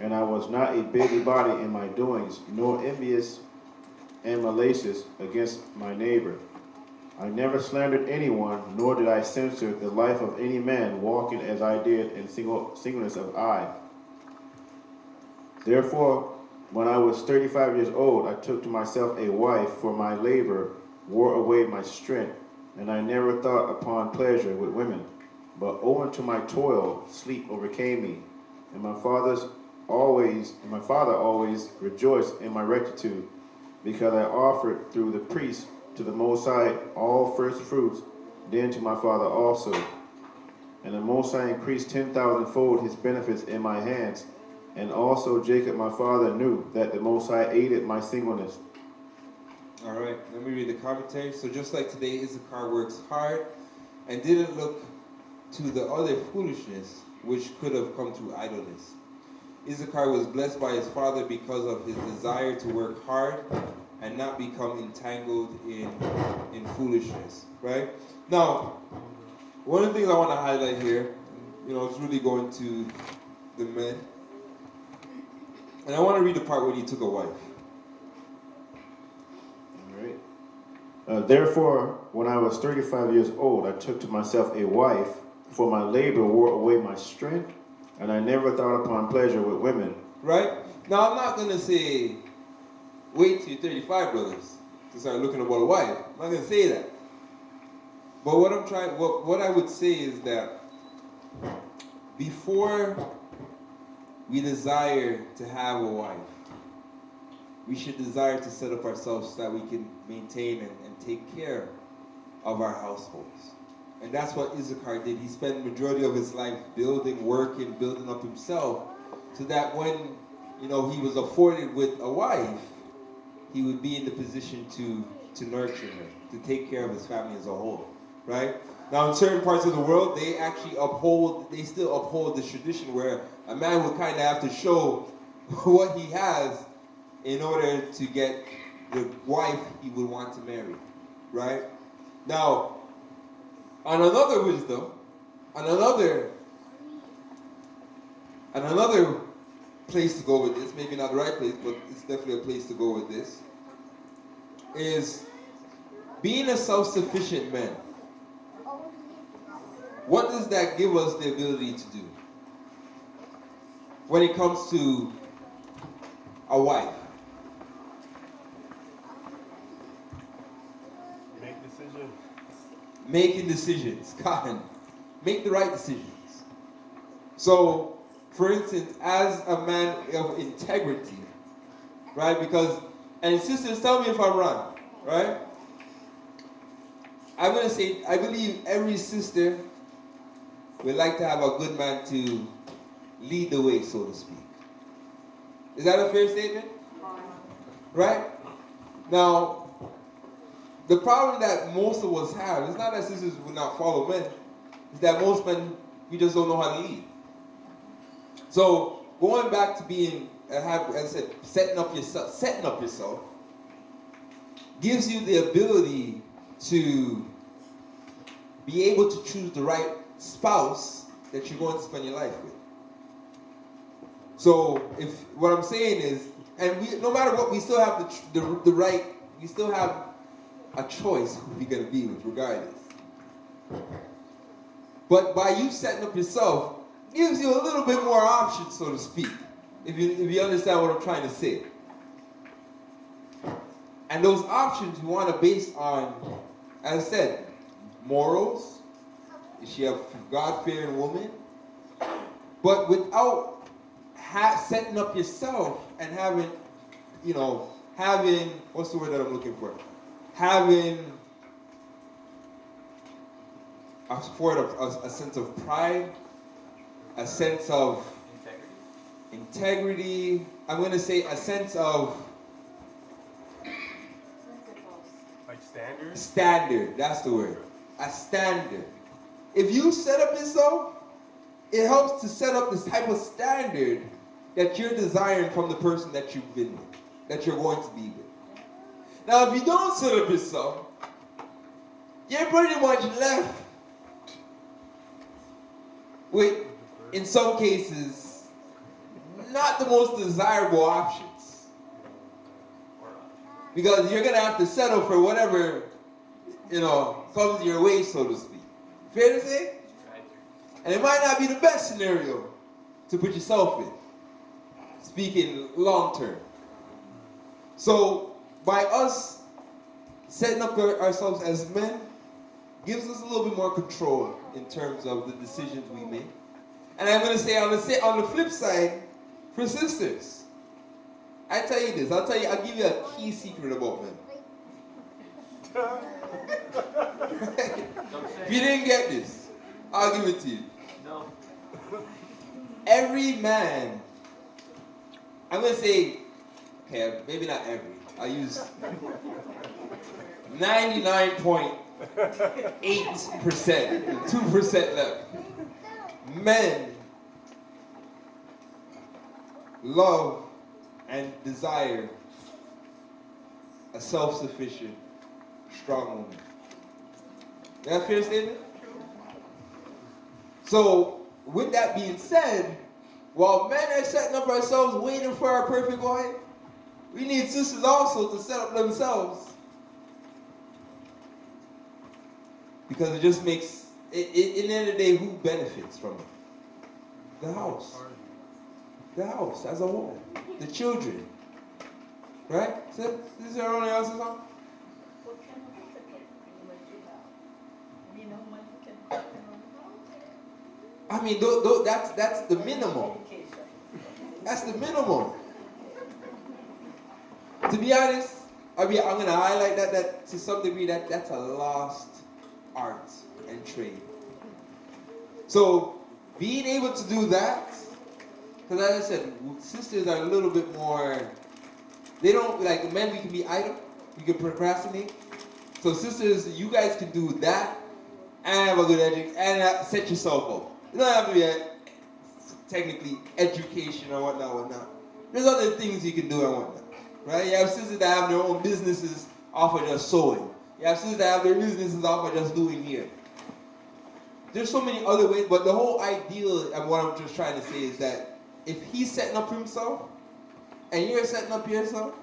and I was not a busybody in my doings, nor envious and malicious against my neighbor. I never slandered anyone, nor did I censure the life of any man, walking as I did in singleness of eye. Therefore, when I was 35 years old, I took to myself a wife, for my labor wore away my strength, and I never thought upon pleasure with women. But owing to my toil, sleep overcame me, and my father always rejoiced in my rectitude, because I offered through the priest to the Most High all first fruits, then to my father also. And the Most High increased 10,000-fold his benefits in my hands. And also Jacob my father knew that the Most High aided my singleness. All right, let me read the commentary. So just like today, Issachar works hard and didn't look to the other foolishness which could have come through idleness. Issachar was blessed by his father because of his desire to work hard and not become entangled in foolishness, right? Now, one of the things I want to highlight here, it's really going to the men. And I want to read the part where he took a wife. All right. Therefore, when I was 35 years old, I took to myself a wife, for my labor wore away my strength, and I never thought upon pleasure with women. Right? Now, I'm not going to say, wait till you're 35, brothers, to start looking about a wife. I'm not going to say that. But what I would say is that before we desire to have a wife, we should desire to set up ourselves so that we can maintain and take care of our households. And that's what Issachar did. He spent the majority of his life building, working, building up himself, so that when he was afforded with a wife, he would be in the position to nurture her, to take care of his family as a whole, right? Now, in certain parts of the world, they still uphold this tradition where a man would kind of have to show what he has in order to get the wife he would want to marry, right? Now, on another wisdom, on another place to go with this, maybe not the right place, but it's definitely a place to go with this, is being a self-sufficient man. What does that give us the ability to do when it comes to a wife? Make decisions. Making decisions. God, make the right decisions. So, for instance, as a man of integrity, right? Because, and sisters, tell me if I'm wrong, right? I'm going to say, I believe every sister would like to have a good man to lead the way, so to speak. Is that a fair statement? Right? Now, the problem that most of us have is not that sisters will not follow men, it's that most men, we just don't know how to lead. So, going back to being, as I said, setting up yourself gives you the ability to be able to choose the right spouse that you're going to spend your life with. So, what I'm saying is, and no matter what, we still have the right, we still have a choice who we're going to be with, regardless. But by you setting up yourself, gives you a little bit more options, so to speak, if you understand what I'm trying to say. And those options we want to base on, as I said, morals. Is she a God-fearing woman? But without setting up yourself and having, what's the word that I'm looking for? Having a sense of pride, a sense of integrity. I'm going to say a sense of Like standard? Standard, that's the word. A standard. If you set up yourself, it helps to set up this type of standard that you're desiring from the person that you've been with, that you're going to be with. Now, if you don't set up yourself, you're pretty much left with, in some cases, not the most desirable options. Because you're going to have to settle for whatever, comes your way, so to speak. Fair to say? And it might not be the best scenario to put yourself in, speaking long term. So, by us setting up ourselves as men, gives us a little bit more control in terms of the decisions we make. And I'm going to say on the flip side, for sisters, I tell you this, I'll give you a key secret about men. If you didn't get this, I'll give it to you. No. Every man, I'm going to say, okay, maybe not every, I'll use 99.8%, 2% left. Men love and desire a self-sufficient, strong woman. Is that a fair statement? So, with that being said, while men are setting up ourselves waiting for our perfect wife, we need sisters also to set up themselves. Because it just makes, in the end of the day, who benefits from it? The house. The house as a whole. The children. Right? So, is there anyone else's on? What kind of certificate would you have? We know when you can put them on the house. I mean, that's the minimum. That's the minimum. To be honest, I'm going to highlight that to some degree that's a lost art and trade. So, being able to do that, because as I said, sisters are a little bit more, they don't, like men, we can be idle, we can procrastinate. So sisters, you guys can do that and have a good education and set yourself up. You don't have to be technically education or whatnot. There's other things you can do and whatnot. Right? You have sisters that have their own businesses off of just sewing. You have sisters that have their businesses off of just doing here. There's so many other ways, but the whole ideal and what I'm just trying to say is that if he's setting up himself and you're setting up yourself,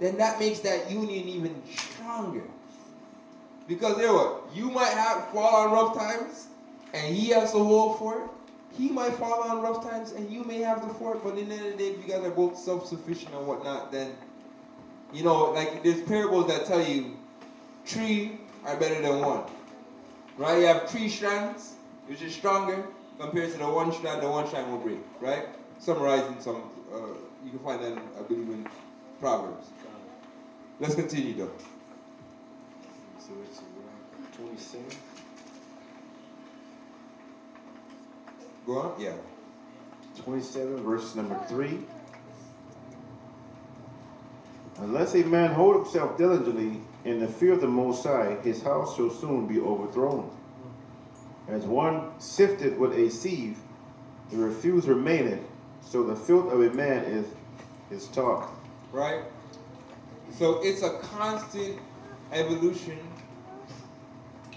then that makes that union even stronger. Because you might fall on rough times and he has to hold for it. He might fall on rough times and you may have to fort, but in the end of the day, if you guys are both self-sufficient and whatnot, then, like there's parables that tell you 3 are better than 1. Right? You have 3 strands, which is stronger compared to the 1 strand will break. Right? Summarizing some, you can find that, I believe, in Proverbs. Let's continue though. So it's 27. Go on? Yeah. 27, verse number 3. Unless a man hold himself diligently in the fear of the Most High, his house shall soon be overthrown. As one sifted with a sieve, the refuse remaineth, so the filth of a man is his talk. Right? So it's a constant evolution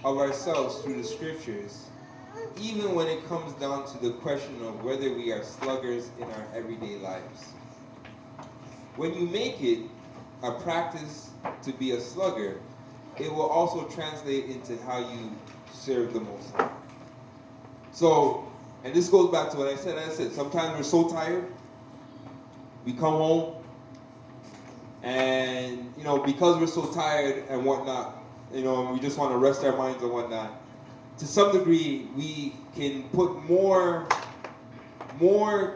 of ourselves through the scriptures, even when it comes down to the question of whether we are sluggers in our everyday lives. When you make it a practice to be a slugger, it will also translate into how you serve the Most High. So, and this goes back to what I said. Sometimes we're so tired, we come home, And, because we're so tired and whatnot, and we just want to rest our minds and whatnot, to some degree, we can put more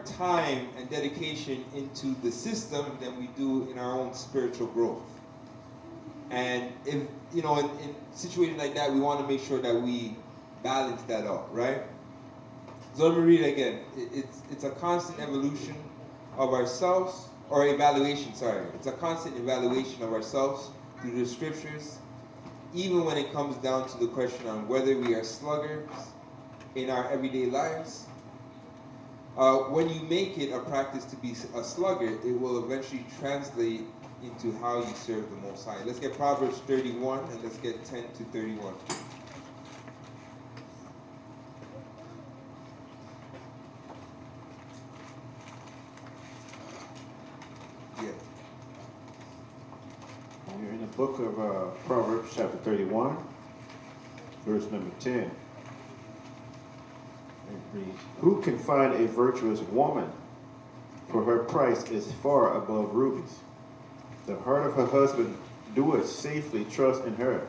time and dedication into the system than we do in our own spiritual growth. And if, in situations like that, we want to make sure that we balance that out, right? So let me read it again. It's a constant evolution of ourselves, or evaluation, sorry. It's a constant evaluation of ourselves through the scriptures, even when it comes down to the question on whether we are sluggards in our everyday lives. When you make it a practice to be a sluggard, it will eventually translate into how you serve the Most High. Let's get Proverbs 31 and let's get 10 to 31. Yeah. We're in the book of Proverbs chapter 31, verse number 10. It reads, "Who can find a virtuous woman? For her price is far above rubies. The heart of her husband doeth safely trust in her,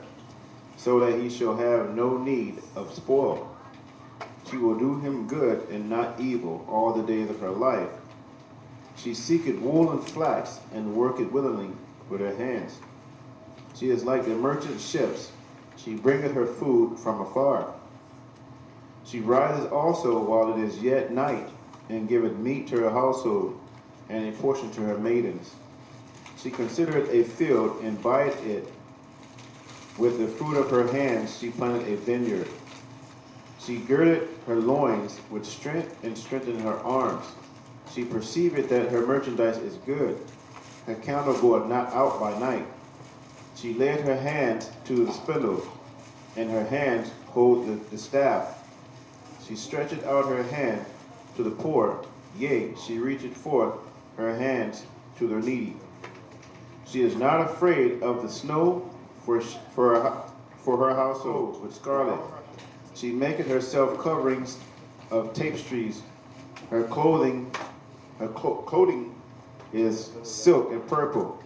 so that he shall have no need of spoil. She will do him good and not evil all the days of her life. She seeketh wool and flax, and worketh willingly with her hands. She is like the merchant ships. She bringeth her food from afar. She rises also while it is yet night, and giveth meat to her household, and a portion to her maidens. She considereth a field, and buyeth it. With the fruit of her hands she planted a vineyard. She girded her loins with strength, and strengthened her arms. She perceiveth that her merchandise is good. Her candle goeth not out by night. She laid her hands to the spindle, and her hands hold the staff. She stretcheth out her hand to the poor, yea, she reacheth forth her hands to the needy. She is not afraid of the snow for her household with scarlet. She maketh herself coverings of tapestries. Her clothing is silk and purple.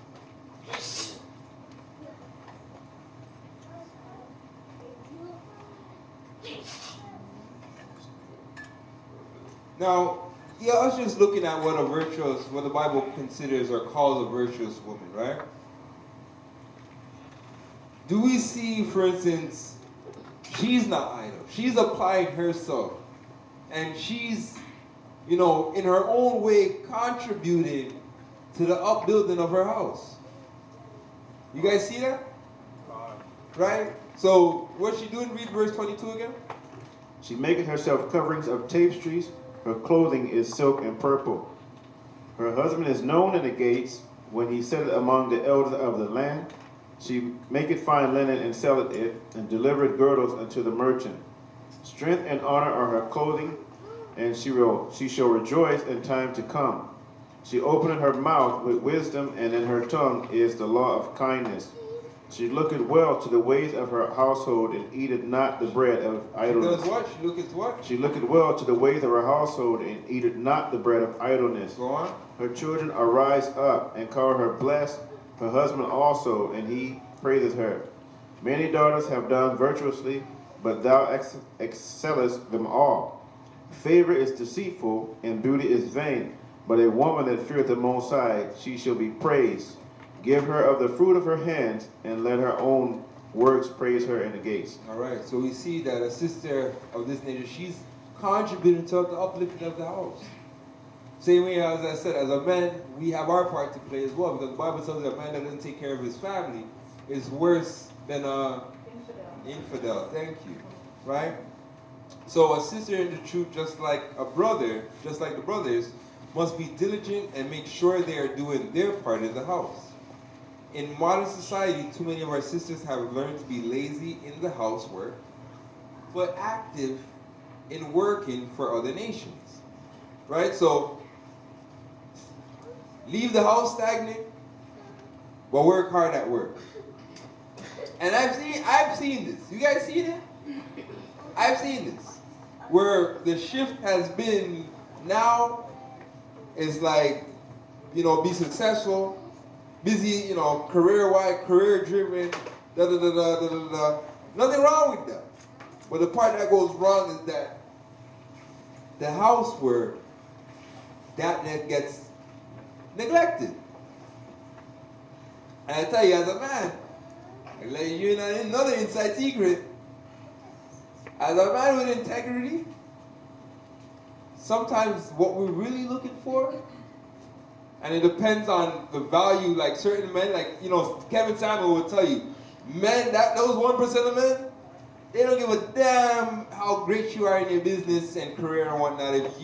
Now, yeah, I was just looking at what the Bible considers or calls a virtuous woman, right? Do we see, for instance, she's not idle. She's applying herself. And she's, in her own way contributing to the upbuilding of her house. You guys see that? Right? So, what's she doing? Read verse 22 again. She maketh herself coverings of tapestries. Her clothing is silk and purple. Her husband is known in the gates when he sitteth among the elders of the land. She maketh fine linen and selleth it, and delivereth girdles unto the merchant. Strength and honor are her clothing, and she shall rejoice in time to come. She openeth her mouth with wisdom, and in her tongue is the law of kindness. She looketh well to the ways of her household, and eateth not the bread of idleness. She does what? She looketh what? She looketh well to the ways of her household, and eateth not the bread of idleness. Go on. Her children arise up, and call her blessed, her husband also, and he praiseth her. Many daughters have done virtuously, but thou excellest them all. Favor is deceitful, and beauty is vain, but a woman that feareth the Most High, she shall be praised. Give her of the fruit of her hands, and let her own works praise her in the gates. All right, so we see that a sister of this nature, she's contributing to the uplifting of the house. Same way as I said, as a man, we have our part to play as well, because the Bible says that a man that doesn't take care of his family is worse than an infidel. Thank you. Right? So a sister in the truth, just like a brother, just like the brothers, must be diligent and make sure they are doing their part in the house. In modern society, too many of our sisters have learned to be lazy in the housework, but active in working for other nations. Right? So, leave the house stagnant, but work hard at work. And I've seen this. You guys seen it? I've seen this. Where the shift has been now is like, be successful. busy, you know, career-wide, career-driven, da-da-da-da-da-da-da. Nothing wrong with that. But the part that goes wrong is that the housework, that gets neglected. And I tell you, as a man, I let you in another inside secret. As a man with integrity, sometimes what we're really looking for, and it depends on the value, like certain men, like, you know, Kevin Samuel will tell you, men, those 1% of men, they don't give a damn how great you are in your business and career and whatnot if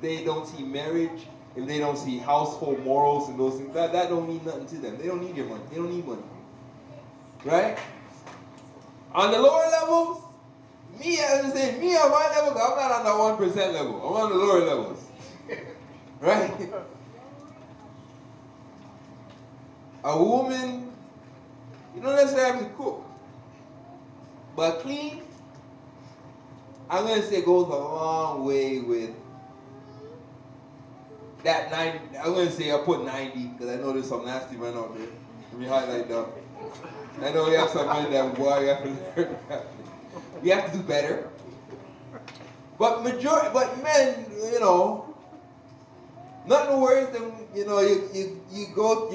they don't see marriage, if they don't see household morals and those things, that don't mean nothing to them. They don't need your money. They don't need money. Right? On the lower levels, me on my level, I'm not on the 1% level. I'm on the lower levels. Right? A woman, you don't necessarily have to cook. But clean, I'm going to say goes a long way with that 90. I'm going to say I put 90 because I know there's some nasty men out there. Let me highlight that. I know we have some men that, boy, we have to learn that. We have to do better. But men, you know, nothing worse than, you know, you go,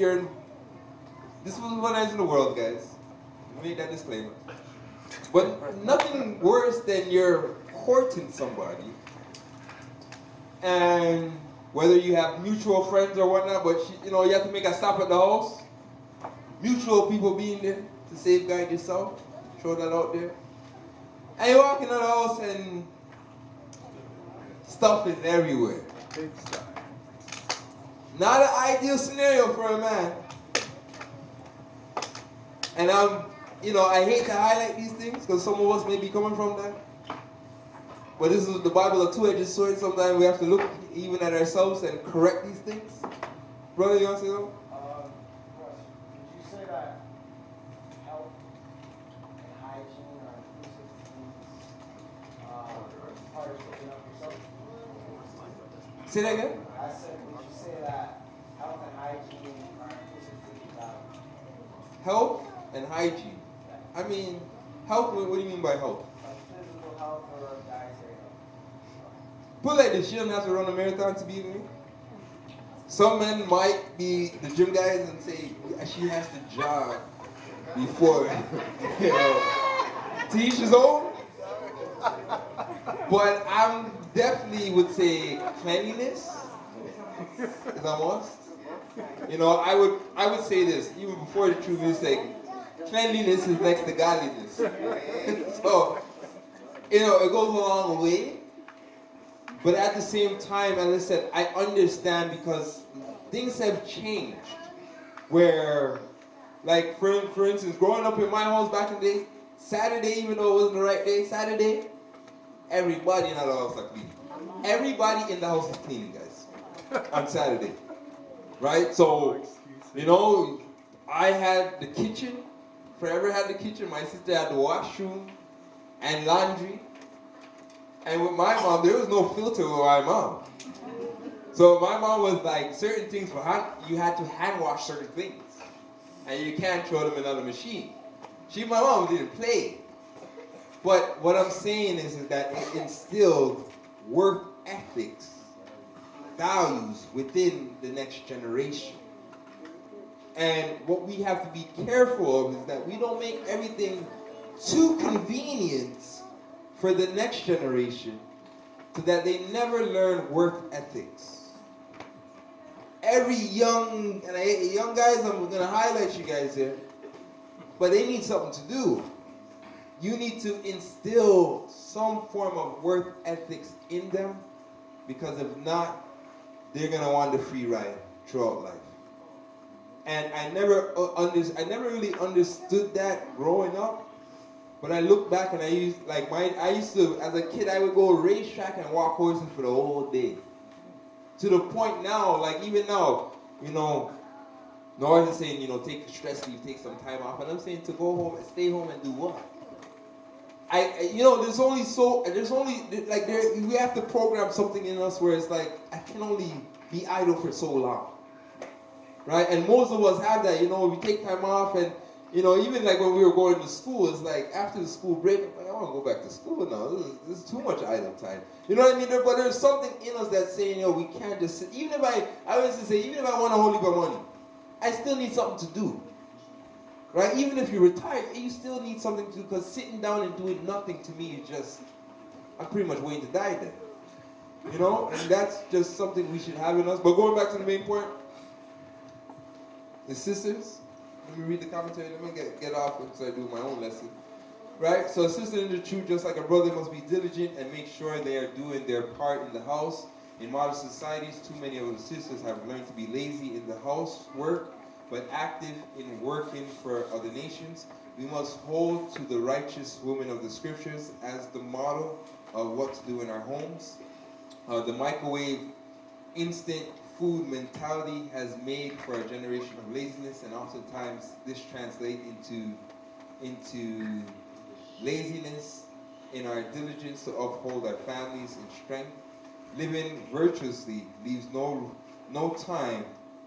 this was when I was in the world, guys. Make that disclaimer. But nothing worse than you're courting somebody, and whether you have mutual friends or whatnot, but you know, you have to make a stop at the house. Mutual people being there to safeguard yourself, show that out there. And you walk into the house and stuff is everywhere. Not an ideal scenario for a man. And you know, I hate to highlight these things because some of us may be coming from that. But this is the Bible, a two-edged sword. Sometimes we have to look even at ourselves and correct these things. Brother, you want to say something? Russ, would you say that health and hygiene are inclusive things part of picking up yourself? Say that again? I said, would you say that health and hygiene are inclusive things about Health and hygiene. I mean, health, what do you mean by health? like physical health or dietary health? Put it like this, she doesn't have to run a marathon to be with me. Some men might be the gym guys and say, she has to jog before, you know, to each his own. But I'm definitely would say cleanliness is a must. You know, I would say this, even before the truth is like, cleanliness is next to godliness. So, you know, it goes a long way. But at the same time, as I said, I understand because things have changed. Where, like, for instance, growing up in my house back in the day, Saturday, even though it wasn't the right day, Saturday, everybody in the house are cleaning. Everybody in the house is cleaning, guys, on Saturday. Right? So, you know, I had the kitchen, forever had the kitchen. My sister had the washroom and laundry. And with my mom, there was no filter with my mom. So my mom was like, certain things, you had to hand wash certain things. And you can't throw them in on the machine. My mom didn't play. But what I'm saying is that it instilled work ethics, values within the next generation. And what we have to be careful of is that we don't make everything too convenient for the next generation so that they never learn work ethics. Every young guys, I'm going to highlight you guys here, but they need something to do. You need to instill some form of work ethics in them, because if not, they're going to want the free ride throughout life. And I never really understood that growing up. But I look back and I used to, as a kid, I would go racetrack and walk horses for the whole day. To the point now, like even now, you know, Norris is saying, you know, take a stress leave, take some time off. And I'm saying to go home and stay home and do what? You know, we have to program something in us where it's like, I can only be idle for so long. right? And most of us have that, we take time off and, even like when we were going to school, it's like after the school break, I'm like, I want to go back to school now. This is too much idle time. You know what I mean? But there's something in us that's saying, we can't just sit. Even if I always say, even if I want a whole heap of money, I still need something to do. Right? Even if you're retired, you still need something to do, because sitting down and doing nothing to me is just, I'm pretty much waiting to die then. And that's just something we should have in us. But going back to the main point, the sisters, let me read the commentary, let me get off because I do my own lesson. Right? So a sister in the truth, just like a brother, must be diligent and make sure they are doing their part in the house. In modern societies, too many of the sisters have learned to be lazy in the housework, but active in working for other nations. We must hold to the righteous woman of the scriptures as the model of what to do in our homes. The microwave instant food mentality has made for a generation of laziness, and oftentimes this translates into laziness in our diligence to uphold our families in strength. Living virtuously leaves no time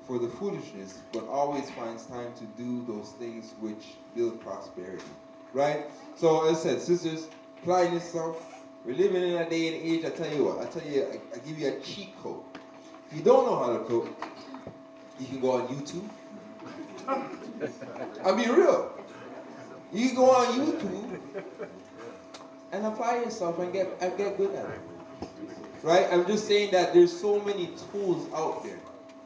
for the foolishness, but always finds time to do those things which build prosperity. Right? So as I said, sisters, apply this stuff. We're living in a day and age, I give you a cheat code. If you don't know how to cook, you can go on YouTube. I'll be real. You can go on YouTube and apply yourself and get good at it. Right? I'm just saying that there's so many tools out there.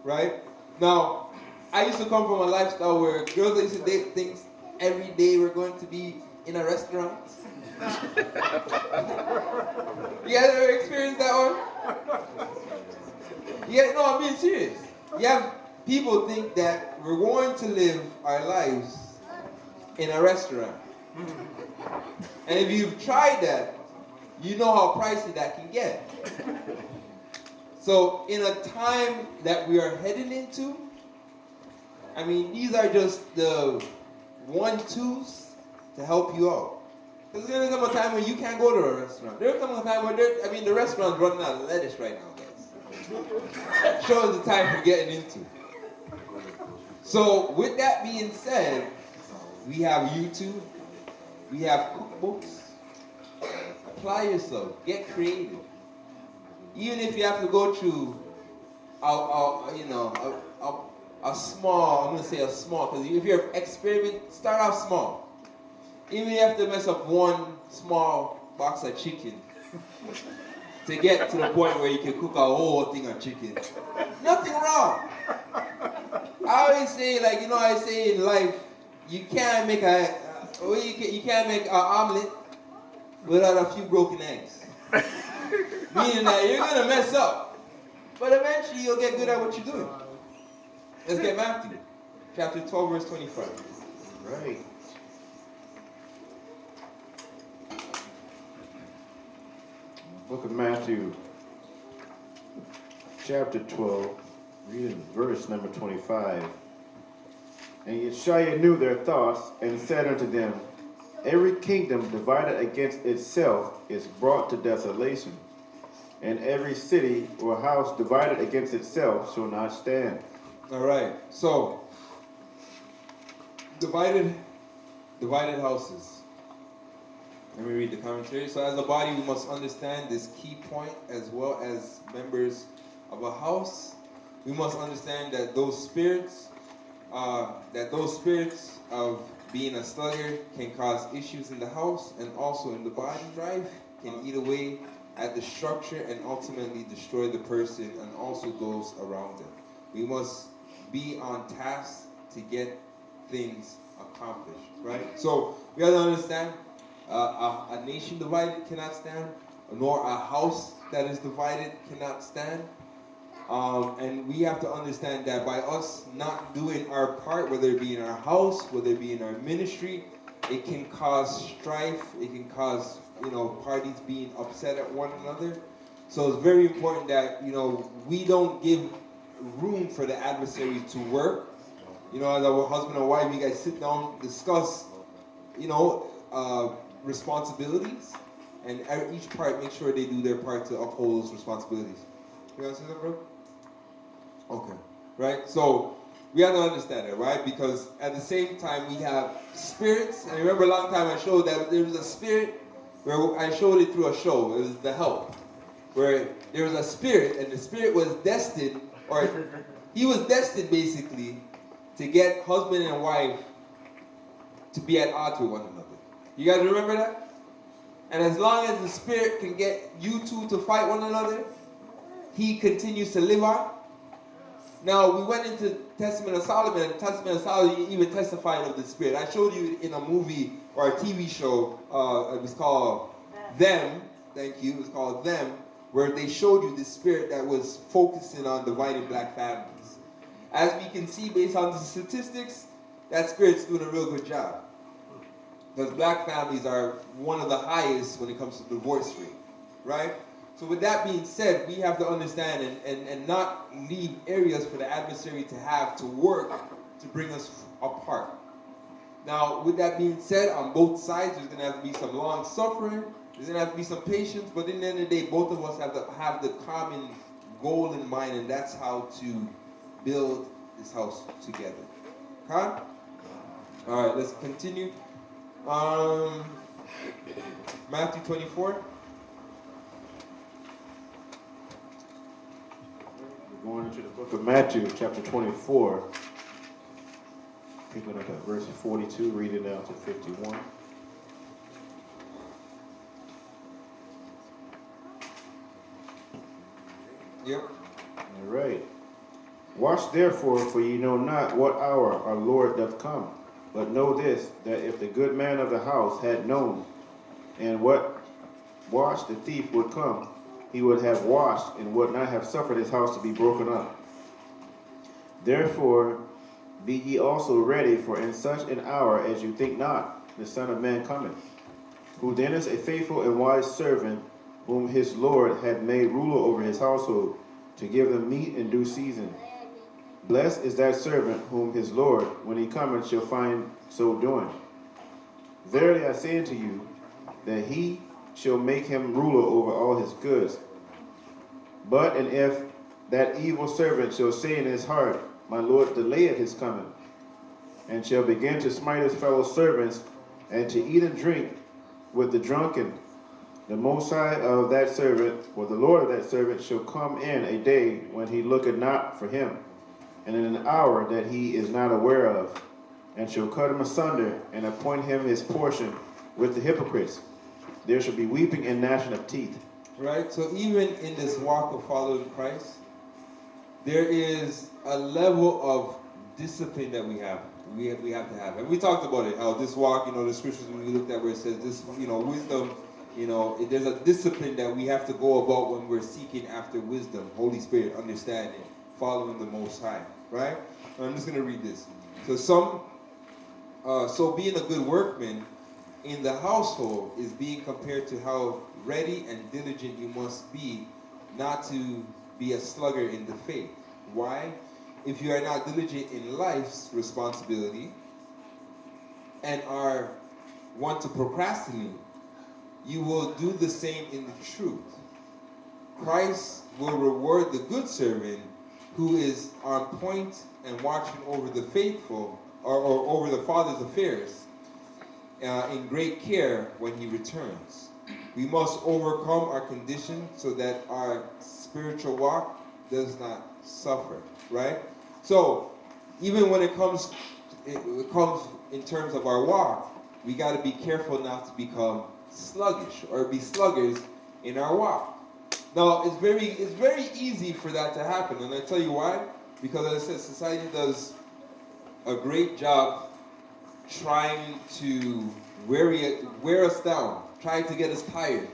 Right? Now, I used to come from a lifestyle where girls used to date things every day we're going to be in a restaurant. You guys ever experienced that one? Yeah, no, I'm being serious. People think that we're going to live our lives in a restaurant. And if you've tried that, you know how pricey that can get. So in a time that we are heading into, these are just the 1-2s to help you out. Because there's going to come a time when you can't go to a restaurant. There's going to come a time when the restaurant's running out of lettuce right now, guys. Shows the time we're getting into. So with that being said, we have YouTube, we have cookbooks. Apply yourself, get creative. Even if you have to go through a small, I'm going to say a small, because if you're experimenting, start off small. Even if you have to mess up one small box of chicken to get to the point where you can cook a whole thing of chicken. Nothing wrong. I always say, I say in life, you can't make an omelet without a few broken eggs. Meaning that you're going to mess up. But eventually you'll get good at what you're doing. Let's get Matthew. Chapter 12, verse 25. Right. Book of Matthew, chapter 12, reading verse number 25. And Yeshua knew their thoughts and said unto them, every kingdom divided against itself is brought to desolation, and every city or house divided against itself shall not stand. All right, so divided houses. Let me read the commentary. So as a body, we must understand this key point, as well as members of a house. We must understand that those spirits of being a sluggard can cause issues in the house and also in the body. Strife can eat away at the structure and ultimately destroy the person and also those around them. We must be on task to get things accomplished, right? So we have to understand a nation divided cannot stand, nor a house that is divided cannot stand. And we have to understand that by us not doing our part, whether it be in our house, whether it be in our ministry, it can cause strife, it can cause, parties being upset at one another. So it's very important that, we don't give room for the adversary to work. As a husband and wife, you guys sit down, discuss, responsibilities, and each part make sure they do their part to uphold those responsibilities. You want to say that, bro? Okay. Right? So, We have to understand it, right? Because at the same time we have spirits. And I remember a long time I showed that there was a spirit where I showed it through a show. It was The Help. Where there was a spirit, and the spirit was destined, or he was destined basically to get husband and wife to be at odds with one another. You guys remember that? And as long as the spirit can get you two to fight one another, he continues to live on. Now, we went into Testament of Solomon, and Testament of Solomon even testified of the spirit. I showed you in a movie or a TV show, it was called Them, thank you, it was called Them, where they showed you the spirit that was focusing on dividing black families. As we can see based on the statistics, that spirit's doing a real good job. Because black families are one of the highest when it comes to divorce rate, right? So with that being said, we have to understand and not leave areas for the adversary to have to work to bring us apart. Now, with that being said, on both sides, there's going to have to be some long suffering. There's going to have to be some patience. But in the end of the day, both of us have to have the common goal in mind, and that's how to build this house together. Okay? All right, let's continue. Matthew 24. We're going into the book of Matthew, chapter 24. Picking up at verse 42, reading down to 51. Yep. All right. Watch therefore, for ye know not what hour our Lord doth come. But know this, that if the good man of the house had known, and what watch the thief would come, he would have watched, and would not have suffered his house to be broken up. Therefore be ye also ready, for in such an hour as you think not, the Son of Man cometh. Who then is a faithful and wise servant, whom his Lord had made ruler over his household, to give them meat in due season. Blessed is that servant whom his Lord, when he cometh, shall find so doing. Verily I say unto you, that he shall make him ruler over all his goods. But and if that evil servant shall say in his heart, my Lord delayeth his coming, and shall begin to smite his fellow servants, and to eat and drink with the drunken, the Most High of that servant, or the Lord of that servant, shall come in a day when he looketh not for him, and in an hour that he is not aware of, and shall cut him asunder, and appoint him his portion with the hypocrites. There shall be weeping and gnashing of teeth. Right? So even in this walk of following Christ, there is a level of discipline that we have. We have to have. And we talked about it, how this walk, the scriptures we looked at where it says this, wisdom, there's a discipline that we have to go about when we're seeking after wisdom, Holy Spirit, understanding, following the Most High, right? And I'm just going to read this. So being a good workman in the household is being compared to how ready and diligent you must be not to be a sluggard in the faith. Why? If you are not diligent in life's responsibility and are want to procrastinate, you will do the same in the truth. Christ will reward the good servant who is on point and watching over the faithful or over the Father's affairs in great care when he returns. We must overcome our condition so that our spiritual walk does not suffer, right? So even when it comes in terms of our walk, we got to be careful not to become sluggish or be sluggards in our walk. Now, it's very easy for that to happen, and I tell you why. Because as I said, society does a great job trying to wear us down, trying to get us tired.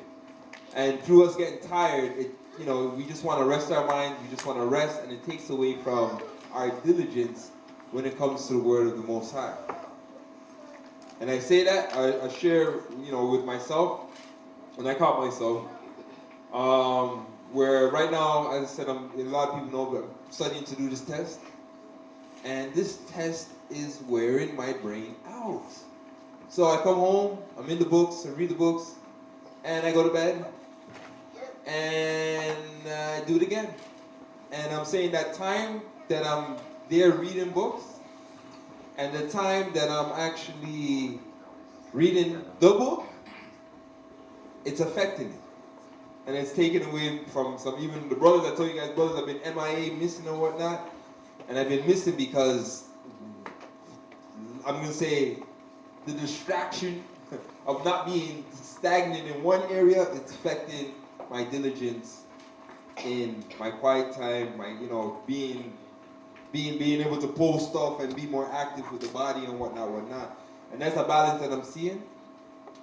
And through us getting tired, we just want to rest our mind, we just want to rest, and it takes away from our diligence when it comes to the word of the Most High. And I say that, I share, with myself, and I caught myself, where right now, as I said, a lot of people know, but I'm studying to do this test. And this test is wearing my brain out. So I come home, I'm in the books, I read the books, and I go to bed, and I do it again. And I'm saying that time that I'm there reading books, and the time that I'm actually reading the book, it's affecting it. And it's taken away from some, even the brothers, I told you guys, brothers have been MIA, missing and whatnot. And I've been missing because, I'm going to say, the distraction of not being stagnant in one area, it's affecting my diligence in my quiet time, my, being able to post stuff and be more active with the body and whatnot. And that's a balance that I'm seeing.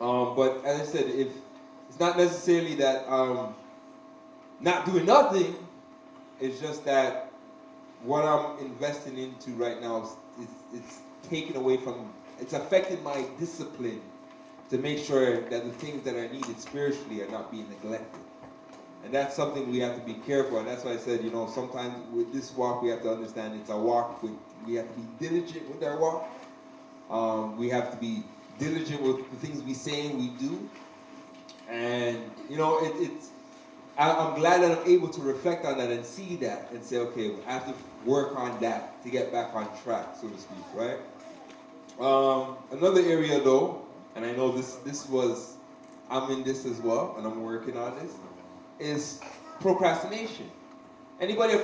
But as I said, if it's not necessarily that not doing nothing, it's just that what I'm investing into right now is it's taken away from, it's affecting my discipline to make sure that the things that are needed spiritually are not being neglected. And that's something we have to be careful. And that's why I said, sometimes with this walk, we have to understand it's a walk. We have to be diligent with our walk. We have to be diligent with the things we say and we do. And, I'm glad that I'm able to reflect on that and see that and say, okay, I have to work on that to get back on track, so to speak, right? Another area, though, and I know I'm in this as well, and I'm working on this, is procrastination. Anybody a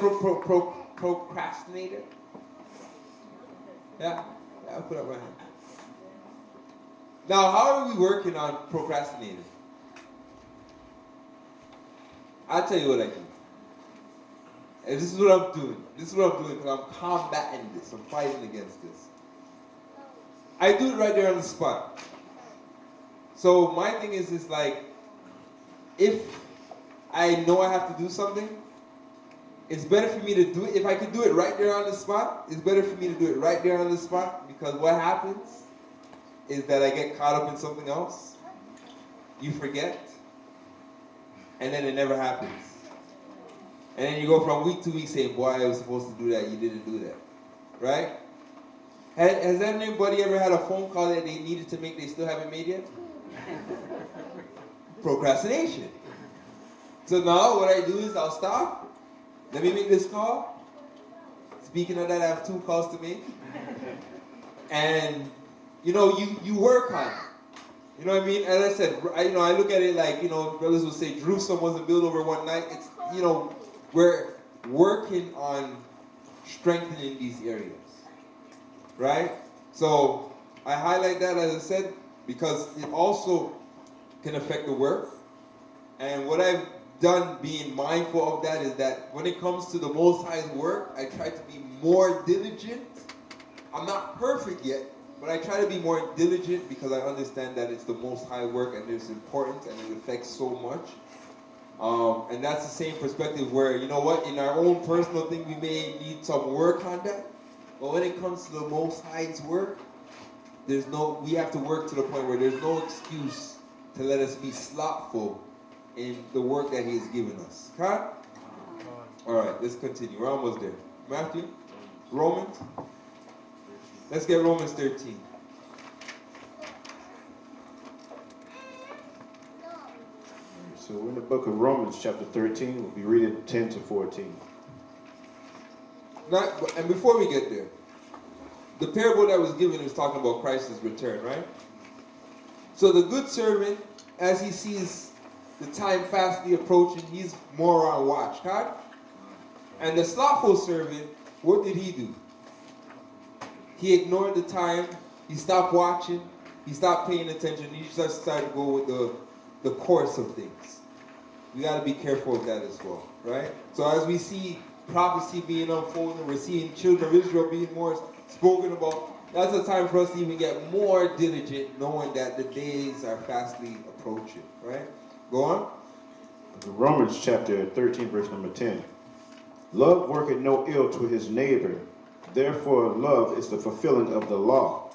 procrastinator? Yeah, I'll put up my hand. Now, how are we working on procrastinating? I'll tell you what I do. And this is what I'm doing. This is what I'm doing because I'm combating this. I'm fighting against this. I do it right there on the spot. So my thing is like, if I know I have to do something, it's better for me to do it. If I could do it right there on the spot, it's better for me to do it right there on the spot, because what happens is that I get caught up in something else. You forget. And then it never happens. And then you go from week to week saying, boy, I was supposed to do that, you didn't do that. Right? Has anybody ever had a phone call that they needed to make, they still haven't made yet? Procrastination. So now what I do is I'll stop. Let me make this call. Speaking of that, I have 2 calls to make. And, you work on it. You know what I mean? As I said, I look at it like, brothers will say Jerusalem wasn't built over one night. It's, we're working on strengthening these areas. Right? So I highlight that, as I said, because it also can affect the work. And what I've done being mindful of that is that when it comes to the Most High's work, I try to be more diligent. I'm not perfect yet, but I try to be more diligent because I understand that it's the Most High work and it's important and it affects so much. And that's the same perspective where, in our own personal thing, we may need some work on that. But when it comes to the Most High's work, we have to work to the point where there's no excuse to let us be slothful in the work that He has given us. Okay? All right, let's continue. We're almost there. Matthew? Romans? Let's get Romans 13. So we're in the book of Romans, chapter 13. We'll be reading 10 to 14. And before we get there, the parable that was given is talking about Christ's return, right? So the good servant, as he sees the time fastly approaching, he's more on watch, right? And the slothful servant, what did he do? He ignored the time. He stopped watching. He stopped paying attention. He just started to go with the course of things. We got to be careful of that as well, right? So as we see prophecy being unfolded, we're seeing children of Israel being more spoken about. That's a time for us to even get more diligent, knowing that the days are fastly approaching, right? Go on. Romans chapter 13, verse number 10. Love worketh no ill to his neighbor. Therefore, love is the fulfilling of the law.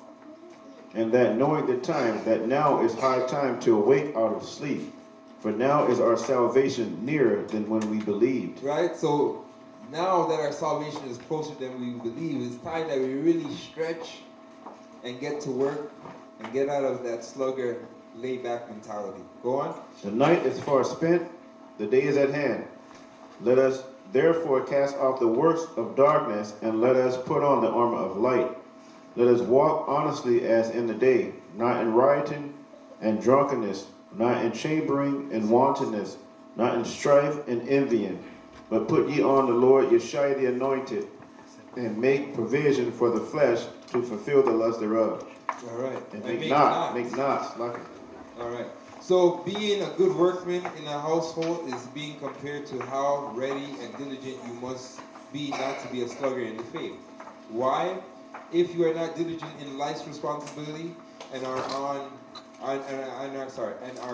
And that knowing the time, that now is high time to awake out of sleep. For now is our salvation nearer than when we believed. Right? So now that our salvation is closer than we believe, it's time that we really stretch and get to work and get out of that slugger, lay-back mentality. Go on. The night is far spent, the day is at hand. Let us Therefore cast off the works of darkness, and let us put on the armor of light. Let us walk honestly as in the day, not in rioting and drunkenness, not in chambering and wantonness, not in strife and envying, but put ye on the Lord Yeshua the anointed, and make provision for the flesh to fulfill the lust thereof. All right. And make knots. Like it. All right. So being a good workman in a household is being compared to how ready and diligent you must be not to be a sluggard in the faith. Why? If you are not diligent in life's responsibility and are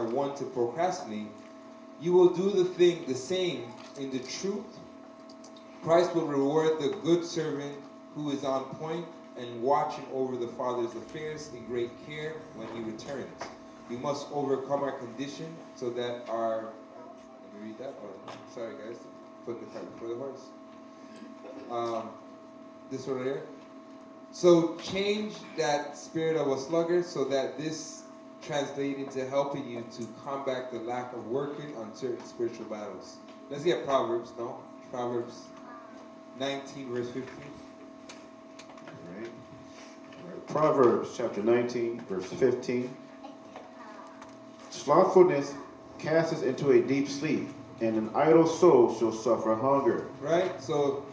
one to procrastinate, you will do the same in the truth. Christ will reward the good servant who is on point and watching over the Father's affairs in great care when he returns. We must overcome our condition so that our, let me read that one. Sorry guys, put the cart before the horse. This one here. So change that spirit of a sluggard so that this translates into helping you to combat the lack of working on certain spiritual battles. Let's get Proverbs, no? Proverbs 19 verse 15. All right. Proverbs chapter 19 verse 15. Slothfulness casts us into a deep sleep, and an idle soul shall suffer hunger. Right? So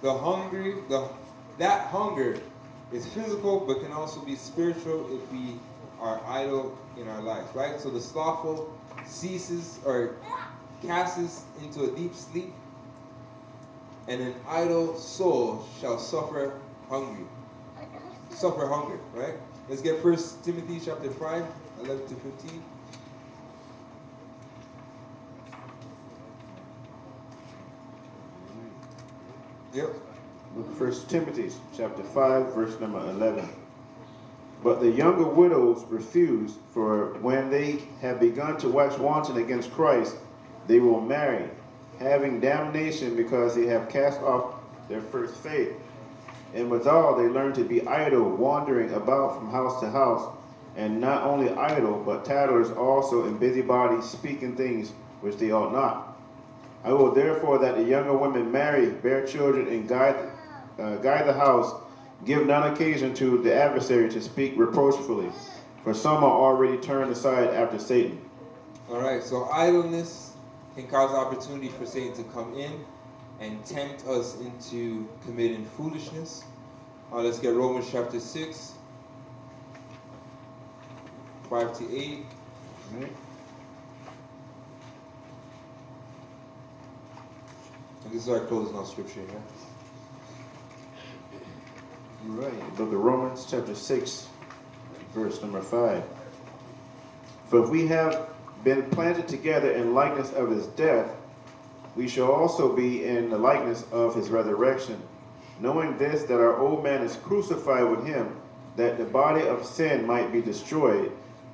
that hunger is physical but can also be spiritual if we are idle in our lives, right? So the slothful ceases or casts into a deep sleep, and an idle soul shall suffer hunger, right? Let's get 1 Timothy chapter 5, 11 to 15. Yep. 1 Timothy chapter 5, verse number 11. But the younger widows refuse, for when they have begun to wax wanton against Christ, they will marry, having damnation because they have cast off their first faith. And withal they learn to be idle, wandering about from house to house, and not only idle, but tattlers also, and busybodies, speaking things which they ought not. I will therefore that the younger women marry, bear children, and guide the house, give none occasion to the adversary to speak reproachfully, for some are already turned aside after Satan. All right, so idleness can cause opportunity for Satan to come in and tempt us into committing foolishness. Let's get Romans chapter 6, 5 to 8. Right. And this is our closing on scripture, yeah? Right. Book of Romans chapter 6, verse number 5. For if we have been planted together in likeness of his death, we shall also be in the likeness of his resurrection, knowing this, that our old man is crucified with him, that the body of sin might be destroyed,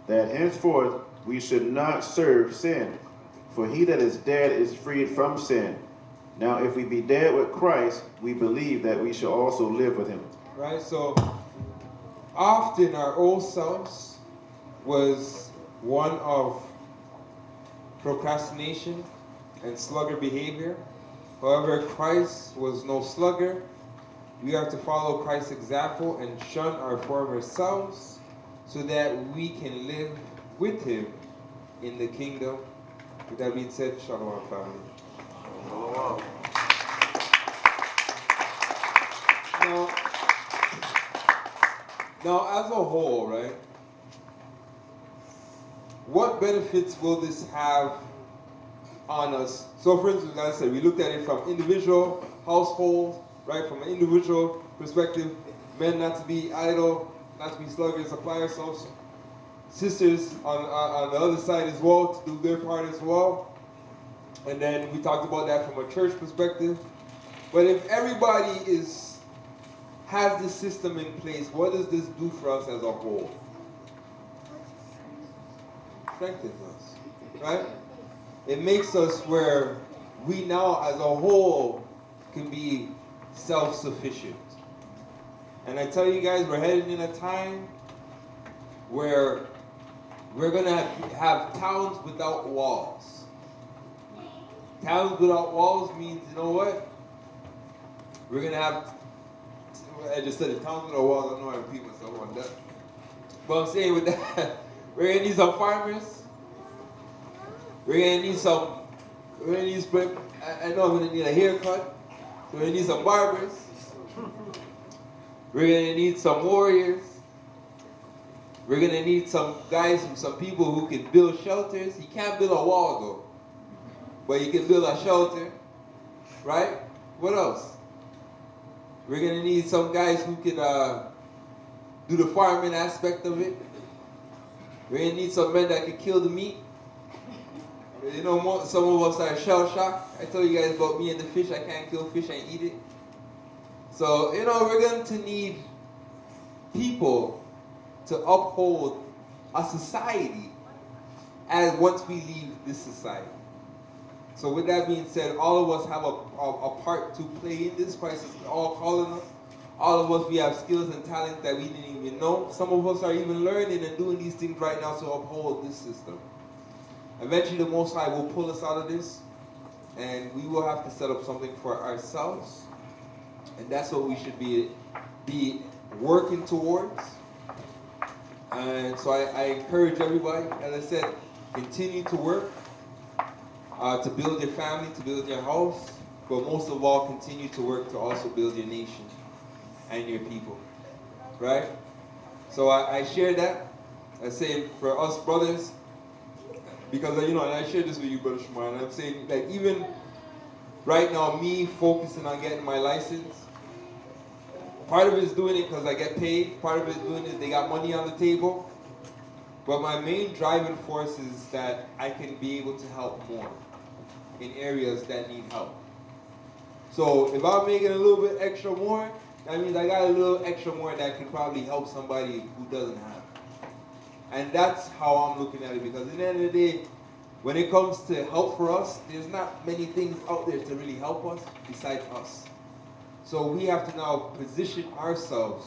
that henceforth we should not serve sin. For he that is dead is freed from sin. Now if we be dead with Christ, we believe that we shall also live with him. Right, so often our old selves was one of procrastination and sluggard behavior. However, Christ was no sluggard. We are to follow Christ's example and shun our former selves so that we can live with him in the kingdom. With that being said, shalom, family. Shalom. Now, as a whole, right, what benefits will this have on us? So, for instance, like I said, we looked at it from individual, household, right, from an individual perspective, men not to be idle, not to be sluggards, apply ourselves. Sisters on the other side as well, to do their part as well. And then we talked about that from a church perspective. But if everybody has this system in place, what does this do for us as a whole? Strengthens us, right? It makes us where we now as a whole can be self-sufficient. And I tell you guys, we're headed in a time where we're going to have towns without walls. towns without walls means, you know what? We're gonna have, I just said it, towns without walls, I don't know how to repeat myself on that. But I'm saying with that, we're gonna need some farmers. We're gonna need I know I'm gonna need a haircut. We're gonna need some barbers. We're gonna need some warriors. We're gonna need some guys, some people who can build shelters. You can't build a wall though, but you can build a shelter, right? What else? We're gonna need some guys who can do the farming aspect of it. We're gonna need some men that can kill the meat. You know, some of us are shell shocked. I told you guys about me and the fish. I can't kill fish and eat it. So, you know, we're going to need people to uphold a society as once we leave this society. So with that being said, all of us have a part to play in this. Christ is all calling us. All of us, we have skills and talents that we didn't even know. Some of us are even learning and doing these things right now to uphold this system. Eventually the Most High will pull us out of this, and we will have to set up something for ourselves. And that's what we should be working towards. And so I encourage everybody, as I said, continue to work to build your family, to build your house, but most of all, continue to work to also build your nation and your people, right? So I share that. I say for us brothers, because, you know, and I share this with you, Brother Shemar, and I'm saying, like, even right now, me focusing on getting my license, part of it is doing it because I get paid, part of it is doing it, they got money on the table, but my main driving force is that I can be able to help more in areas that need help. So if I'm making a little bit extra more, that means I got a little extra more that can probably help somebody who doesn't have. And that's how I'm looking at it, because at the end of the day, when it comes to help for us, there's not many things out there to really help us besides us. So we have to now position ourselves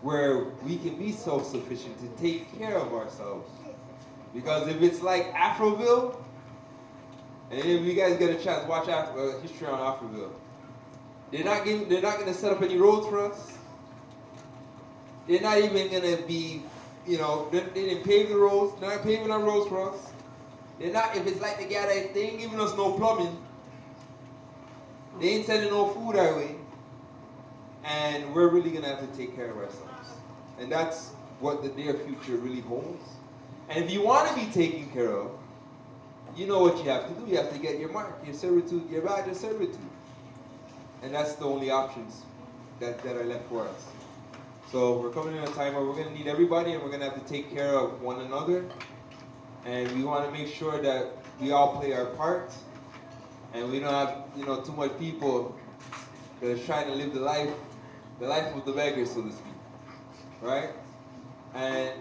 where we can be self-sufficient to take care of ourselves. Because if it's like Afroville, and if you guys get a chance, watch history on Afroville. They're not going to set up any roads for us. They're not even going to be, you know, they didn't pave the roads. They're not paving our roads for us. They're not, if it's like the guy that they ain't giving us no plumbing. They ain't sending no food our way. And we're really going to have to take care of ourselves. And that's what the near future really holds. And if you want to be taken care of, you know what you have to do. You have to get your mark, your servitude, your badge of servitude. And that's the only options that are left for us. So we're coming in a time where we're going to need everybody, and we're going to have to take care of one another. And we want to make sure that we all play our part. And we don't have, you know, too much people that are trying to live the life of the beggar, so to speak. Right?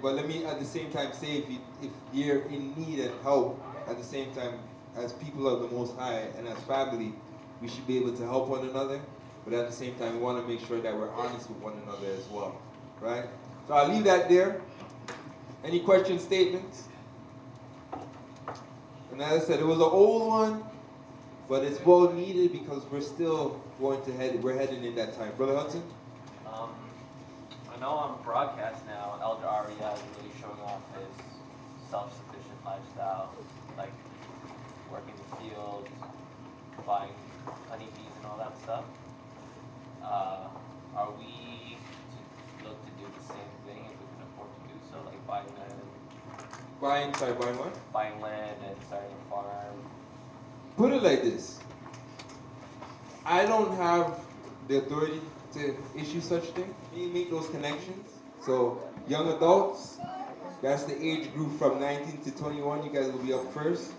But let me at the same time say, if you're in need and help, at the same time, as people of the Most High and as family, we should be able to help one another. But at the same time, we want to make sure that we're honest with one another as well. Right? So I'll leave that there. Any questions, statements? And as I said, it was an old one, but it's well needed because we're still we're heading in that time. Brother Hudson? I know on broadcast now, Elder Aria is really showing off his self-sufficient lifestyle, like working the fields, buying honeybees and all that stuff. Are we to look to do the same thing if we can afford to do so, like buying land? Buying what? Buying land and starting a farm. Put it like this. I don't have the authority to issue such thing. We make those connections. So young adults, that's the age group from 19 to 21. You guys will be up first.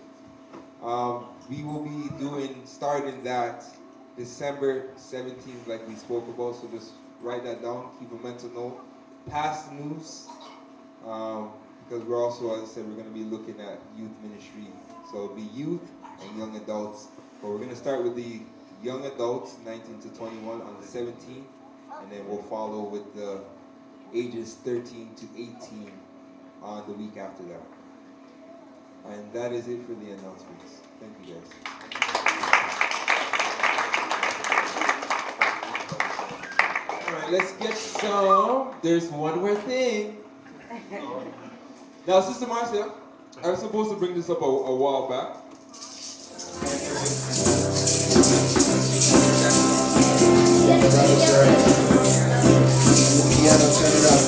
We will be starting that December 17th, like we spoke about. So just write that down, keep a mental note. Past news, because we're also, as I said, we're going to be looking at youth ministry. So it'll be youth and young adults. But we're going to start with the young adults, 19 to 21, on the 17th. And then we'll follow with the ages 13 to 18 on the week after that. And that is it for the announcements. Thank you, guys. let's get some. There's one more thing. Now, Sister Marcia, I was supposed to bring this up a while back. Piano, turn it up.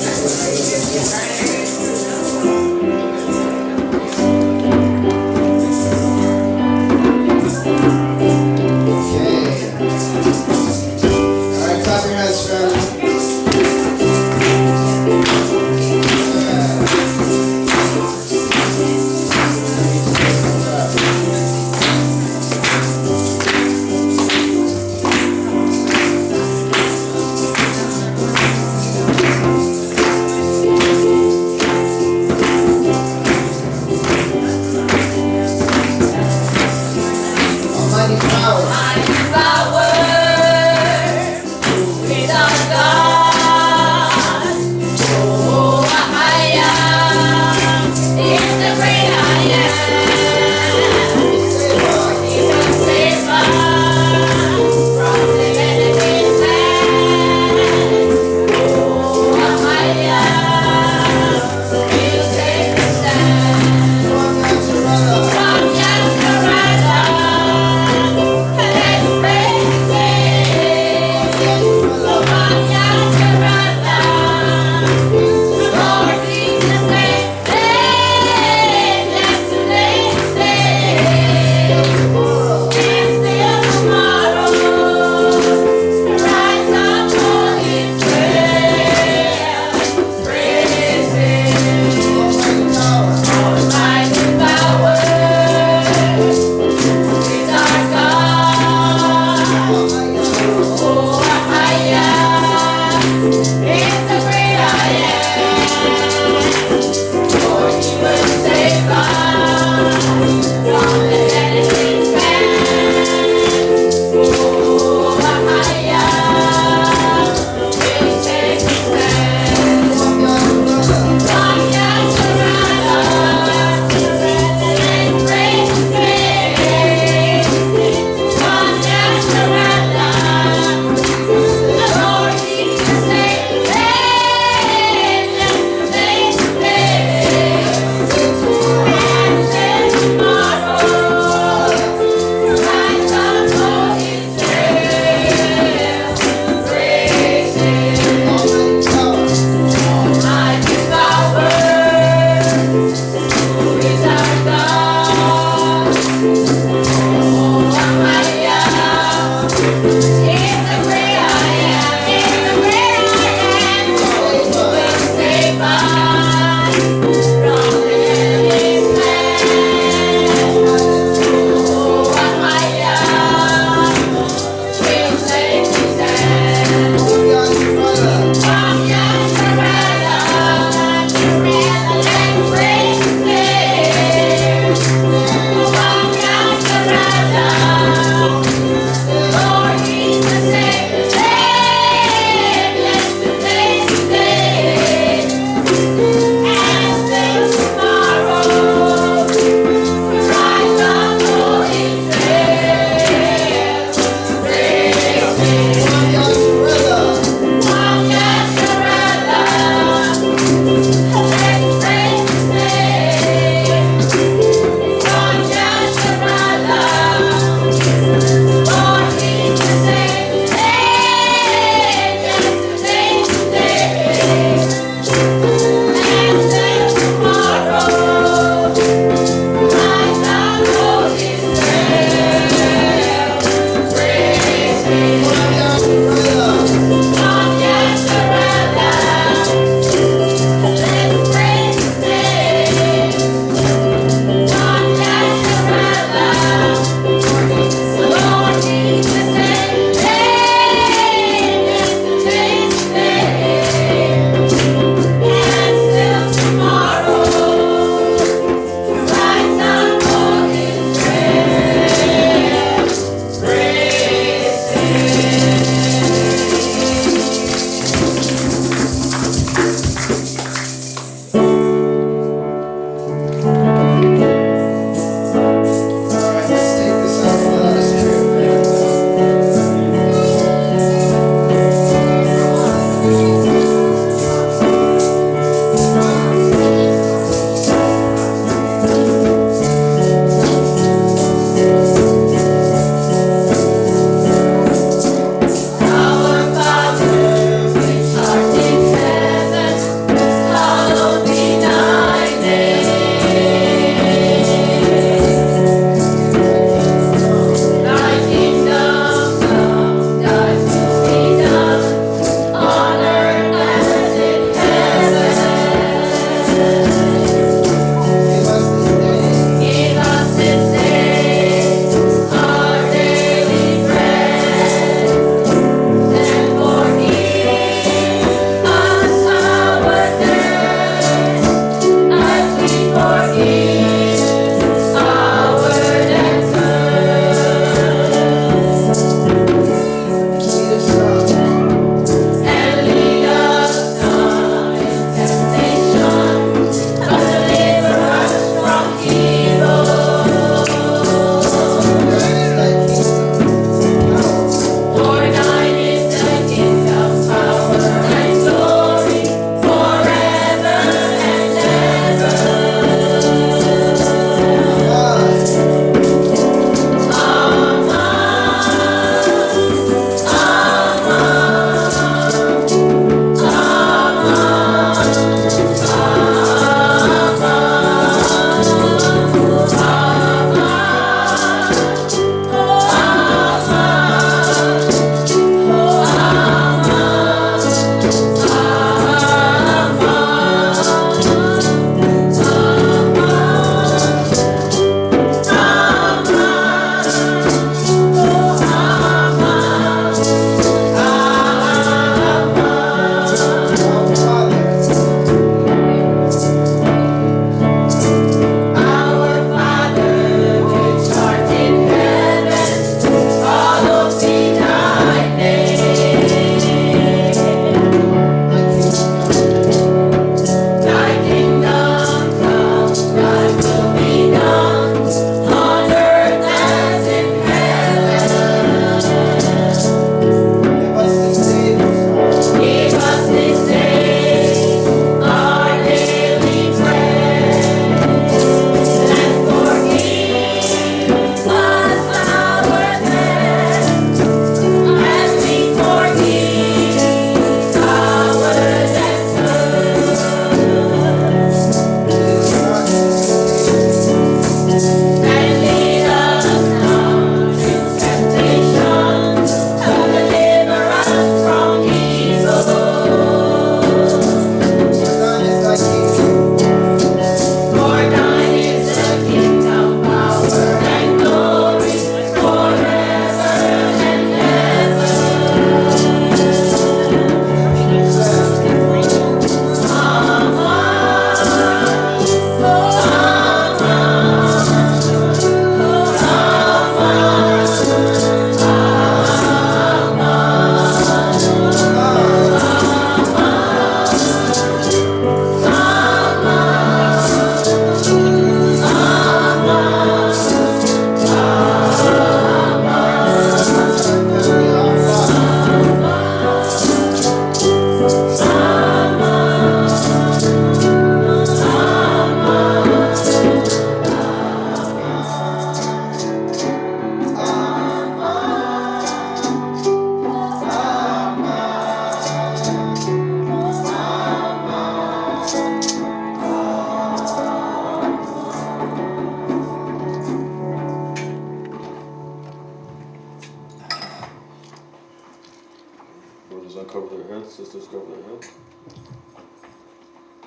Brothers uncover their heads, sisters cover their heads.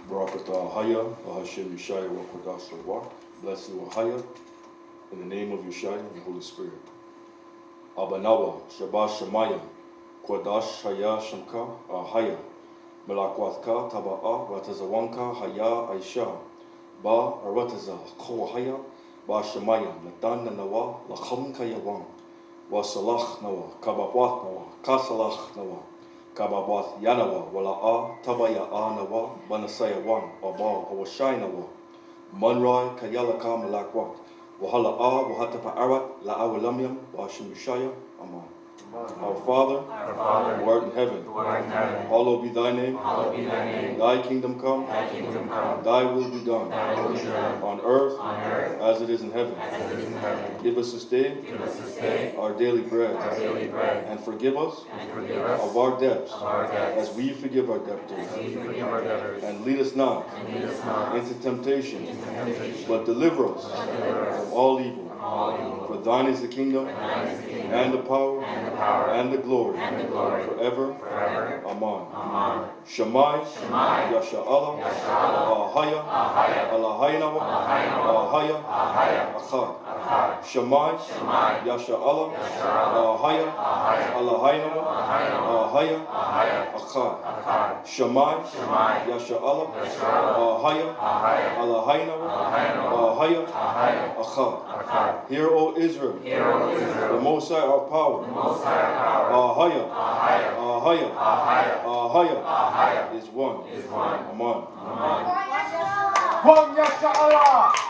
Barakatah Haya, Ahashem Yeshaya wa Kodash Rawah. Bless you, Ahaya, in the name of Yeshaya and the Holy Spirit. Abanawa, Shabbat Shemaya, Kodash Haya Shamka, Ahaya, Melakwatka, Taba'a, Ratazawanka, Haya, Aisha, Ba, Arataza, Ko Haya, Ba Shemaya, Natan Nawa, Lacham Kayawan, Wasalach Nawa, Kababwat Nawa, Kasalach Nawa, Kababwath Yanawa, Wala'a, Tabaya Nawa, Banasaya Wan, Aba, Awashai Nawa, Munrai, Kayalaka Malakwat, Wahala'a, Wahatapa Arat, La'awalamyam, Washim Yeshaya, Aman. Our Father, who art in heaven, hallowed be thy name. Thy kingdom come, thy will be done, on earth as it is in heaven. Give us this day our daily bread, and forgive us of our debts as we forgive our debtors. And lead us not into temptation, but deliver us from all evil. For thine is the kingdom, and the power, and the glory, forever. Amen. Shammai, Yasha Allah, Ahaya, Allahaynawa, Ahaya, Achad. Shammai, Yasha Allah, Ahaya, Allahaynawa, Ahaya, Achad. Shammai, Yasha Allah, Ahaya, Allahaynawa, Ahaya, Achad. Hear, O Israel, the Most High our power. Ahaya, Ahaya is one. Amen. One Yasha Allah.